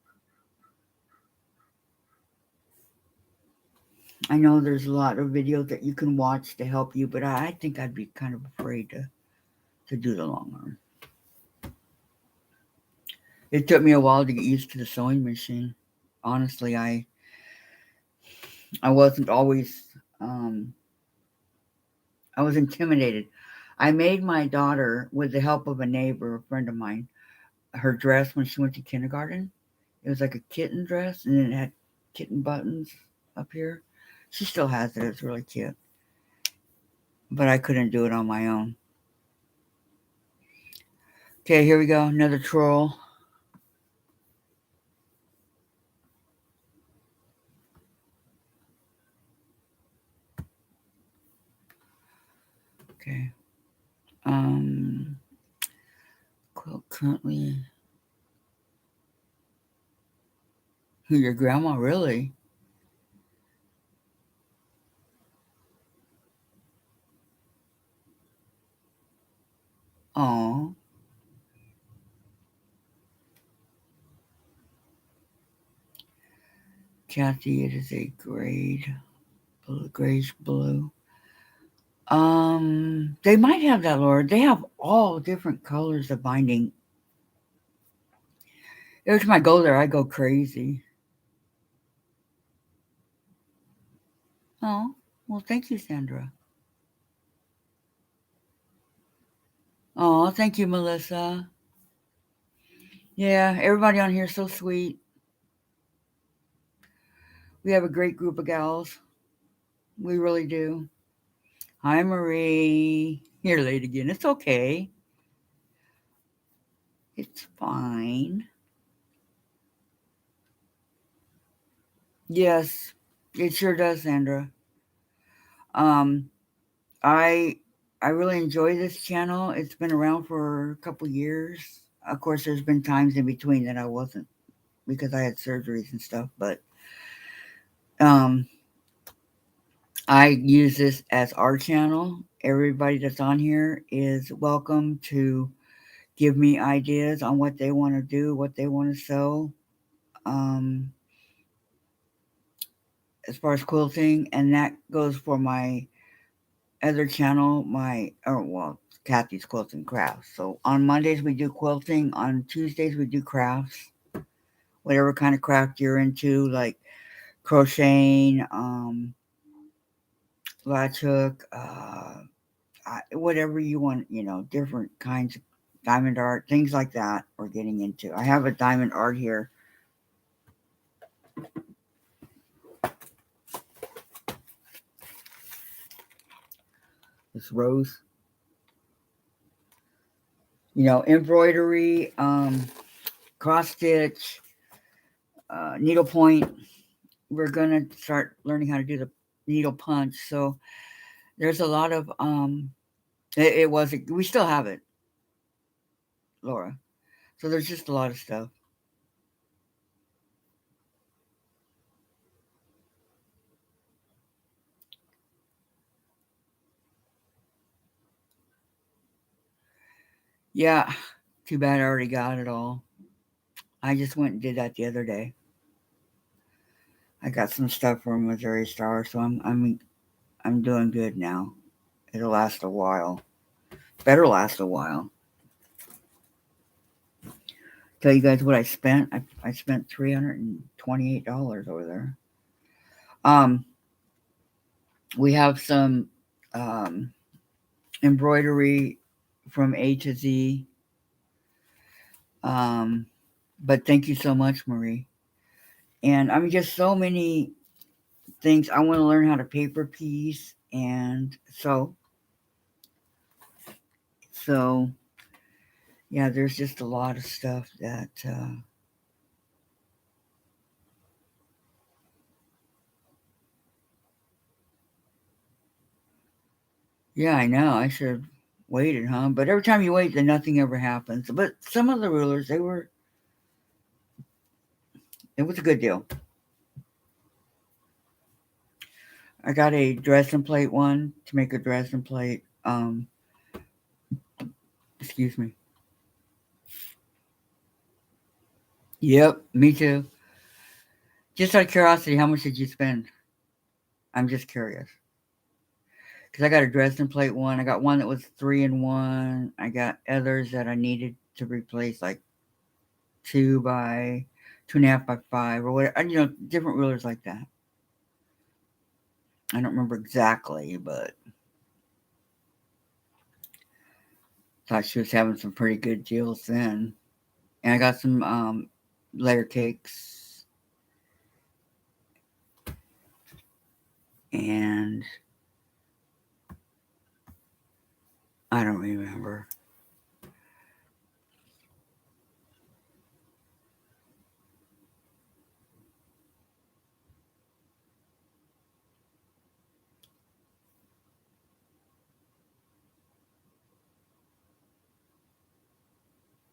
I know there's a lot of videos that you can watch to help you, but I think I'd be kind of afraid to do the long arm. It took me a while to get used to the sewing machine. Honestly, I wasn't always um, I was intimidated. I made my daughter, with the help of a neighbor, a friend of mine, her dress when she went to kindergarten. It was like a kitten dress, and it had kitten buttons up here. She still has it. It's really cute. But I couldn't do it on my own. Okay, here we go. Another troll. Okay. Quilt currently. Who, your grandma? Really? Oh, Kathy, it is a grayish blue. They might have that, Laura. They have all different colors of binding. Every time I go there, I go crazy. Oh, well, thank you, Sandra. Oh, thank you, Melissa. Yeah, everybody on here is so sweet. We have a great group of gals. We really do. Hi, Marie. You're late again. It's okay. It's fine. Yes, it sure does, Sandra. Um, I I really enjoy this channel. It's been around for a couple years. Of course, there's been times in between that I wasn't because I had surgeries and stuff. But um, I use this as our channel. Everybody that's on here is welcome to give me ideas on what they want to do, what they want to sew. Um, as far as quilting, and that goes for my other channel, Kathy's Quilting Crafts. So on Mondays we do quilting, on Tuesdays we do crafts, whatever kind of craft you're into, like crocheting, latch hook, whatever you want, different kinds of diamond art, things like that. We're getting into. I have a diamond art here. This rose, embroidery, cross stitch, needlepoint. We're gonna start learning how to do the needle punch. So there's a lot of it was we still have it, Laura. So there's just a lot of stuff. Yeah, too bad I already got it all. I just went and did that the other day. I got some stuff from Missouri Star, so I'm doing good now. It'll last a while. Better last a while. Tell you guys what I spent. I spent $328 over there. Um, we have some um, embroidery from A to Z. Um, but thank you so much, Marie. And I mean, just so many things. I want to learn how to paper piece, and so yeah. There's just a lot of stuff that. Yeah, I know. I should have waited, huh? But every time you wait, then nothing ever happens. But some of the rulers, It was a good deal. I got a Dresden plate one to make a Dresden plate. Excuse me. Yep, me too. Just out of curiosity, how much did you spend? I'm just curious. Because I got a Dresden plate one. I got one that was 3-in-1. I got others that I needed to replace, like 2 by 2.5 by 5 or whatever. Different rulers like that. I don't remember exactly, but thought she was having some pretty good deals then. And I got some layer cakes and I don't remember.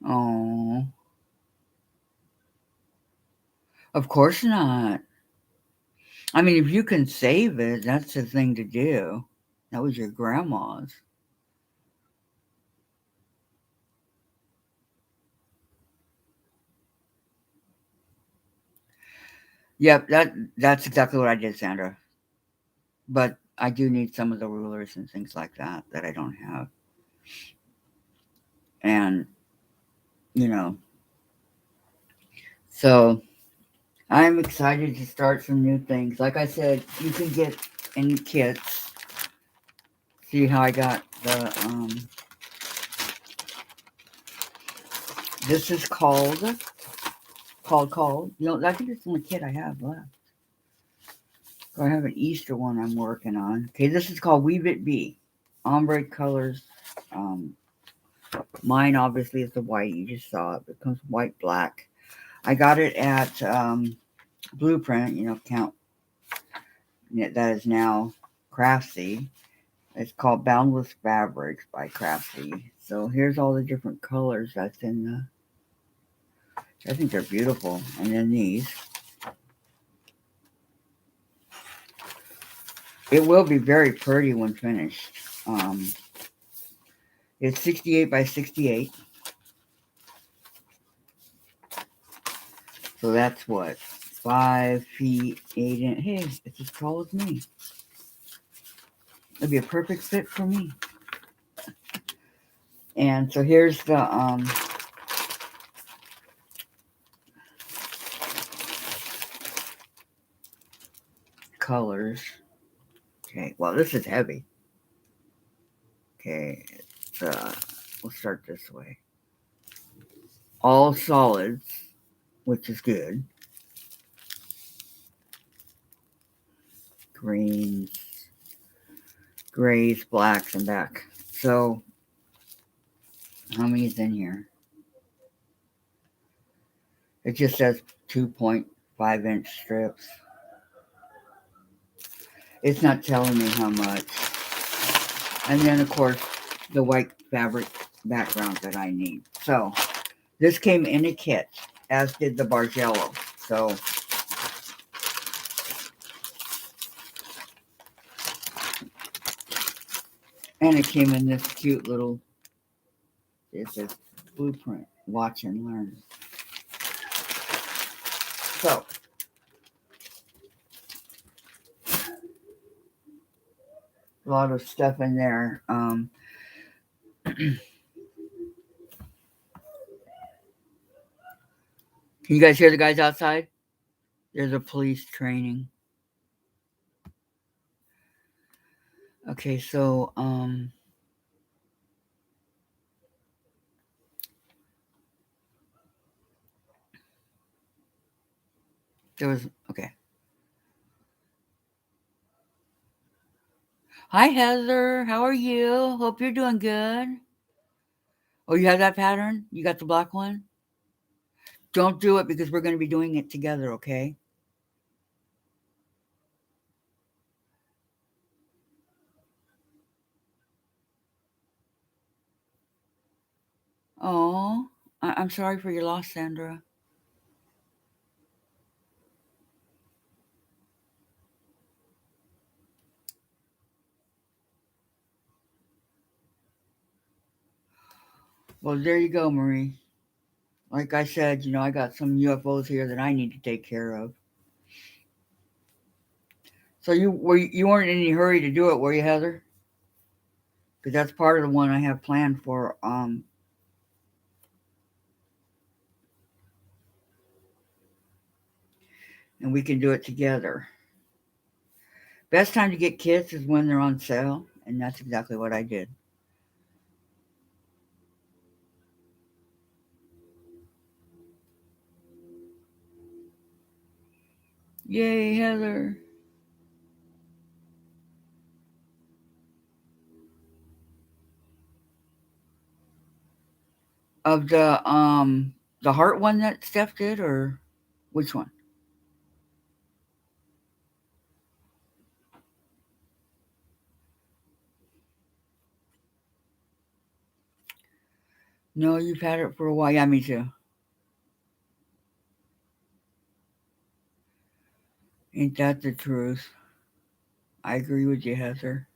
Oh, of course not. I mean, if you can save it, that's the thing to do. That was your grandma's. Yep, that's exactly what I did, Sandra. But I do need some of the rulers and things like that I don't have. And, you know, so I'm excited to start some new things. Like I said, you can get in kits. See how I got the this is called. I think it's the only kit I have left. So I have an Easter one I'm working on. Okay, this is called Weave It Bee. Ombre colors. Um, Mine obviously is the white. You just saw it. It comes white, black. I got it at Blueprint. Count that is now Craftsy. It's called Boundless Fabrics by Craftsy. So here's all the different colors that's in the. I think they're beautiful. And then these. It will be very pretty when finished. It's 68 by 68. So that's what? 5 feet, 8 inches. Hey, it's as tall as me. It'd be a perfect fit for me. And so here's the colors. Okay, well, this is heavy. Okay, we'll start this way. All solids, which is good. Greens, grays, blacks, and back. So, how many is in here? It just says 2.5-inch strips. It's not telling me how much. And then, of course, the white fabric background that I need. So, this came in a kit, as did the Bargello. So, and it came in this cute little, it's a blueprint, watch and learn. So, a lot of stuff in there. Can you guys hear the guys outside? There's a police training. Okay, so there was okay. Hi Heather, how are you? Hope you're doing good. Oh, you have that pattern? You got the black one? Don't do it because we're going to be doing it together, okay? Oh, I'm sorry for your loss, Sandra. Well, there you go, Marie. Like I said, I got some UFOs here that I need to take care of. So you weren't in any hurry to do it, were you, Heather? Because that's part of the one I have planned for. And we can do it together. Best time to get kits is when they're on sale, and that's exactly what I did. Yay, Heather. Of the heart one that Steph did, or which one? No, you've had it for a while. Yeah, me too. Ain't that the truth? I agree with you, Heather.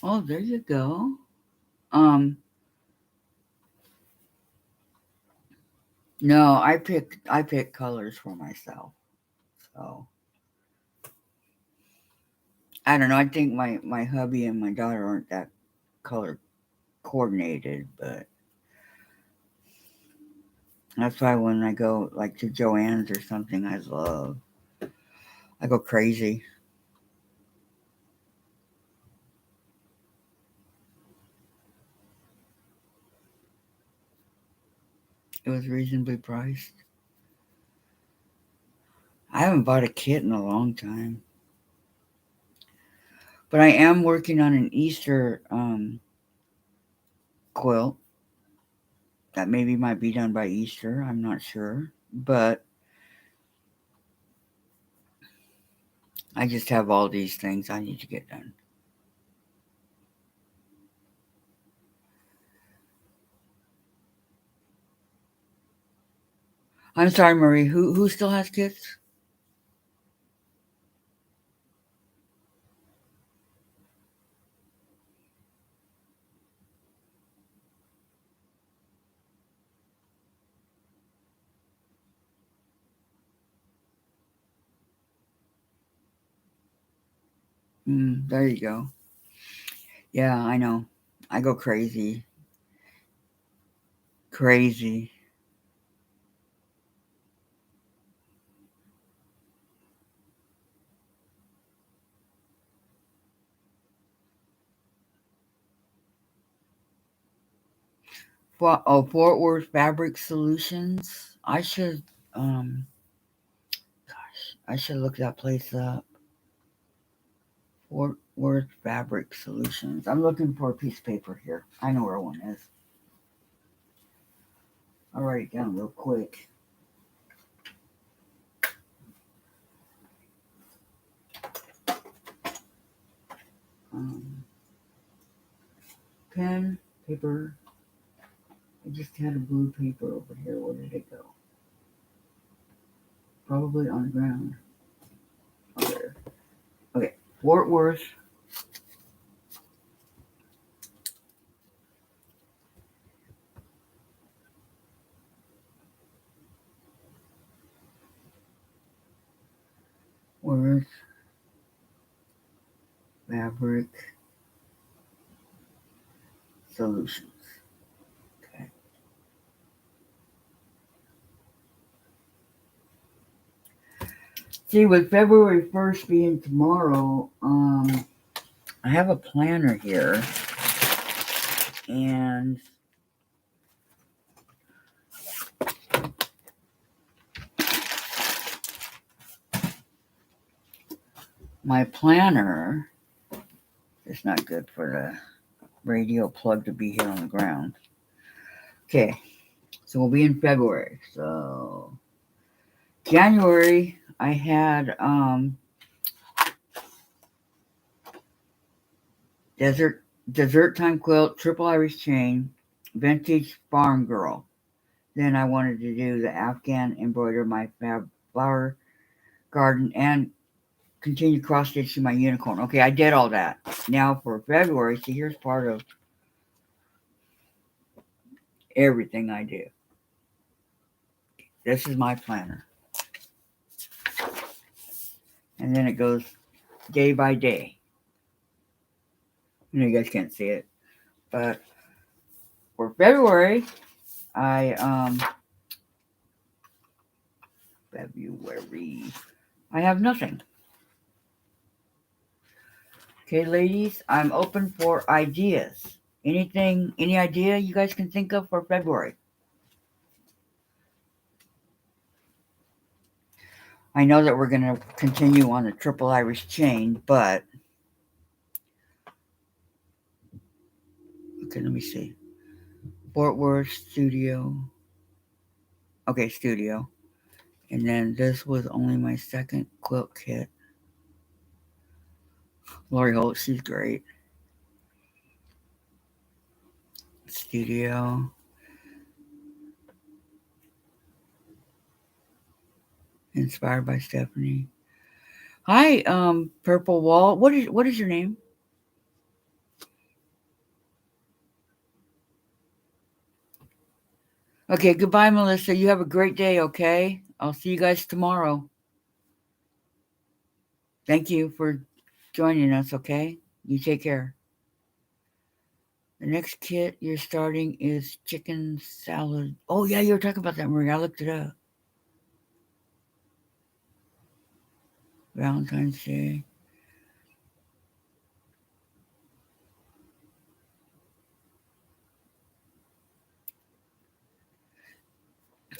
Oh, there you go. Um, no, I pick colors for myself. So I don't know. I think my hubby and my daughter aren't that color coordinated, but that's why when I go like to Joann's or something, I go crazy. It was reasonably priced. I haven't bought a kit in a long time, but I am working on an Easter quilt that maybe might be done by Easter. I'm not sure, but I just have all these things I need to get done. I'm sorry, Marie. Who still has kits? There you go. Yeah, I know. I go crazy. Crazy. Fort Worth Fabric Solutions. Um I should look that place up. Fort Worth Fabric Solutions. I'm looking for a piece of paper here. I know where one is. I'll write it down real quick. Um, pen, paper. I just had a blue paper over here. Where did it go? Probably on the ground. Oh, there. Okay. Fort Worth. Worth Fabric Solutions. Okay. See, with February 1st being tomorrow, I have a planner here, and my planner is not good for the radio plug to be here on the ground. Okay, so we'll be in February. So January, I had Desert Dessert Time Quilt, Triple Irish Chain, Vintage Farm Girl. Then I wanted to do the Afghan embroider my flower garden and continue cross stitching my unicorn. Okay, I did all that. Now for February, see here's part of everything I do. This is my planner. And then it goes day by day. You guys can't see it. But for February, I have nothing. Okay, ladies, I'm open for ideas. Any idea you guys can think of for February? I know that we're going to continue on the Triple Irish Chain, but okay, let me see. Fort Worth Studio. Okay, Studio. And then this was only my second quilt kit. Lori Holt, she's great. Studio. Inspired by Stephanie. Hi, Purple Wall. What is your name? Okay, goodbye, Melissa. You have a great day, okay? I'll see you guys tomorrow. Thank you for joining us, okay? You take care. The next kit you're starting is chicken salad. Oh, yeah, you were talking about that, Marie. I looked it up. Valentine's Day.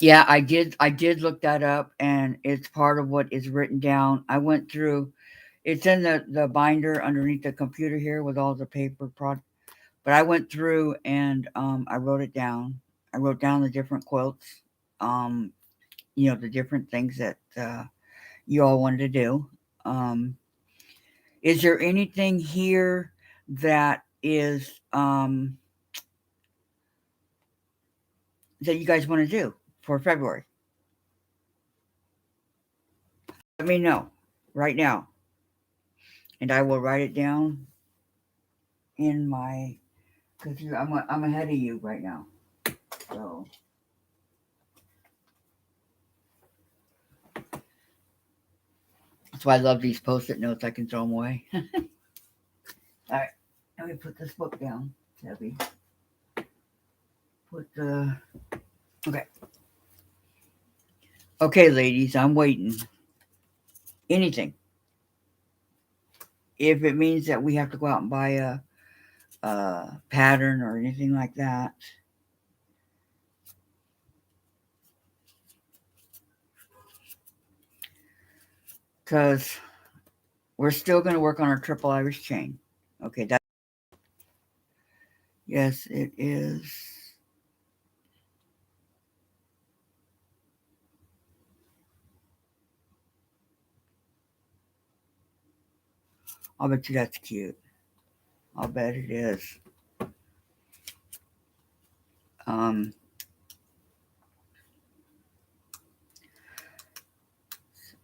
Yeah, I did look that up, and it's part of what is written down. I went through. It's in the binder underneath the computer here with all the paper product. But I went through and I wrote it down. I wrote down the different quilts, um, the different things that you all wanted to do. Um, is there anything here that is that you guys want to do for February? Let me know right now, and I will write it down in my because I'm ahead of you right now. So that's why I love these post-it notes. I can throw them away. All right, let me put this book down. It's heavy. Put the okay. Okay, ladies, I'm waiting. Anything. If it means that we have to go out and buy a pattern or anything like that. Because we're still going to work on our triple Irish chain. Okay, that. Yes, it is. I'll bet you that's cute. I'll bet it is. Um,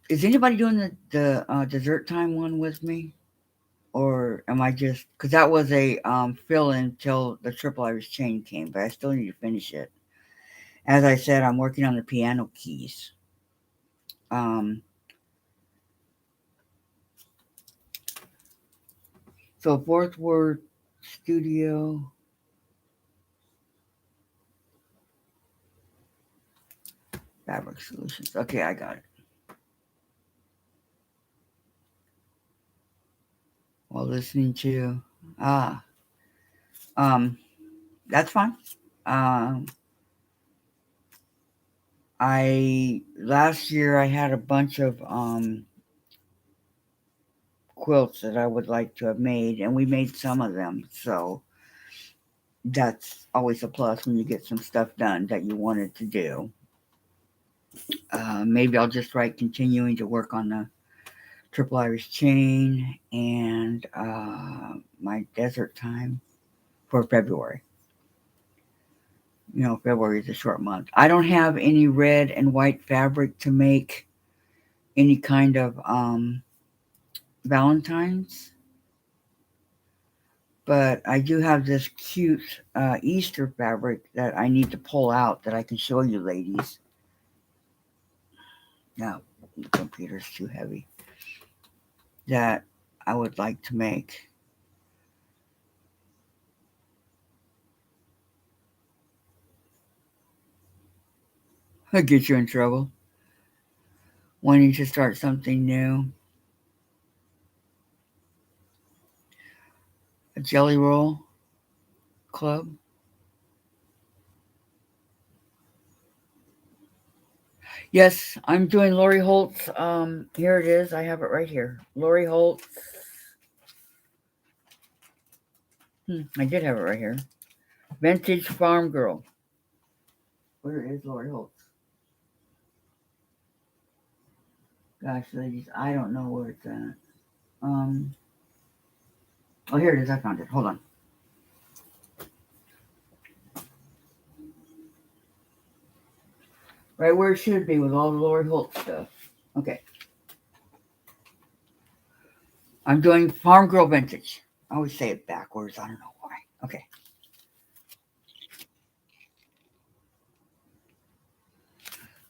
is anybody doing the dessert time one with me? Or am I just because that was a fill in till the triple Irish chain came, but I still need to finish it. As I said, I'm working on the piano keys. So fourth word studio. Fabric solutions. Okay, I got it. While listening to ah that's fine. Um I last year I had a bunch of quilts that I would like to have made, and we made some of them. So that's always a plus when you get some stuff done that you wanted to do. Maybe I'll just write continuing to work on the triple Irish chain and my desert time. for February. February is a short month. I don't have any red and white fabric to make any kind of Valentine's, but I do have this cute Easter fabric that I need to pull out that I can show you ladies. No, the computer's too heavy. That I would like to make. I'll get you in trouble. Wanting to start something new. A jelly roll club. Yes, I'm doing Lori Holt's. Here it is. I have it right here. Lori Holt's. I did have it right here. Vintage Farm Girl. Where is Lori Holt's? Gosh, ladies, I don't know where it's at. Oh, here it is. I found it. Hold on. Right where it should be with all the Lori Holt stuff. Okay. I'm doing Farm Girl Vintage. I always say it backwards. I don't know why. Okay.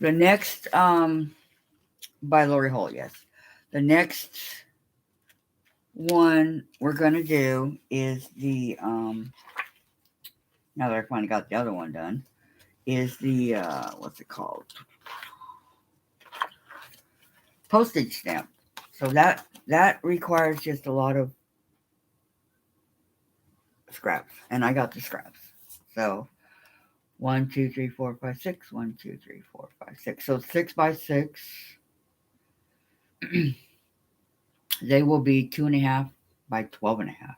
The next, by Lori Holt, yes. The next one we're going to do is the, now that I finally got the other one done, is the, what's it called? Postage stamp. So that requires just a lot of scraps. And I got the scraps. So 1, 2, 3, 4, 5, 6. 1, 2, 3, 4, 5, 6. So 6 by 6. They will be 2.5 by 12.5.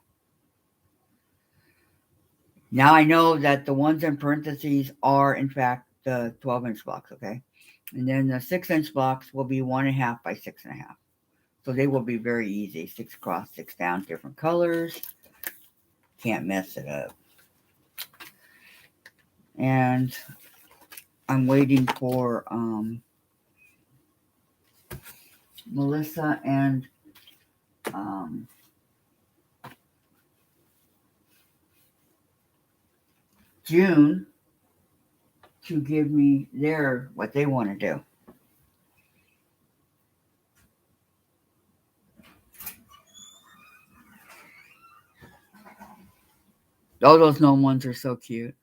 Now I know that the ones in parentheses are in fact the 12-inch blocks, okay? And then the 6-inch blocks will be 1.5 by 6.5. So they will be very easy. 6 across, 6 down, different colors. Can't mess it up. And I'm waiting for Melissa and June to give me what they want to do. Oh, those gnome ones are so cute.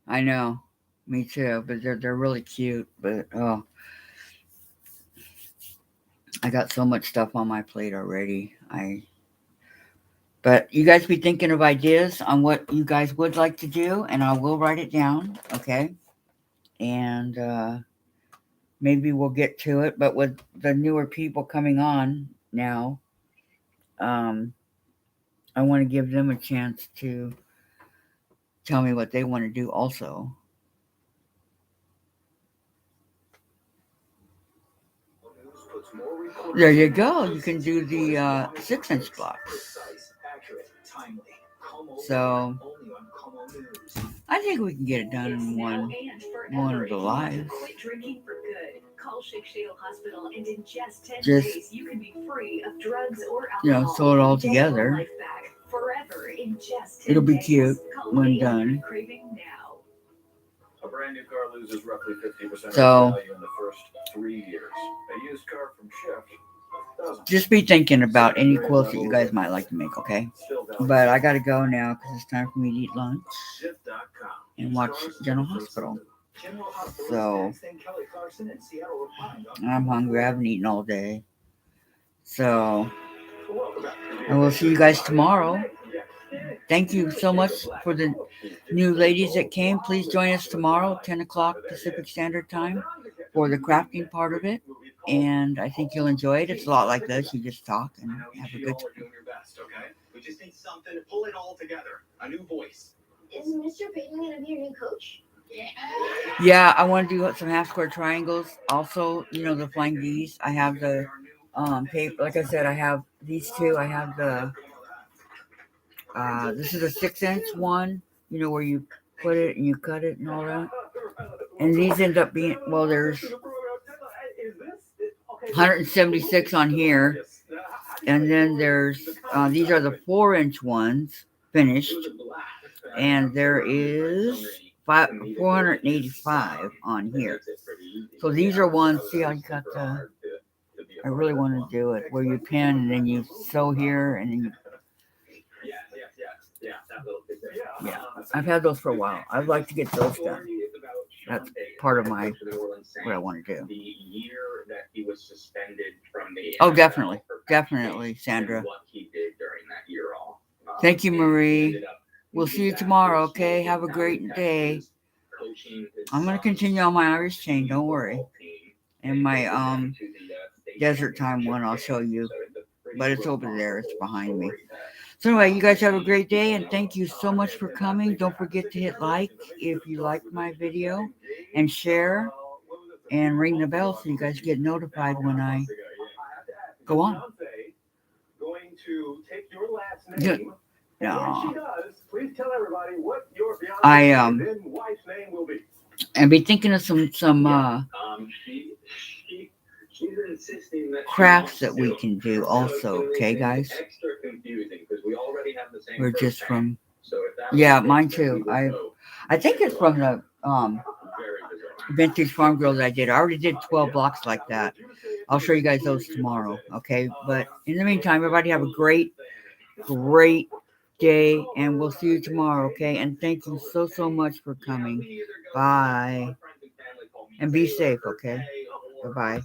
I know, me too. But they're really cute. But oh, I got so much stuff on my plate already. But you guys be thinking of ideas on what you guys would like to do, and I will write it down, okay? And maybe we'll get to it. But with the newer people coming on now, I want to give them a chance to tell me what they want to do also. There you go. You can do the 6-inch blocks. So I think we can get it done in one of the lives. Just sew it all together. It'll be cute when done. A brand new car loses roughly 50% of its So value in the first 3 years. A used car from Shift doesn't. just be thinking about any quilts that you guys might like to make, okay? But I gotta go now because it's time for me to eat lunch and watch General Hospital. So I'm hungry. I haven't eaten all day. So I will see you guys tomorrow. Thank you so much for the new ladies that came. Please join us tomorrow, 10 o'clock Pacific Standard Time, for the crafting part of it. And I think you'll enjoy it. It's a lot like this. You just talk and have a good time. We just need something to pull it all together. A new voice. Is Mr. Payton going to be your new coach? Yeah, I want to do some half square triangles. Also, the flying V's. I have the paper. Like I said, I have these two. I have the This is a 6-inch one, you know, where you put it and you cut it and all that. And these end up being, well, there's 176 on here. And then there's, these are the 4-inch ones finished. And there is 485 on here. So these are ones, see how you got the, I really want to do it, where you pin and then you sew here and then you, yeah, I've had those for a while. I'd like to get those done. That's part of my, what I want to do. The year that he was suspended from the Oh, NFL definitely. for Definitely, and Sandra. what he did during that year all. Thank you, And Marie. ended up We'll moving see you back tomorrow, to okay? school Have a down great in day. Texas, coaching his I'm going to son's continue on my Irish chain, don't worry. football team. And my They went to the state desert time championship one I'll game. show you. So it's a pretty But it's over there, it's remarkable behind me. story that So anyway, you guys have a great day and thank you so much for coming. Don't forget to hit like if you like my video and share and ring the bell so you guys get notified when I go on. Going to take your last Yeah. name. And when she No. does, please tell everybody what your fiance's I then wife's name will be. and be thinking of some She's insisting that crafts that we can do also, okay guys? Extra confusing because we already have the same We're first just name. from, So if that was yeah, the mine case, then we too. would go I think it's from the very bizarre. vintage farm girls I did. I already did 12 blocks like that. I'll show you guys those tomorrow, okay? But in the meantime, everybody have a great day, and we'll see you tomorrow, okay? And thank you so much for coming. Bye. And be safe, okay? Bye-bye.